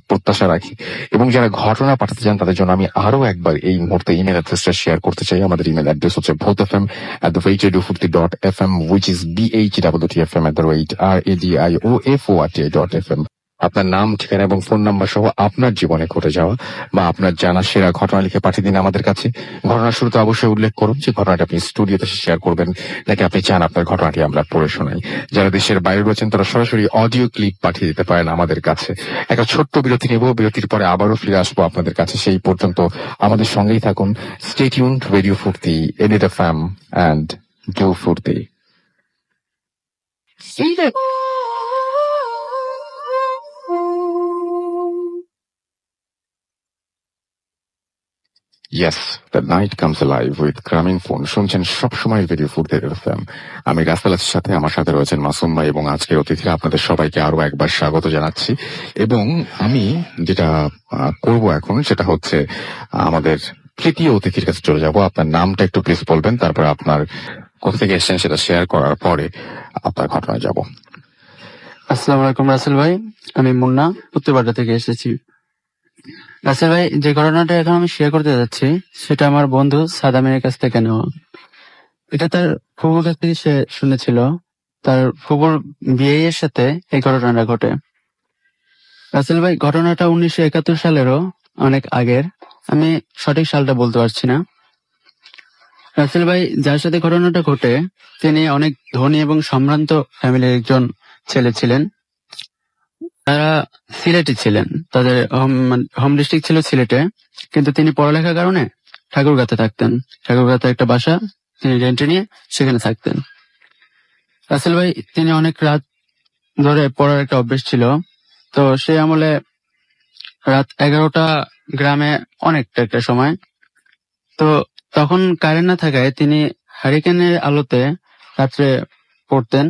প্রত্যাশা রাখি। এবং যারা ঘটনা পাঠাতে চান তাদের জন্য আমি আরো একবার এই মুহূর্তে ইমেল অ্যাড্রেসটা শেয়ার করতে চাই। আমাদের ইমেল অ্যাড্রেস হচ্ছে bhotfm@radiofurti.fm, which is bhttfm@radioforti.fm। আপনার নাম, ঠিকানা এবং ফোন নাম্বার সহ আপনার জীবনে ঘটে যাওয়া বা আপনার জানা সেরা ঘটনা লিখে পাঠিয়ে দিন আমাদের কাছে। ঘটনার শুরুতে অবশ্যই উল্লেখ করুন যে ঘটনাটা আপনি স্টুডিওতে শেয়ার করবেন, নাকি আপনি চান আপনার ঘটনাটি আমরা পড়ে শোনাই। যারা দেশের বাইরে রয়েছেন তারা সরাসরি অডিও ক্লিপ পাঠিয়ে দিতে পারেন আমাদের কাছে। একটা ছোট্ট বিরতি নেব, বিরতির পরে আবারও ফিরে আসবো আপনাদের কাছে। সেই পর্যন্ত আমাদের সঙ্গেই থাকুন। স্টে টিউনড, রেডিও ফুর্তি, এডিট এফএম এন্ড ডু ফুর্তি। Yes, the night comes alive with Gramin Phone. শুনছেন সবসময় রেডিও ফুর্তি এফএম। আমি রাসেল আছির সাথে, আমার সাথে রয়েছেন মাসুম ভাই এবং আজকের অতিথিরা। আপনাদের সবাইকে আরো একবার স্বাগত জানাচ্ছি। এবং আমি যেটা করব এখন সেটা হচ্ছে আমাদের তৃতীয় অতিথির কাছে চলে যাব। আপনার নামটা একটু প্লিজ বলবেন, তারপর আপনার কোথা থেকে এসেছেন সেটা শেয়ার করার পরে আপনার ঘটনায় যাব। আসসালামু আলাইকুম রাসেল ভাই, আমি মুন্না উত্তরবাড্ডা থেকে এসেছি। রাসেল ভাই, যে ঘটনাটা এখন আমি শেয়ার করতে যাচ্ছি সেটা আমার বন্ধু সাদামের কাছ থেকে নেওয়া। এটা তার ফুফুর কাছ থেকে সে শুনেছিল। তার ফুফুর বিয়ের সাথে এই ঘটনাটা ঘটে। রাসেল ভাই, ঘটনাটা 1971 সালেরও অনেক আগের। আমি সঠিক সালটা বলতে পারছি না। রাসেল ভাই, যার সাথে ঘটনাটা ঘটে তিনি অনেক ধনী এবং সম্ভ্রান্ত ফ্যামিলির একজন ছেলে ছিলেন। তারা সিলেটে ছিলেন, তাদের হোম ডিস্ট্রিক্ট ছিল সিলেটে, কিন্তু তিনি পড়ালেখার কারণে ঠাকুরগাঁতে থাকতেন। ঠাকুরগাঁতে একটা বাসা তিনি রেন্টে নিয়ে সেখানে থাকতেন। রাসেল ভাই, তিনি অনেক রাত ধরে পড়ার একটা অভ্যেস ছিল। তো সে আমলে রাত 11টা গ্রামে অনেকটা একটা সময়। তো তখন কারেন্ট না থাকায় তিনি হারিকেনের আলোতে রাত্রে পড়তেন।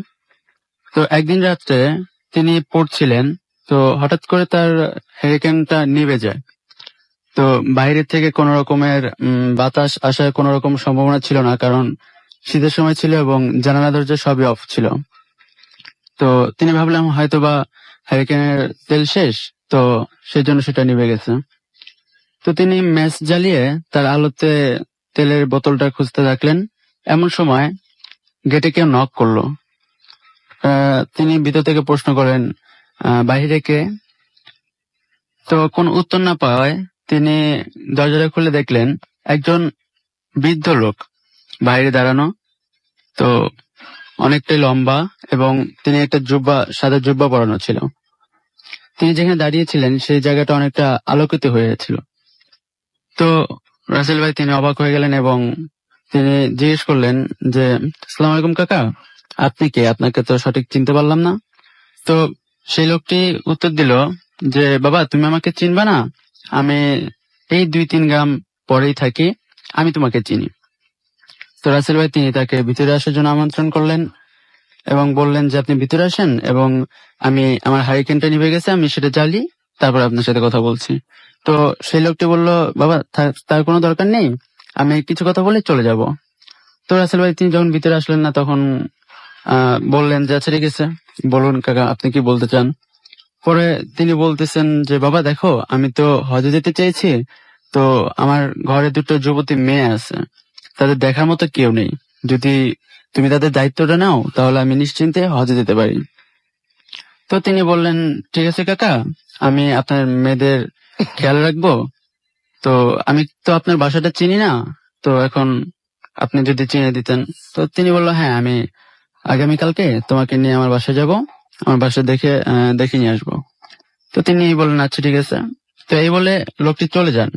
তো একদিন রাত্রে তিনি পড়ছিলেন, তো হঠাৎ করে তার হ্যারিকেনটা নিভে যায়। তো বাইরে থেকে কোন রকমের বাতাস আসার কোন রকম সম্ভাবনা ছিল না, কারণ শীতের সময় ছিল এবং জানালা দরজা সবই অফ ছিল। তো তিনি ভাবলাম হয়তোবা হ্যারিকেনের তেল শেষ, তো সেই জন্য সেটা নিভে গেছে। তো তিনি ম্যাচ জ্বালিয়ে তার আলোতে তেলের বোতলটা খুঁজতে থাকলেন। এমন সময় গেটে কেউ নক করলো। তিনি ভিতর থেকে প্রশ্ন করেন, বাহিরে কে? তো কোন উত্তর না পাওয়ায় তিনি দরজাটা খুলে দেখলেন একজন বৃদ্ধ লোক বাইরে দাঁড়ানো। তো অনেকটাই লম্বা এবং তিনি একটা সাদা জুব্বা পরানো ছিল। তিনি যেখানে দাঁড়িয়েছিলেন সেই জায়গাটা অনেকটা আলোকিত হয়েছিল। তো রাসেল ভাই, তিনি অবাক হয়ে গেলেন এবং তিনি জিজ্ঞেস করলেন যে, আসসালামু আলাইকুম কাকা, আপনি কে? আপনাকে তো সঠিক চিনতে পারলাম না। তো সেই লোকটি উত্তর দিল যে, বাবা তুমি আমাকে চিনবা না, আমি এই 2-3 গ্রাম পরেই থাকি, আমি তোমাকে চিনি। তো রাসেল ভাই, তিনি তাকে ভিতরে আসার জন্য আমন্ত্রণ করলেন এবং বললেন যে, আপনি ভিতরে আসেন এবং আমি আমার হারিকেনটা নিভে গেছে, আমি সেটা জ্বালি, তারপর আপনার সাথে কথা বলছি। তো সেই লোকটি বলল, বাবা তার কোনো দরকার নেই, আমি কিছু কথা বলে চলে যাব। তো রাসেল ভাই, তিনি যখন ভিতরে আসলেন না তখন বললেন যে, আচ্ছা ঠিক আছে, বলুন কাকা আপনি কি বলতে চান। পরে তিনি বলতেছেন যে, বাবা দেখো, আমি তো হজে যেতে চেয়েছি, তো আমার ঘরে 2টো যুবতী মেয়ে আছে, তাদের দেখার মতো কেউ নেই। যদি তুমি তাদের দায়িত্বটা নাও তাহলে আমি নিশ্চিন্তে হজে যেতে পারি। তো তিনি বললেন, ঠিক আছে কাকা, আমি আপনার মেয়েদের খেয়াল রাখবো। তো আমি তো আপনার বাসাটা চিনি না, তো এখন আপনি যদি চিনে দিতেন। তো তিনি বললো, হ্যাঁ, আমি আগামীকালকে তোমাকে নিয়ে আমার বাসায় যাব, আমার বাসা দেখে নিয়ে আসবো। তো তিনি বললেন, আচ্ছা ঠিক আছে। তো এই বলে লোকটি চলে যান।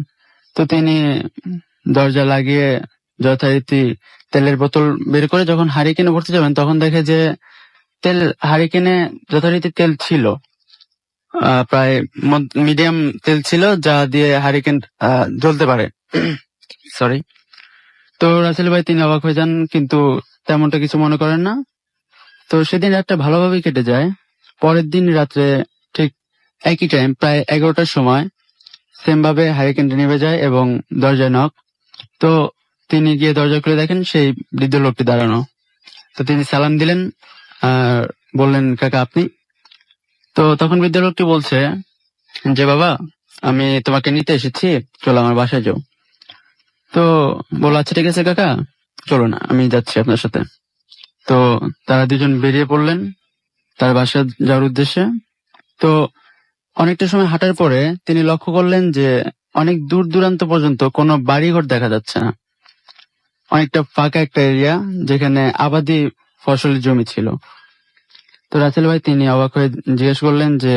তো তিনি দরজা লাগিয়ে যথারীতি তেলের বোতল বের করে যখন হারিকেনে ভরতে যাবেন তখন দেখে যে হারিকেনে যথারীতি তেল ছিল, প্রায় মিডিয়াম তেল ছিল, যা দিয়ে হারিকেন জ্বলতে পারে। সরি। তো রাসেল ভাই, তিনি অবাক হয়ে যান, কিন্তু তেমনটা কিছু মনে করেন না। তো সেদিন রাতটা ভালোভাবেই কেটে যায়। পরের দিন রাত্রে ঠিক একই টাইম, প্রায় 11টার সময় সেম ভাবে হারিকেনটা নিভে যায় এবং দরজায় নক। তো তিনি গিয়ে দরজা খুলে দেখেন সেই বৃদ্ধ লোকটি দাঁড়ানো। তো তিনি সালাম দিলেন আর বললেন, কাকা আপনি? তো তখন বৃদ্ধ লোকটি বলছে যে, বাবা আমি তোমাকে নিতে এসেছি, চলো আমার বাসায় যাও। তো বলল, আচ্ছা ঠিক আছে কাকা, চলো না, আমি যাচ্ছি আপনার সাথে। তো তারা দুজন বেরিয়ে পড়লেন তার বাসায় যাওয়ার উদ্দেশ্যে। তো অনেকটা সময় হাঁটার পরে তিনি লক্ষ্য করলেন যে অনেক দূর দূরান্ত পর্যন্ত কোনো বাড়িঘর দেখা যাচ্ছে না। অনেকটা ফাঁকা একটা এরিয়া, যেখানে আবাদি ফসলের জমি ছিল। তো রাসেল ভাই, তিনি অবাক হয়ে জিজ্ঞেস করলেন যে,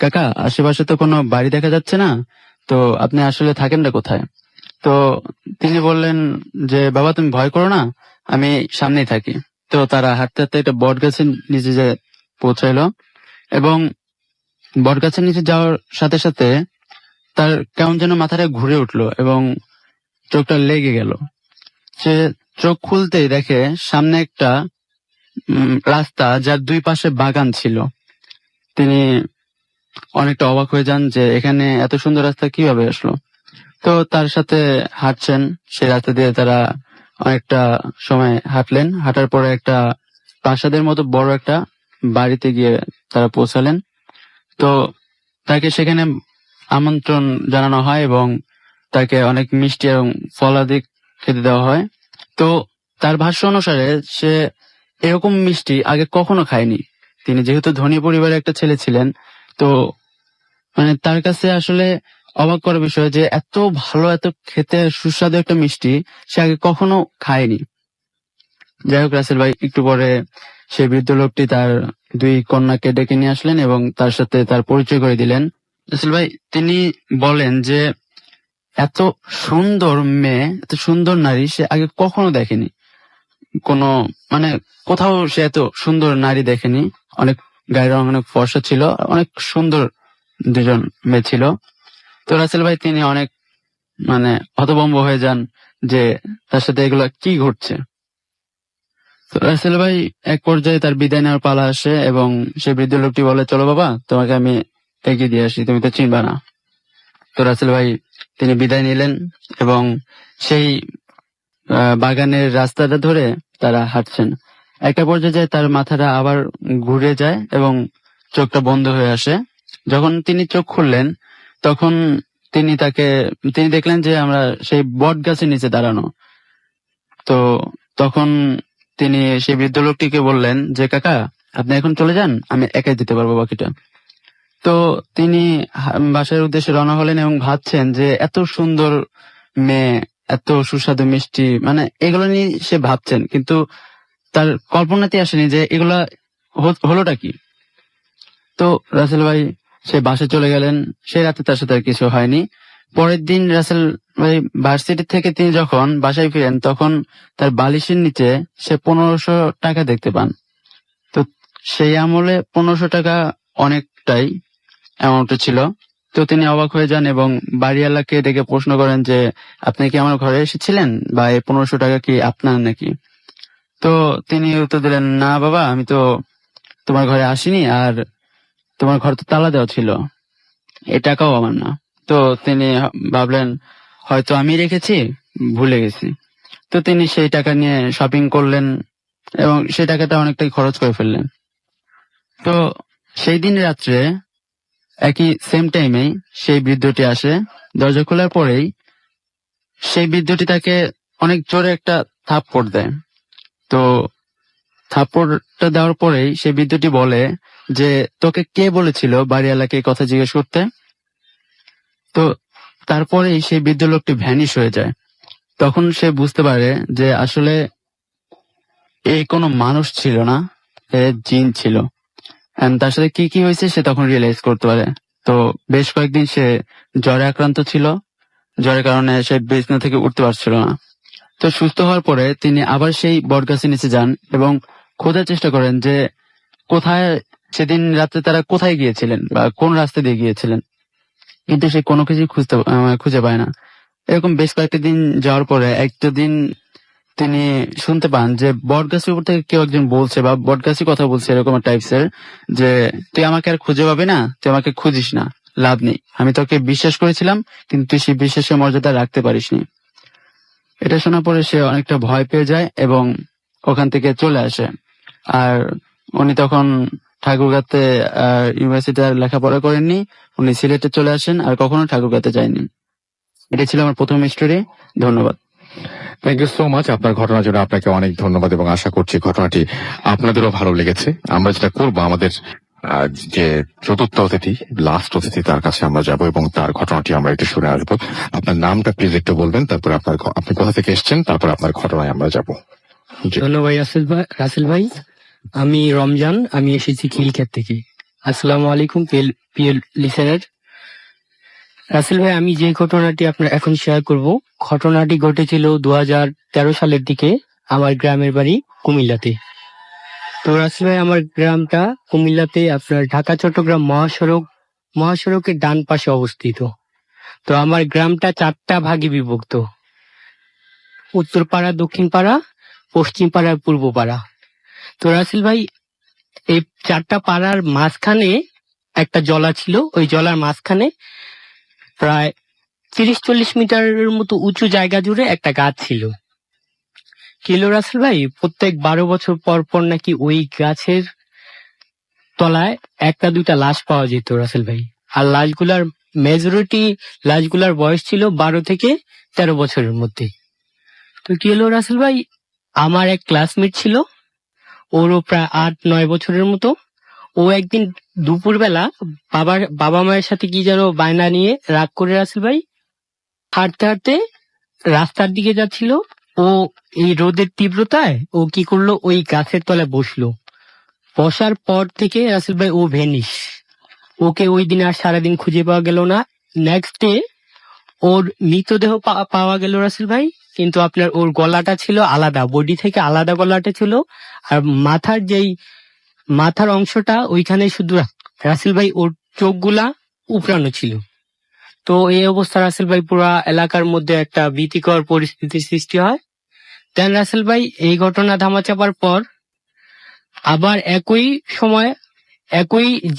কাকা আশেপাশে তো কোনো বাড়ি দেখা যাচ্ছে না, তো আপনি আসলে থাকেন না কোথায়? তো তিনি বললেন যে, বাবা তুমি ভয় করো না, আমি সামনেই থাকি। তো তারা হাঁটতে হাঁটতে একটা বট গাছের নিচে যে পৌঁছাইলো এবং বট গাছের নিচে যাওয়ার সাথে সাথে তার কেমন যেন মাথাটা ঘুরে উঠলো এবং চোখটা লেগে গেল। সে চোখ খুলতেই দেখে সামনে একটা রাস্তা, যার 2 পাশে বাগান ছিল। তিনি অনেকটা অবাক হয়ে যান যে এখানে এত সুন্দর রাস্তা কিভাবে আসলো। তো তার সাথে হাঁটছেন, সেই রাস্তা দিয়ে তারা অনেকটা সময় হাঁটলেন। হাঁটার পরে একটা প্রাসাদের মতো বড় একটা বাড়িতে গিয়ে তারা পৌঁছালেন। তো তাকে সেখানে আমন্ত্রণ জানানো হয় এবং তাকে অনেক মিষ্টি এবং ফলাদি খেতে দেওয়া হয়। তো তার ভাষ্য অনুসারে সে এরকম মিষ্টি আগে কখনো খায়নি। তিনি যেহেতু ধনী পরিবারের একটা ছেলে ছিলেন, তো মানে তার কাছে আসলে অবাক করার বিষয় যে এত ভালো, এত খেতে সুস্বাদু একটা মিষ্টি সে আগে কখনো খায়নি। যাই হোক, রাসেল ভাই একটু পরে সেই বৃদ্ধ লোকটি তার 2 কন্যাকে ডেকে নিয়ে আসলেন এবং তার সাথে তার পরিচয় করে দিলেন। রাসেল ভাই তিনি বলেন যে এত সুন্দর মেয়ে, এত সুন্দর নারী সে আগে কখনো দেখেনি। কোনো মানে কোথাও সে এত সুন্দর নারী দেখেনি। অনেক গায়ের রং অনেক ফর্সা ছিল, অনেক সুন্দর 2 জন মেয়ে ছিল। তো রাসেল ভাই তিনি অনেক মানে হতভম্ব হয়ে যান যে তার সাথে এগুলা কি ঘটছে। তো রাসেল ভাই এক পর্যায়ে তার বিদায় নেওয়ার পালা আসে এবং সে বৃদ্ধ লোকটি বলে, চলো বাবা, তোমাকে আমি এগিয়ে দিয়ে আসি, তুমি তো চিনবা না। তো রাসেল ভাই তিনি বিদায় নিলেন এবং সেই বাগানের রাস্তাটা ধরে তারা হাঁটছেন। একটা পর্যায়ে যায় তার মাথাটা আবার ঘুরে যায় এবং চোখটা বন্ধ হয়ে আসে। যখন তিনি চোখ খুললেন তখন তিনি দেখলেন যে আমরা সেই বট গাছের নিচে দাঁড়ানো। তো তখন তিনি সেই বৃদ্ধ লোকটিকে বললেন যে কাকা, আপনি এখন চলে যান, আমি একাই দিতে পারবো বাকিটা। তো তিনি বাসার উদ্দেশ্যে রওনা হলেন এবং ভাবছেন যে এত সুন্দর মেয়ে, এত সুস্বাদু মিষ্টি, মানে এগুলো নিয়ে সে ভাবছেন, কিন্তু তার কল্পনাতে আসেনি যে এগুলা হলোটা কি। তো রাসেল ভাই সে বাসায় চলে গেলেন। সেই রাতে তার সাথে আর কিছু হয়নি। পরের দিন রাসেল ভাই ভার্সিটি থেকে তিনি যখন বাসায় ফিরেন তখন তার বালিশের নিচে সে 1500 টাকা দেখতে পান। তো সেই আমলে 1500 টাকা অনেকটাই অ্যামাউন্ট ছিল। তো তিনি অবাক হয়ে যান এবং বাড়িওয়ালাকে ডেকে প্রশ্ন করেন যে আপনি কি আমার ঘরে এসেছিলেন, বা এই 1500 টাকা কি আপনার নাকি? তো তিনি উত্তর দিলেন, না বাবা, আমি তো তোমার ঘরে আসিনি, আর তোমার ঘর তো তালা দেওয়া ছিল, এই টাকাও আমার না। তো তিনি ভাবলেন হয়তো আমি রেখেছি, ভুলে গেছি। তো তিনি সেই টাকা নিয়ে শপিং করলেন এবং সেই টাকাটা অনেকটাই খরচ করে ফেললেন। তো সেই দিন রাত্রে একই সেম টাইমেই সেই বৃদ্ধটি আসে। দরজা খোলার পরেই সেই বৃদ্ধটি তাকে অনেক জোরে একটা থাপ্পড় দেয়। তো থাপ্পড়টা দেওয়ার পরেই সেই বৃদ্ধটি বলে যে তোকে কে বলেছিল বাড়িওয়ালাকে এই কথা জিজ্ঞেস করতে? তো তারপরেই সেই বৃদ্ধ লোকটি ভ্যানিশ হয়ে যায়। তখন সে বুঝতে পারে যে আসলে এই কোনো মানুষ ছিল না, এ জিন ছিল। And তার সাথে কি কি হয়েছে সে তখন রিয়েলাইজ করতে পারে। তো বেশ কয়েকদিন সে জ্বরে আক্রান্ত ছিল, জ্বরের কারণে সে বিছানা থেকে উঠতে পারছিল না। তো সুস্থ হওয়ার পরে তিনি আবার সেই বটগাছের নিচে যান এবং খোঁজার চেষ্টা করেন যে কোথায় সেদিন রাতে তারা কোথায় গিয়েছিলেন বা কোন রাস্তা দিয়ে গিয়েছিলেন, কিন্তু সে কোনো কিছুই খুঁজে পায় না। এরকম বেশ কয়েকটা দিন যাওয়ার পরে একটা দিন তিনি শুনতে পান যে বটগাছের উপর থেকে কেউ একজন বলছে, বা বটগাছই কথা বলছে এরকম টাইপসের, যে তুই আমাকে আর খুঁজে পাবি না, তুই আমাকে খুঁজিস না, লাভ নেই, আমি তোকে বিশ্বাস করেছিলাম কিন্তু তুই সেই বিশ্বাসের মর্যাদা রাখতে পারিসনি। এটা শোনার পরে সে অনেকটা ভয় পেয়ে যায় এবং ওখান থেকে চলে আসে। আর উনি তখন ঠাকুরগাঁতে ইউনিভার্সিটি আর লেখাপড়া করেননি, উনি সিলেটে চলে আসেন আর কখনো ঠাকুরগাঁতে যায়নি। এটা ছিল আমার প্রথম স্টোরি। ধন্যবাদ। Thank you so much. আপনার ঘটনার জন্য আপনাকে অনেক ধন্যবাদ এবং আশা করছি ঘটনাটি আপনাদেরও ভালো লেগেছে। আমরা যেটা করবো, আমাদের যে চতুর্থ অতিথি, লাস্ট অতিথি, তার কাছে আমরা যাব এবং তার ঘটনাটি আমরা একটু শুনে আসবো। আপনার নামটা প্লিজ একটু বলবেন, তারপরে আপনি কোথা থেকে এসেছেন, তারপর আপনার ঘটনায় আমরা যাব। ধন্যবাদ রাসেল ভাই। আমি রমজান, আমি এসেছি খিলক্ষেত থেকে। আসসালামু আলাইকুম প্রিয় লিসেনার। রাসেল ভাই, আমি যে ঘটনাটি আপনার এখন শেয়ার করব, ঘটনাটি ঘটেছিল 2013 সালের দিকে আমার গ্রামের বাড়ি কুমিল্লাতে। তো রাসেল ভাই, আমার গ্রামটা কুমিল্লাতে আপনার ঢাকা চট্টগ্রাম মহাসড়কের ডান পাশে অবস্থিত। তো আমার গ্রামটা 4টা ভাগে বিভক্ত: উত্তর পাড়া, দক্ষিণ পাড়া, পশ্চিম পাড়া, পূর্ব পাড়া। তো রাসেল ভাই, এই 4টা পাড়ার মাঝখানে একটা জলা ছিল। ওই জলার মাঝখানে প্রায় 30-40 মিটারের মতো উঁচু জায়গা জুড়ে একটা গাছ ছিল। রাসেল ভাই, প্রত্যেক 12 বছর পর পর নাকি ওই গাছের তলায় একটা দুইটা লাশ পাওয়া যেত রাসেল ভাই। আর লাশগুলার বয়স ছিল 12 থেকে 13 বছরের মধ্যে। তো কি হলো রাসেল ভাই, আমার এক ক্লাসমেট ছিল, ওরও প্রায় 8-9 বছরের মতো। ও একদিন দুপুরবেলা বাবা মায়ের সাথে কি যেন বায়না নিয়ে রাগ করে রাসেল ভাই হাঁটতে হাঁটতে রাস্তার দিকে যাচ্ছিল। ও এই রোদের তীব্রতায় ও কি করলো, ওই গাছের তলায় বসলো। বসার পর থেকে রাসেল ভাই ও ভ্যানিশ। ওকে ওই দিন আর সারাদিন খুঁজে পাওয়া গেল না। নেক্সট ডে ওর মৃতদেহ পাওয়া গেল রাসেল ভাই, কিন্তু আপনার ওর গলাটা ছিল আলাদা, বডি থেকে আলাদা গলাটা ছিল। আর মাথার অংশটা ওইখানে শুধু রাসেল ভাই ওর চোখগুলা উপড়ানো ছিল। তো এই অবস্থা রাসেল ভাই পুরা এলাকার মধ্যে একটা ভীতিকর পরিস্থিতির সৃষ্টি হয়। দেন রাসেল ভাই এই ঘটনা ধামাচাপার পর আবার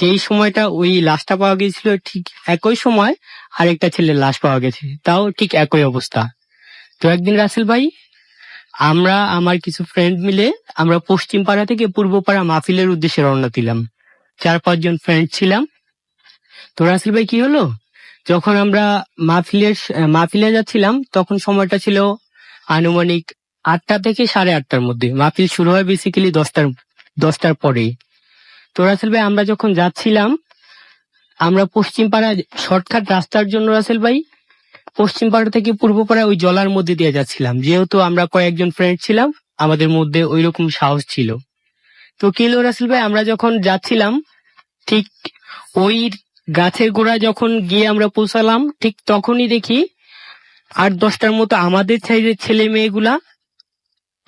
যেই সময়টা ওই লাশটা পাওয়া গেছিল, ঠিক একই সময় আরেকটা ছেলের লাশ পাওয়া গেছে, তাও ঠিক একই অবস্থা। তো একদিন রাসেল ভাই আমার কিছু ফ্রেন্ড মিলে আমরা পশ্চিম পাড়া থেকে পূর্ব পাড়া মাহফিলের উদ্দেশ্যে রওনা দিলাম। 4-5 জন ফ্রেন্ড ছিলাম। তো রাসেল ভাই কি হলো, যখন আমরা মাহফিলে যাচ্ছিলাম তখন সময়টা ছিল আনুমানিক 8টা থেকে 8:30টার মধ্যে। মাহফিল শুরু হয় বেসিক্যালি 10টার পরে। তো রাসেল ভাই আমরা যখন যাচ্ছিলাম, আমরা পশ্চিম পাড়া শর্টকাট রাস্তার জন্য রাসেল ভাই পশ্চিম পাড়া থেকে পূর্ব পাড়া ওই জলার মধ্যে দিয়ে যাচ্ছিলাম, যেহেতু আমরা কয়েকজন ফ্রেন্ড ছিলাম, আমাদের মধ্যে ওই রকম সাহস ছিল। তো কি হলো রাসেল ভাই, আমরা যখন যাচ্ছিলাম ঠিক ওই গাছের গোড়ায় যখন গিয়ে আমরা পৌঁছালাম, ঠিক তখনই দেখি 8-10টার মতো আমাদের সাইজের ছেলে মেয়েগুলা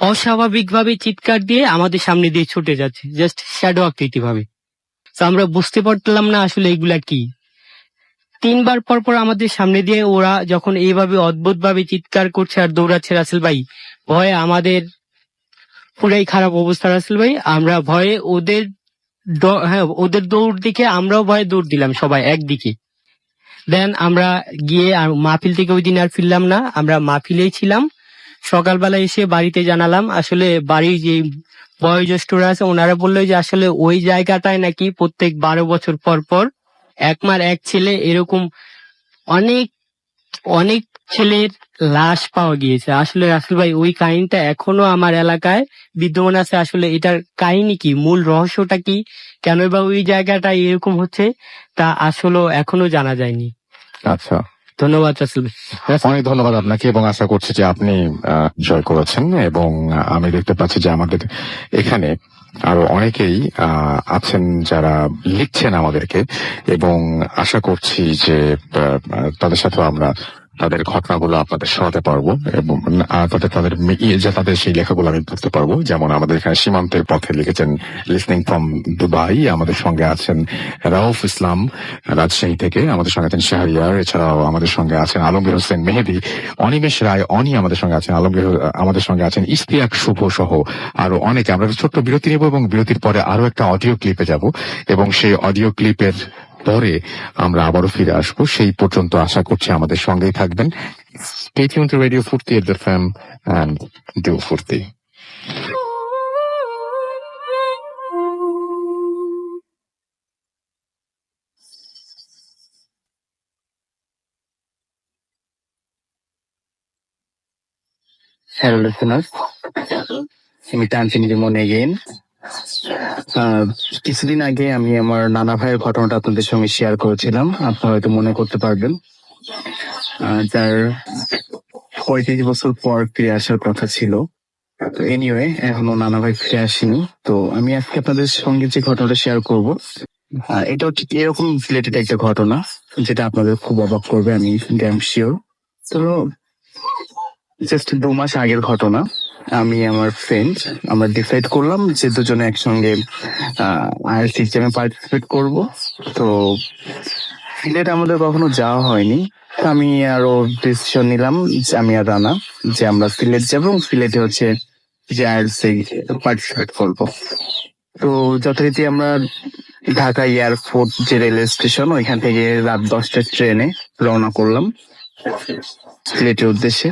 অস্বাভাবিক ভাবে চিৎকার দিয়ে আমাদের সামনে দিয়ে ছুটে যাচ্ছে, জাস্ট শ্যাডো আকৃতি ভাবে। তো আমরা বুঝতে পারতাম না আসলে এগুলা কি। 3বার পর আমাদের সামনে দিয়ে ওরা যখন এইভাবে অদ্ভুত ভাবে চিৎকার করছে আর দৌড়াচ্ছে রাসেল ভাই, ভয়ে আমাদের পুরাই খারাপ অবস্থা রাসেল ভাই। আমরা ভয়ে ওদের দৌড় দেখে আমরাও ভয়ে দৌড় দিলাম সবাই একদিকে। দেন আমরা গিয়ে আর মাহফিল থেকে ওই দিন আর ফিরলাম না, আমরা মাহফিলেই ছিলাম। সকালবেলা এসে বাড়িতে জানালাম, আসলে বাড়ির যে বয়োজ্যেষ্ঠরা আছে ওনারা বললো যে আসলে ওই জায়গাটায় নাকি প্রত্যেক 12 বছর পর এক মার এক ছেলে এরকম অনেক অনেক ছেলের লাশ পাওয়া গিয়েছে। আসলে রাসেল ভাই ওই কাহিনীটা এখনো আমার এলাকায় বিদ্যমান আছে। আসলে এটার কাহিনী কি, মূল রহস্যটা কি, কেন বা ওই জায়গাটা এরকম হচ্ছে, তা আসলে এখনো জানা যায়নি। আচ্ছা, ধন্যবাদ রাসেল ভাই। অনেক ধন্যবাদ আপনাকে, এবং আশা করছি যে আপনি জয় করেছেন। এবং আমি দেখতে পাচ্ছি যে আমাদের এখানে আরো অনেকেই আছেন যারা লিখছেন আমাদেরকে, এবং আশা করছি যে তাদের সাথেও আমরা তাদের ঘটনাগুলো আপনাদের শোনাতে পারবো, এবং তাদের সেই লেখাগুলো আমি পড়তে পারবো। যেমন আমাদের এখানে সীমান্তের পথে লিখেছেন লিসনিং ফ্রম দুবাই, আমাদের সঙ্গে আছেন রাউফ ইসলাম রাজশাহী থেকে, আমাদের সঙ্গে আছেন শাহরিয়ার, এছাড়াও আমাদের সঙ্গে আছেন আলমগীর হোসেন মেহেদী, অনিমেষ রায় অনি আমাদের সঙ্গে আছেন, আমাদের সঙ্গে আছেন ইশতিয়াক শুভ সহ আরো অনেকে। আমরা ছোট্ট বিরতি নেব এবং বিরতির পরে আরো একটা অডিও ক্লিপে যাব, এবং সেই অডিও ক্লিপের পরে আমরা আবারও ফিরে আসবো। সেই পর্যন্ত আশা করছি আমাদের সঙ্গেই থাকবেন। Stay tuned to Radio Furti at the FM and do Furti. Hello listeners, আমি তানসিন রিমন এগেইন। কিছুদিন আগে আমি আমার নানা ভাইয়ের ঘটনাটা আপনাদের সঙ্গে শেয়ার করেছিলাম, আপনারা হয়তো মনে করতে পারবেন, যার 35 বছর পর ফিরে আসার কথা ছিল। তো এনিওয়ে, এখনো নানা ভাই ফিরে আসেনি। তো আমি আজকে আপনাদের সঙ্গে যে ঘটনাটা শেয়ার করব, এটাও ঠিক এরকম রিলেটেড একটা ঘটনা যেটা আপনাদের খুব অবাক করবে, আমি ড্যাম শিওর। তো জাস্ট 2 মাস আগের ঘটনা। আমি আমার ফ্রেন্ড আমরা ডিসাইড করলাম যে দুজনে একসঙ্গে আইএলটিএস এক্সামে পার্টিসিপেট করব। তো সিলেট আমাদের কখনো যাওয়া হয়নি, আমি আরো ডিসিশন নিলাম যে আমি আর রানা যে আমরা সিলেট যাবো, এবং সিলেটে হচ্ছে যে আইএলটিএস পার্টিসিপেট করবো। তো যথারীতি আমরা ঢাকা এয়ারপোর্ট যে রেলওয়ে স্টেশন, ওইখান থেকে রাত 10টার ট্রেনে রওনা করলাম সিলেটের উদ্দেশ্যে।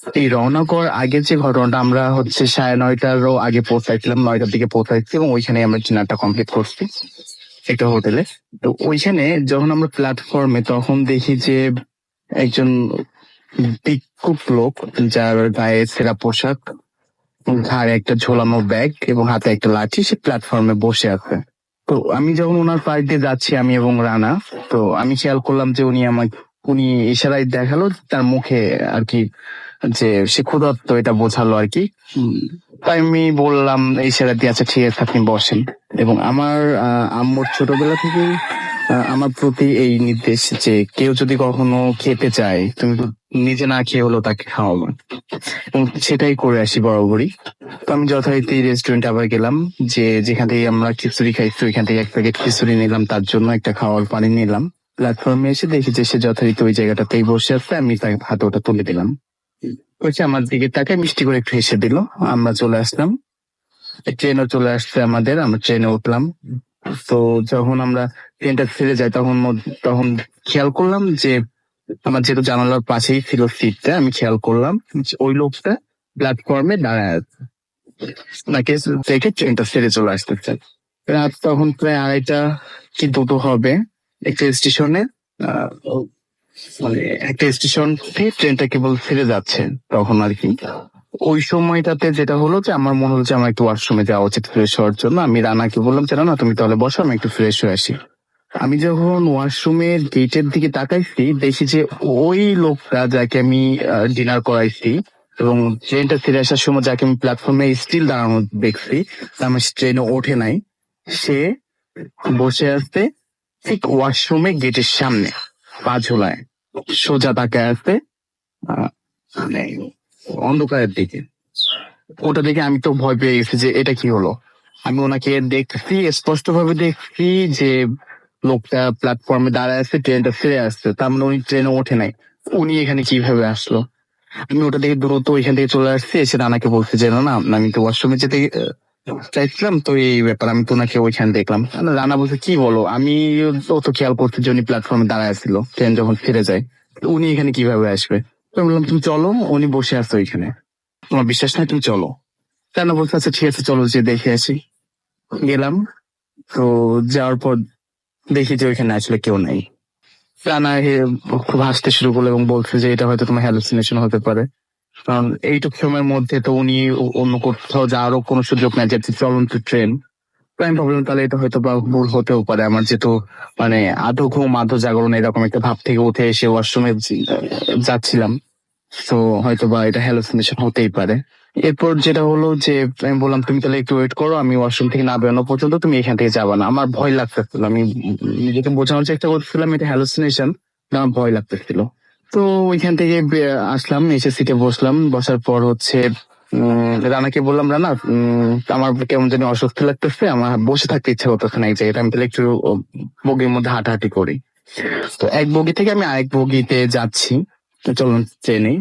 এই রওনা করার আগে যে ঘটনাটা, আমরা হচ্ছে 9:30টারও আগে পৌঁছাইছিলাম, 9টার দিকে পৌঁছাইছি এবং ওইখানে আমরা ডিনারটা কমপ্লিট করছি একটা হোটেলে। তো ওইখানে যখন আমরা প্ল্যাটফর্মে, তখন দেখি যে একজন ভিক্ষুক লোক, যার গায়ে ছেঁড়া পোশাক, ঘাড়ে একটা ঝোলানো ব্যাগ এবং হাতে একটা লাঠি, সে প্ল্যাটফর্মে বসে আছে। তো আমি যখন ওনার পাশ দিয়ে যাচ্ছি, আমি এবং রানা, তো আমি খেয়াল করলাম যে উনি ইশারায় দেখালো তার মুখে আর কি, যে সে ক্ষুধার্ত, এটা বোঝালো আর কি। তাই আমি বললাম ইশারা দিয়ে, আচ্ছা ঠিক আছে আপনি বসেন। এবং আমার আম্মুর ছোটবেলা থেকে আমার প্রতি এই নির্দেশ যে কেউ যদি কখনো খেতে চায়, তুমি তো নিজে না খেয়ে হলো তাকে খাওয়াবো, এবং সেটাই করে আসি বরাবরই। তো আমি যথারীতি রেস্টুরেন্টে আবার গেলাম, যে যেখান থেকে আমরা খিচুড়ি খাইছি ওইখান থেকে এক প্যাকেট খিচুড়ি নিলাম, তার জন্য একটা খাওয়ার পানি নিলাম। প্ল্যাটফর্মে এসে দেখি যে সে যথারীতি ওই জায়গাটাতেই বসে আছে, আমি তাকে হাতে ওটা তুলে দিলাম। ওইটা আমার দিকে তাকে মিষ্টি করে একটু হেসে দিল। আমরা চলে আসলাম, ট্রেনও চলে আসছে আমাদের, আমরা ট্রেনে উঠলাম। তো যখন আমরা ট্রেনটা ছেড়ে যাই, তখন খেয়াল করলাম যে আমার যেহেতু জানালার পাশেই ছিল সিটটা, আমি খেয়াল করলাম যে ওই লোকটা প্ল্যাটফর্মে দাঁড়ায় আছে, নাকি দেখে ট্রেনটা ছেড়ে চলে আসতেছে। রাত তখন প্রায় 2:30 কি 2টো হবে। একটা স্টেশনে মানে একটা স্টেশন থেকে ট্রেনটা কেবল ছেড়ে যাচ্ছে তখন আর কি। ওই সময়টাতে যেটা হলো যে আমার মনে হলো যে আমার একটু ওয়াশরুমে যাওয়া উচিত ফ্রেশ হওয়ার জন্য। আমি রানাকে বললাম যে না, তুমি তাহলে বসো, আমি একটু ফ্রেশ হয়ে আসি। আমি যখন ওয়াশরুমের গেটের দিকে তাকাইছি, দেখি যে ওই লোকটা যাকে আমি ডিনার করাইছি এবং ট্রেনটা ফিরে আসার সময় যাকে আমি প্ল্যাটফর্মে স্টিল দাঁড়ানো দেখছি, আমার ট্রেনে ওঠে নাই, সে বসে আছে ঠিক ওয়াশরুমে গেটের সামনে, পা ঝোলায় সোজা তাকায় আছে মানে অন্ধকারের দিকে। ওটা দেখে আমি তো ভয় পেয়ে গেছি যে এটা কি হলো। আমি ওনাকে দেখছি, স্পষ্ট ভাবে দেখছি যে লোকটা প্ল্যাটফর্মে দাঁড়ায় আছে, ট্রেনটা ফিরে আসছে, তার মানে উনি ট্রেনে ওঠে নাই। উনি এখানে কিভাবে আসলো? আমি ওটা দেখে দ্রুত ওইখান থেকে চলে আসছি, এসে রানাকে বলছি যে না, আমি তো ওয়াশরুমে যেতে চাইছিলাম, তো এই ব্যাপার। আমি তো ওনাকে ওইখানে দেখলাম। রানা বলছে কি বলো, আমি তো খেয়াল করছি যে উনি প্ল্যাটফর্মে দাঁড়ায় ছিল, ট্রেন যখন ফিরে যায়, তো উনি এখানে কিভাবে আসবে? তো আমি বললাম তুমি চলো, উনি বসে আছে ওইখানে, তোমার বিশ্বাস নাই, তুমি চলো। রানা বলছে আচ্ছা ঠিক আছে চলো, যে দেখে আসি। গেলাম, তো যাওয়ার পর দেখি যে ওইখানে আসলে কেউ নাই। রানা খুব হাসতে শুরু করলো এবং বলছে যে এটা হয়তো তোমার হ্যালুসিনেশন হতে পারে, কারণ এইটুকু সময়ের মধ্যে তো উনি অন্য কোথাও যাওয়ারও কোনো সুযোগ নাই, যেহেতু চলন্ত ট্রেন। তো আমি ভাবলাম তাহলে এটা হয়তো বা ভুল হতেও পারে আমার, যেহেতু মানে আধো ঘুম আধো জাগরণ এরকম একটা ভাব থেকে উঠে এসে ওয়াশরুমে যাচ্ছিলাম, তো হয়তো বা এটা হ্যালুসিনেশন হতেই পারে। এরপর যেটা হলো যে আমি বললাম তুমি তাহলে একটু ওয়েট করো, আমি ওয়াশরুম থেকে না বেরোনো পর্যন্ত তুমি এখান থেকে যাবা না। আমার ভয় লাগতেছিল, আমি নিজেকে বোঝানোর চেষ্টা করছিলাম এটা হ্যালুসিনেশন, আমার ভয় লাগতেছিল। তো ওইখান থেকে আসলাম, এসে সিটে বসলাম। বসার পর হচ্ছে রানাকে বললাম রানা, আমার কেমন জানি অসুস্থ লাগতেছে, আমার বসে থাকতে ইচ্ছা করতেছে না এই জায়গাটা, আমি তাহলে একটু বগির মধ্যে হাঁটাহাঁটি করি। তো এক বগি থেকে আমি আরেক বগিতে যাচ্ছি, চলুন ট্রেনে।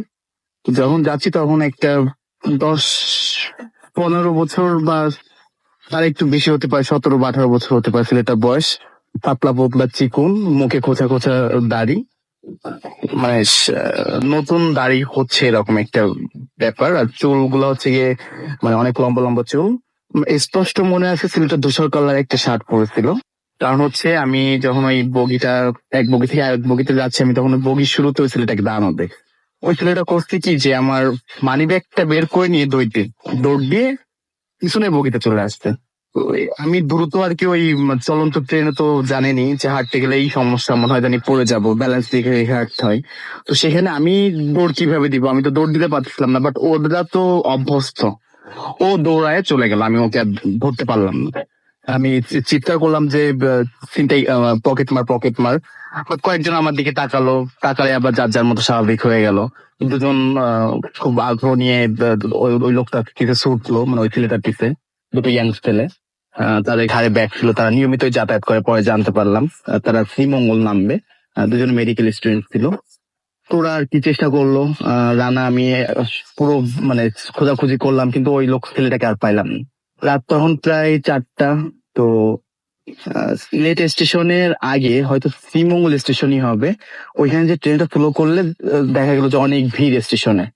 যখন যাচ্ছি তখন একটা 10-15 বছর বা তার একটু বেশি হতে পারে, 17 বা 18 বছর হতে পারে ছেলেটার বয়স। পাতলা পোতলা চিকুন, মুখে খোঁচা খোঁচা দাড়ি, মানে নতুন দাড়ি হচ্ছে এরকম একটা ব্যাপার। আর চুলগুলো হচ্ছে গিয়ে মানে অনেক লম্বা লম্বা চুল। স্পষ্ট মনে আছে ছেলেটা ধূসর কালার একটা শার্ট পরেছিল। কারণ হচ্ছে আমি যখন ওই বগিটা এক বগি থেকে আরেক বগিতে যাচ্ছি, আমি তখন ওই বগির শুরুতে ওই ছেলেটাকে দাঁড়ানো দেখ। ওই ছেলেটা করছে কি যে আমার মানি ব্যাগটা বের করে নিয়ে দৌড় দিয়ে পিছনের বগিতে চলে আসছে। তো আমি দ্রুত আর কি ওই চলন্ত ট্রেনে তো জানেনি যে হাঁটতে গেলে এই সমস্যা, মনে হয় জানি পড়ে যাবো, ব্যালেন্স দিকে রেখে হাঁটতে হয়। তো সেখানে আমি দৌড় কিভাবে দিব, আমি তো দৌড় দিতে পারছিলাম না, বাট ওরা তো অভ্যস্ত, ও দৌড়ায় চলে গেল, আমি ওকে আর ধরতে পারলাম না। আমি চিৎকার করলাম যে চিন্তাই, পকেট মার পকেট মার। But কয়েকজন আমার দিকে তাকালে আবার যার যার মতো স্বাভাবিক হয়ে গেল। দুজন খুব আগ্রহ নিয়ে ওই লোকটার পিছে ছুটলো, মানে ওই ছেলেটার পিছে, দুটো ইয়াং ছেলে। তাদের ঘাড়ে ব্যাগ ছিল, তারা নিয়মিতই যাতায়াত করে, পরে জানতে পারলাম তারা শ্রীমঙ্গল নামবে। দুজন মেডিকেল স্টুডেন্ট ছিল। তো ওরা আর কি চেষ্টা করলো, রানা আমি পুরো মানে খোঁজাখুঁজি করলাম, কিন্তু ওই লোক ছেলেটাকে আর পাইলাম না। রাত তখন প্রায় 4টা। তো সিলেট স্টেশনের আগে হয়তো শ্রীমঙ্গল স্টেশনই হবে, ওইখানে যে ট্রেনটা ফলো করলে দেখা গেল যে অনেক ভিড় স্টেশনে।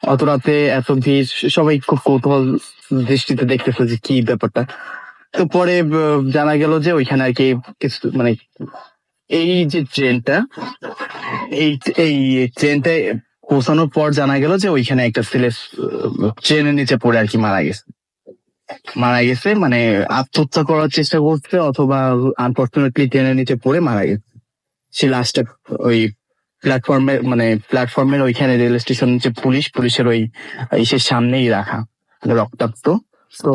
অত রাতে এত ভিড়, সবাই খুব কৌতূহল দৃষ্টিতে দেখতেছে যে কি ব্যাপারটা। তো পরে জানা গেল যে ওইখানে আর কি কিছু মানে এই যে ট্রেনটা, এই এই ট্রেনটা পৌঁছানোর পর জানা গেল যে ওইখানে একটা ছেলে ট্রেনের নিচে পড়ে আর কি মারা গেছে, মানে আত্মহত্যা করার চেষ্টা করছে অথবা আনফর্চুনেটলি ট্রেনের নিচে পড়ে মারা গেছে। সে লাস্টটা ওই প্ল্যাটফর্মের ওইখানে রেল স্টেশন যে পুলিশের ওই ইসের সামনেই রাখা, রক্তাক্ত। তো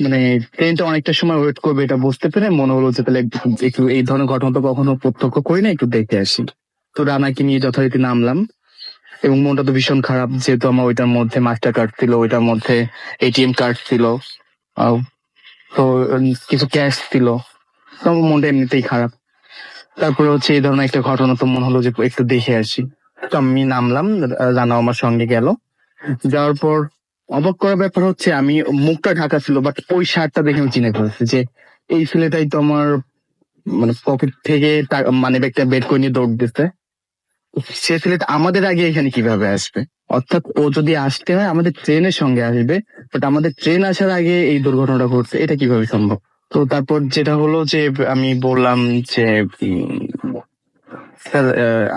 মানে ট্রেনটা অনেকটা সময় ওয়েট করবে এটা বুঝতে পেরে মনে হলো যে তাহলে একটু এই ধরনের ঘটনা তো কখনো প্রত্যক্ষ করি না, একটু দেখে আসি। তো রানাকে নিয়ে যথারীতি নামলাম এবং মনটা তো ভীষণ খারাপ, যেহেতু আমার ওইটার মধ্যে মাস্টার কার্ড ছিল, ওইটার মধ্যে এটিএম কার্ড ছিল, তো কিছু ক্যাশ ছিল, তো আমার মনটা এমনিতেই খারাপ। তারপরে হচ্ছে এই ধরনের একটা ঘটনা, তো মনে হলো যে একটু দেখে আসি। তো আমি নামলাম, রানা আমার সঙ্গে গেল। যাওয়ার পর অবাক করার ব্যাপার হচ্ছে আমি মুখটা ঢাকা ছিল, বাট ওই শার্টটা দেখে আমি চিনে ফেলছি যে এই ছেলেটাই তো আমার মানে পকেট থেকে মানি ব্যাগটা বের করে নিয়ে দৌড় দিতে। সে ছেলেটা আমাদের আগে এখানে কিভাবে আসবে? অর্থাৎ ও যদি আসতে হয় আমাদের ট্রেনের সঙ্গে আসবে, বাট আমাদের ট্রেন আসার আগে এই দুর্ঘটনাটা ঘটছে, এটা কিভাবে সম্ভব? তো তারপর যেটা হলো যে আমি বললাম যে স্যার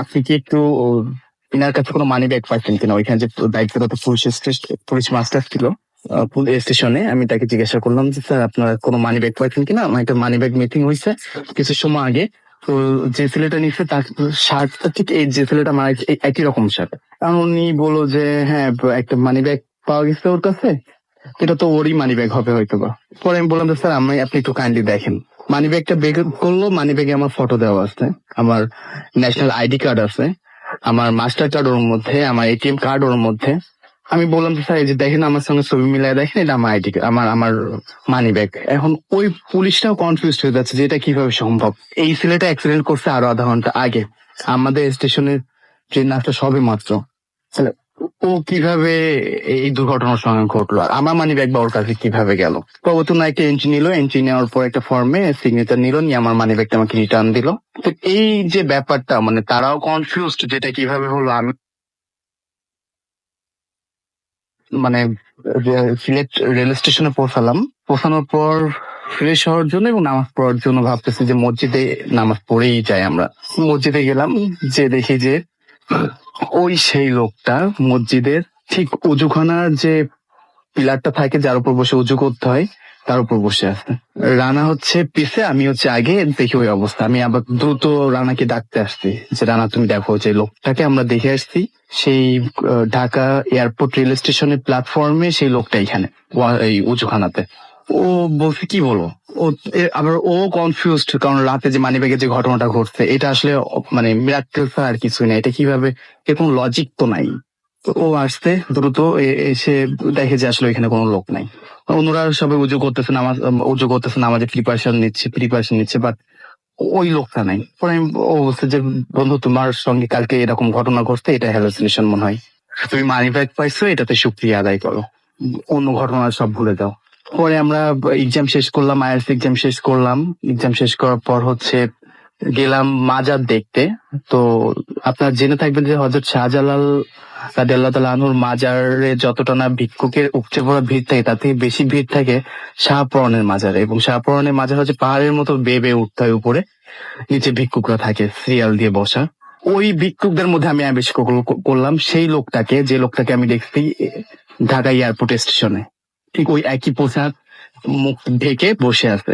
আপনি কি একটু ইনার কাছে কোনো মানি ব্যাগ পাচ্ছেন কিনা? ওইখানে যে দায়িত্বরত পুলিশ মাস্টার ছিল স্টেশনে, আমি তাকে জিজ্ঞাসা করলাম যে স্যার আপনার কোনো মানি ব্যাগ পাচ্ছেন কিনা, আমার একটা মানি ব্যাগ মিটিং হয়েছে কিছু সময় আগে। তো যে ছেলেটা নিচ্ছে তার শার্টটা ঠিক এই যে ছেলেটা মারা গেছে একই রকম শার্ট। কারণ উনি বললো যে হ্যাঁ একটা মানি ব্যাগ পাওয়া গেছে ওর কাছে, এটা তো ওরই মানি ব্যাগ হবে হয়তো বা। পরে আমি বললাম যে স্যার আপনি একটু কাইন্ডলি দেখেন। মানি ব্যাগটা বের করলো, মানি ব্যাগে আমার ফটো দেওয়া আছে, আমার ন্যাশনাল আইডি কার্ড আছে, আমার মাস্টার কার্ড ওর মধ্যে, আমার এটিএম কার্ড ওর মধ্যে। আমি বললাম যে স্যার এই যে দেখেন আমার সঙ্গে ছবি মিলাই দেখেন, এটা আমার আইডি আমার মানি ব্যাগ। এখন ওই পুলিশটাও কনফিউজ হয়ে যাচ্ছে যে এটা কিভাবে সম্ভব। এই ছেলেটা অ্যাক্সিডেন্ট করছে আরো আধা ঘন্টা আগে, আমাদের স্টেশনের ট্রেন আসলে সবে মাত্র। তাহলে ও কিভাবে এই দুর্ঘটনার সঙ্গে ঘটলো, আর আমার মানি ব্যাগ বা ওর কাছে কিভাবে গেল? পরবর্তী একটা এন্ট্রি নিল, এন্ট্রি নেওয়ার পর একটা ফর্মে সিগনেচার নিল, নিয়ে আমার মানি ব্যাগটা আমাকে রিটার্ন দিল। তো এই যে ব্যাপারটা, মানে তারাও কনফিউজড যেটা কিভাবে হলো। আমি মানে সিলেট রেল স্টেশনে পৌঁছানোর পর ফ্রেশ হওয়ার জন্য এবং নামাজ পড়ার জন্য ভাবতেছি যে মসজিদে নামাজ পড়েই যাই। আমরা মসজিদে গেলাম, যে দেখি যে ওই সেই লোকটা মসজিদের ঠিক উজুখানার যে পিলারটা থাকে যার উপর বসে উজু করতে হয় তার উপর বসে আছে। রানা হচ্ছে পিছে, আমি হচ্ছে আগে। দেখি ওই অবস্থা, আমি আবার দ্রুত রানাকে ডাকতে আসছি যে রানা তুমি দেখো যে লোকটাকে আমরা দেখে আসছি সেই ঢাকা এয়ারপোর্ট রেল স্টেশনের প্ল্যাটফর্মে, সেই লোকটা এখানে এই উজুখানাতে। ও বলছে কি বলো, আবার ও কনফিউজড, কারণ রাতে যে মানিব্যাগে যে ঘটনাটা ঘটছে এটা আসলে মানে মিরাক্কেল আর কিছুই না, এটা কিভাবে, এর কোনো লজিক তো নাই। তো ও আসতে দ্রুত এসে দেখে যে আসলে এখানে কোনো লোক নাই। অন্যরা সবাই উজু করতেছে নামাজের প্রিপারেশন নিচ্ছে, বাট ওই লোকটা নাই। পরে ও বলছে যে বন্ধু তোমার সঙ্গে কালকে এরকম ঘটনা ঘটছে, এটা হ্যালুসিনেশন মনে হয়, তুমি মানি ব্যাগ পাইছো, এটাতে শুকরিয়া আদায় করো, অন্য ঘটনা সব ভুলে যাও। পরে আমরা এক্সাম শেষ করলাম, আইএলটিএস এক্সাম শেষ করার পর হচ্ছে গেলাম মাজার দেখতে। তো আপনার জেনে থাকবেন যে হযরত শাহজালাল রাদিয়াল্লাহু তাআলা আনহুর মাজারে যতটা না ভিক্ষুকের উপচে পড়া ভিড় থাকে, তার থেকে বেশি ভিড় থাকে শাহপরানের মাজারে। এবং শাহপরানের মাজার হচ্ছে পাহাড়ের মতো বেয়ে বেয়ে উঠতে হয় উপরে, নিচে ভিক্ষুকরা থাকে সিরিয়াল দিয়ে বসা। ওই ভিক্ষুকদের মধ্যে আমি আবিষ্কার করলাম সেই লোকটাকে, যে লোকটাকে আমি দেখছি ঢাকা এয়ারপোর্ট স্টেশনে, ঠিক ওই একই পোশাক, মুখ ঢেকে বসে আছে,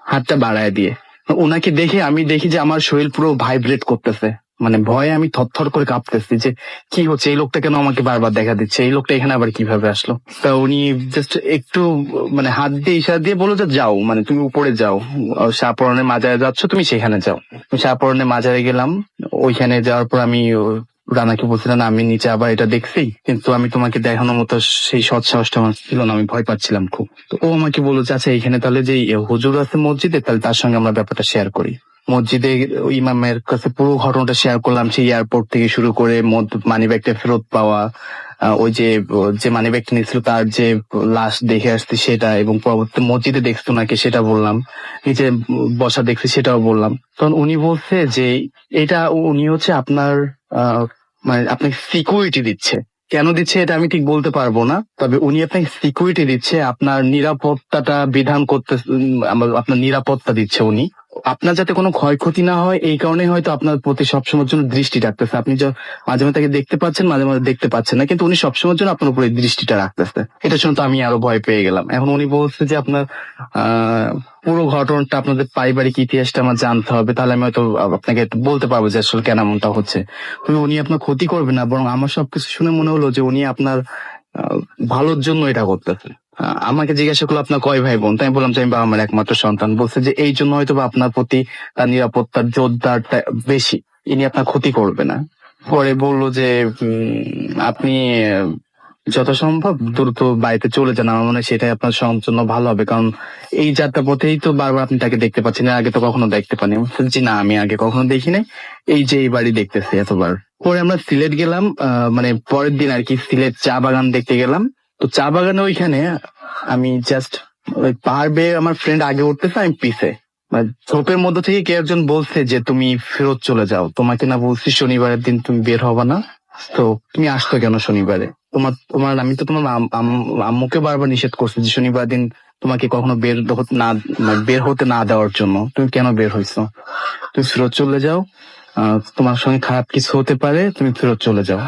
হাতটা বাড়ায় দিয়ে। ওনাকে দেখে আমি দেখি যে আমার শরীর পুরো ভাইব্রেট করতেছে, মানে ভয়ে আমি থরথর করে কাঁপতেছি যে কি হচ্ছে, এই লোকটা কেন আমাকে বারবার দেখা দিচ্ছে, এই লোকটা এখানে আবার কিভাবে আসলো। তা উনি জাস্ট একটু মানে হাত দিয়ে ইশারা দিয়ে বললো যে যাও, মানে তুমি উপরে যাও, শাহপরানের মাজারে যাচ্ছ তুমি, সেখানে যাও। শাহপরানের মাজারে গেলাম। ওইখানে যাওয়ার পর আমি রানাকে বলছিলাম আমি নিচে আবার এটা দেখছি, কিন্তু আমি তোমাকে দেখানোর মতো সেই সৎসাহসটা আমার ছিল না, আমি ভয় পাচ্ছিলাম খুব। তো ও আমাকে বললো যে আচ্ছা এখানে তাহলে যে হুজুর আছে মসজিদে, তাহলে তার সঙ্গে আমরা ব্যাপারটা শেয়ার করি। মসজিদে ইমামের কাছে পুরো ঘটনাটা শেয়ার করলাম, সেই এয়ারপোর্ট থেকে শুরু করে মানি ব্যাগটা ফেরত পাওয়া, ওই যে মানি ব্যাগটা নিয়েছিল তার যে লাশ দেখে আসছি সেটা, এবং পরবর্তী মসজিদে দেখতো নাকি সেটা বললাম, নিচে বসা দেখছি সেটাও বললাম। তখন উনি বলছে যে এটা উনি হচ্ছে আপনার মানে আপনাকে সিকিউরিটি দিচ্ছে। কেন দিচ্ছে এটা আমি ঠিক বলতে পারবো না, তবে উনি আপনাকে সিকিউরিটি দিচ্ছে, আপনার নিরাপত্তাটা বিধান করতে, আপনার নিরাপত্তা দিচ্ছে উনি। আপনার যাতে কোনো ক্ষয়ক্ষতি না হয় এই কারণে হয়তো আপনার প্রতি সবসময়ের জন্য দৃষ্টি রাখতেছে। আপনি মাঝে মাঝে তাকে দেখতে পাচ্ছেন, মাঝে মাঝে দেখতে পাচ্ছেন না, কিন্তু উনি সবসময়ের জন্য আপনার উপরে দৃষ্টিটা রাখতেছে। এটা শুনে তো আমি আরো ভয় পেয়ে গেলাম। এখন উনি বলছে যে আপনার পুরো ঘটনাটা, আপনাদের পারিবারিক ইতিহাসটা আমার জানতে হবে, তাহলে আমি হয়তো আপনাকে একটু বলতে পারবো যে আসলে কেন এমনটা হচ্ছে। তবে উনি আপনার ক্ষতি করবে না, বরং আমার সবকিছু শুনে মনে হলো যে উনি আপনার ভালোর জন্য এটা করতেছে। আমাকে জিজ্ঞাসা করলো আপনার কয় ভাই বোন, তাই আমি বললাম যে আমি বাবা মার একমাত্র সন্তান। বলছে যে এই জন্য হয়তো বা আপনার প্রতি তার নিরাপত্তার জোরদারটা বেশি, ইনি আপনার ক্ষতি করবে না। পরে বললো যে আপনি যত সম্ভব দ্রুত বাড়িতে চলে যান, আমার মনে হয় সেটাই আপনার জন্য ভালো হবে, কারণ এই যাত্রা পথেই তো বারবার আপনি তাকে দেখতে পাচ্ছেন, এর আগে তো কখনো দেখতে পানি। জি না, আমি আগে কখনো দেখি নাই, এই যে এই বাড়ি দেখতেছি এতবার। পরে আমরা সিলেট গেলাম, মানে পরের দিন আর কি, সিলেট চা বাগান দেখতে গেলাম। তো চা বাগানে ওইখানে আমি জাস্ট ওই পাহাড় বেয়ে আমার ফ্রেন্ড আগে উঠতেছে, আমি পিছে। ঝোপের মধ্যে থেকে কে একজন বলছে যে তুমি ফেরত চলে যাও, তোমাকে না বলছি শনিবারের দিন তুমি বের হবা না, তো তুমি আসতো কেন শনিবারে? তোমার তোমার আমি তো তোমার আম্মুকে বারবার নিষেধ করছি যে শনিবার দিন তোমাকে কখনো বের হতে না দেওয়ার জন্য, তুমি কেন বের হইছো? তুমি ফেরত চলে যাও, তোমার সঙ্গে খারাপ কিছু হতে পারে, তুমি ফেরত চলে যাও।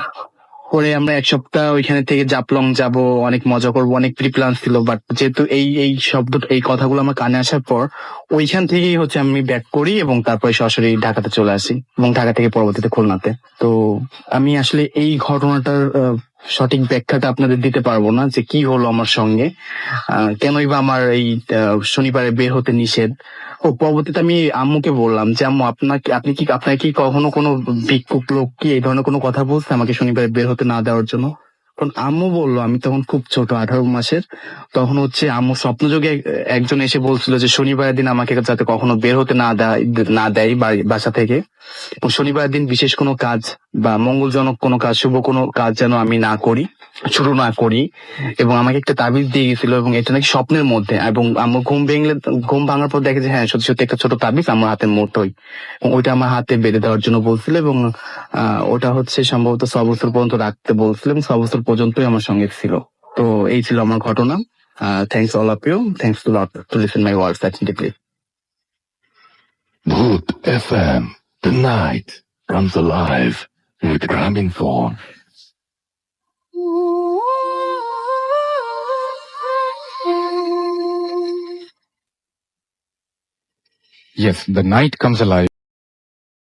পরে আমরা এক সপ্তাহ ওইখানে থেকে জাপলং যাব, অনেক মজা করব, অনেক প্রি প্ল্যান ছিল। বাট যেহেতু এই শব্দ, এই কথাগুলো আমার কানে আসার পর ওইখান থেকেই হচ্ছে আমি ব্যাক করি এবং তারপরে সরাসরি ঢাকাতে চলে আসি এবং ঢাকা থেকে পরবর্তীতে খুলনাতে। তো আমি আসলে এই ঘটনাটার সঠিক ব্যাখ্যাটা আপনাদের দিতে পারবো না যে কি হলো আমার সঙ্গে, কেনই বা আমার এই শনিবারে বের হতে নিষেধ। ও পরবর্তীতে আমি আম্মুকে বললাম যে আম্মু আপনাকে কি কখনো কোনো ভিক্ষুক লোক কি এই ধরনের কোনো কথা বলছে আমাকে শনিবারে বের হতে না দেওয়ার জন্য? কারণ আম্মু বললো, আমি তখন খুব ছোট, 18 মাসের, তখন হচ্ছে আম্মু স্বপ্নযোগে একজন এসে বলছিল যে শনিবারের দিন আমাকে যাতে কখনো বের হতে না দেয় বাসা থেকে, এবং শনিবারের দিন বিশেষ কোনো কাজ বা মঙ্গলজনক কোনো কাজ, শুভ কোনো কাজ যেন আমি শুরু না করি। এবং আমাকে একটা তাবিজ দিয়ে গেছিল, এবং এটা নাকি স্বপ্নের মধ্যে, এবং আমার ঘুম ভাঙার পর দেখে যে হ্যাঁ সত্যি সত্যি একটা ছোট তাবিজ আমার হাতের মুঠোই, এবং ওইটা আমার হাতে বেঁধে দেওয়ার জন্য বলছিল, এবং ওটা হচ্ছে সম্ভবত 6 বছর পর্যন্ত রাখতে বলছিল, এবং 6 বছর পর্যন্তই আমার সঙ্গে ছিল। তো এই ছিল আমার ঘটনা। Thanks all of you, thanks to listen my words attentively. Bhoot FM. The night comes alive with Graminphone. Yes, the night comes alive.